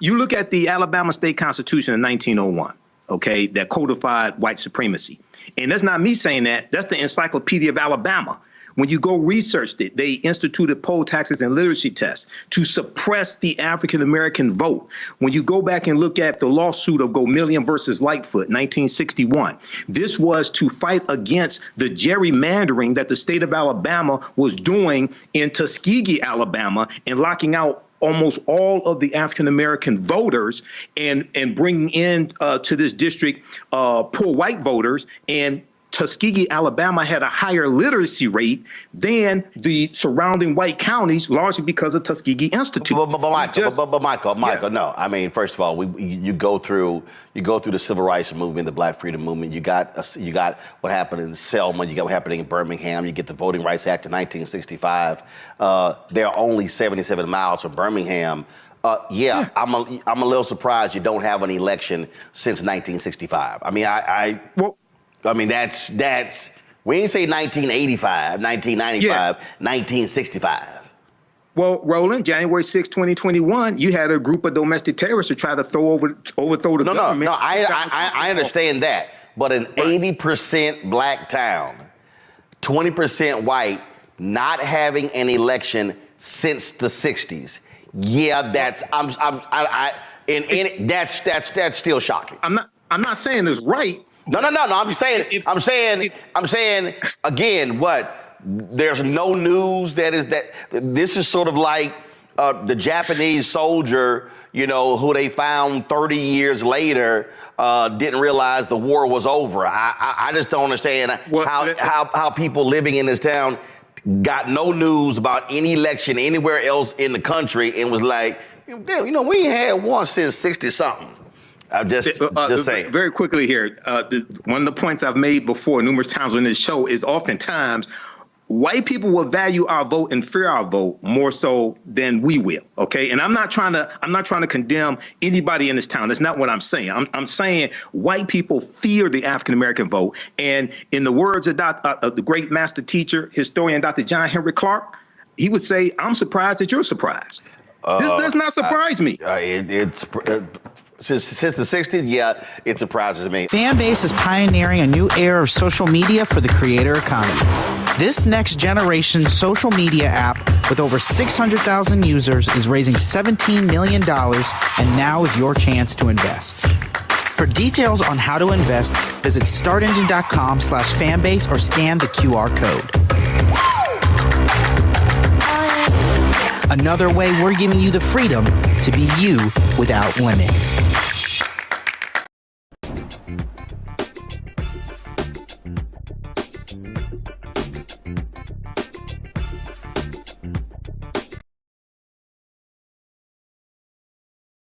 you look at the Alabama State Constitution of 1901, okay, that codified white supremacy. And that's not me saying that. That's the Encyclopedia of Alabama. When you go research it, they instituted poll taxes and literacy tests to suppress the African-American vote. When you go back and look at the lawsuit of Gomillion versus Lightfoot, 1961, this was to fight against the gerrymandering that the state of Alabama was doing in Tuskegee, Alabama, and locking out almost all of the African-American voters and bringing in to this district poor white voters and Tuskegee, Alabama had a higher literacy rate than the surrounding white counties, largely because of Tuskegee Institute. But Michael, no. I mean, first of all, you go through the civil rights movement, the Black freedom movement. You got what happened in Selma. You got what happened in Birmingham. You get the Voting Rights Act of 1965. There are only 77 miles from Birmingham. I'm a little surprised you don't have an election since 1965. I mean, that's we ain't say 1985, 1995, 1965. Well, Roland, January 6, 2021, you had a group of domestic terrorists to try to overthrow the government. No, I understand that. But an 80% black town, 20% white, not having an election since the 60s. Yeah, that's still shocking. I'm not saying it's right. No. I'm saying again, what? There's no news this is sort of like the Japanese soldier, who they found 30 years later, didn't realize the war was over. I just don't understand how people living in this town got no news about any election anywhere else in the country and was like, damn, we ain't had one since 60-something. I'm just saying. Very quickly here, one of the points I've made before numerous times on this show is oftentimes white people will value our vote and fear our vote more so than we will. Okay, and I'm not trying to condemn anybody in this town. That's not what I'm saying. I'm saying white people fear the African American vote, and in the words of the great master teacher, historian Dr. John Henry Clark, he would say, "I'm surprised that you're surprised." This does not surprise me. Since the 60s, it surprises me. Fanbase is pioneering a new era of social media for the creator economy. This next generation social media app with over 600,000 users is raising $17 million, and now is your chance to invest. For details on how to invest, visit startengine.com/fanbase or scan the QR code. Another way we're giving you the freedom to be you without limits.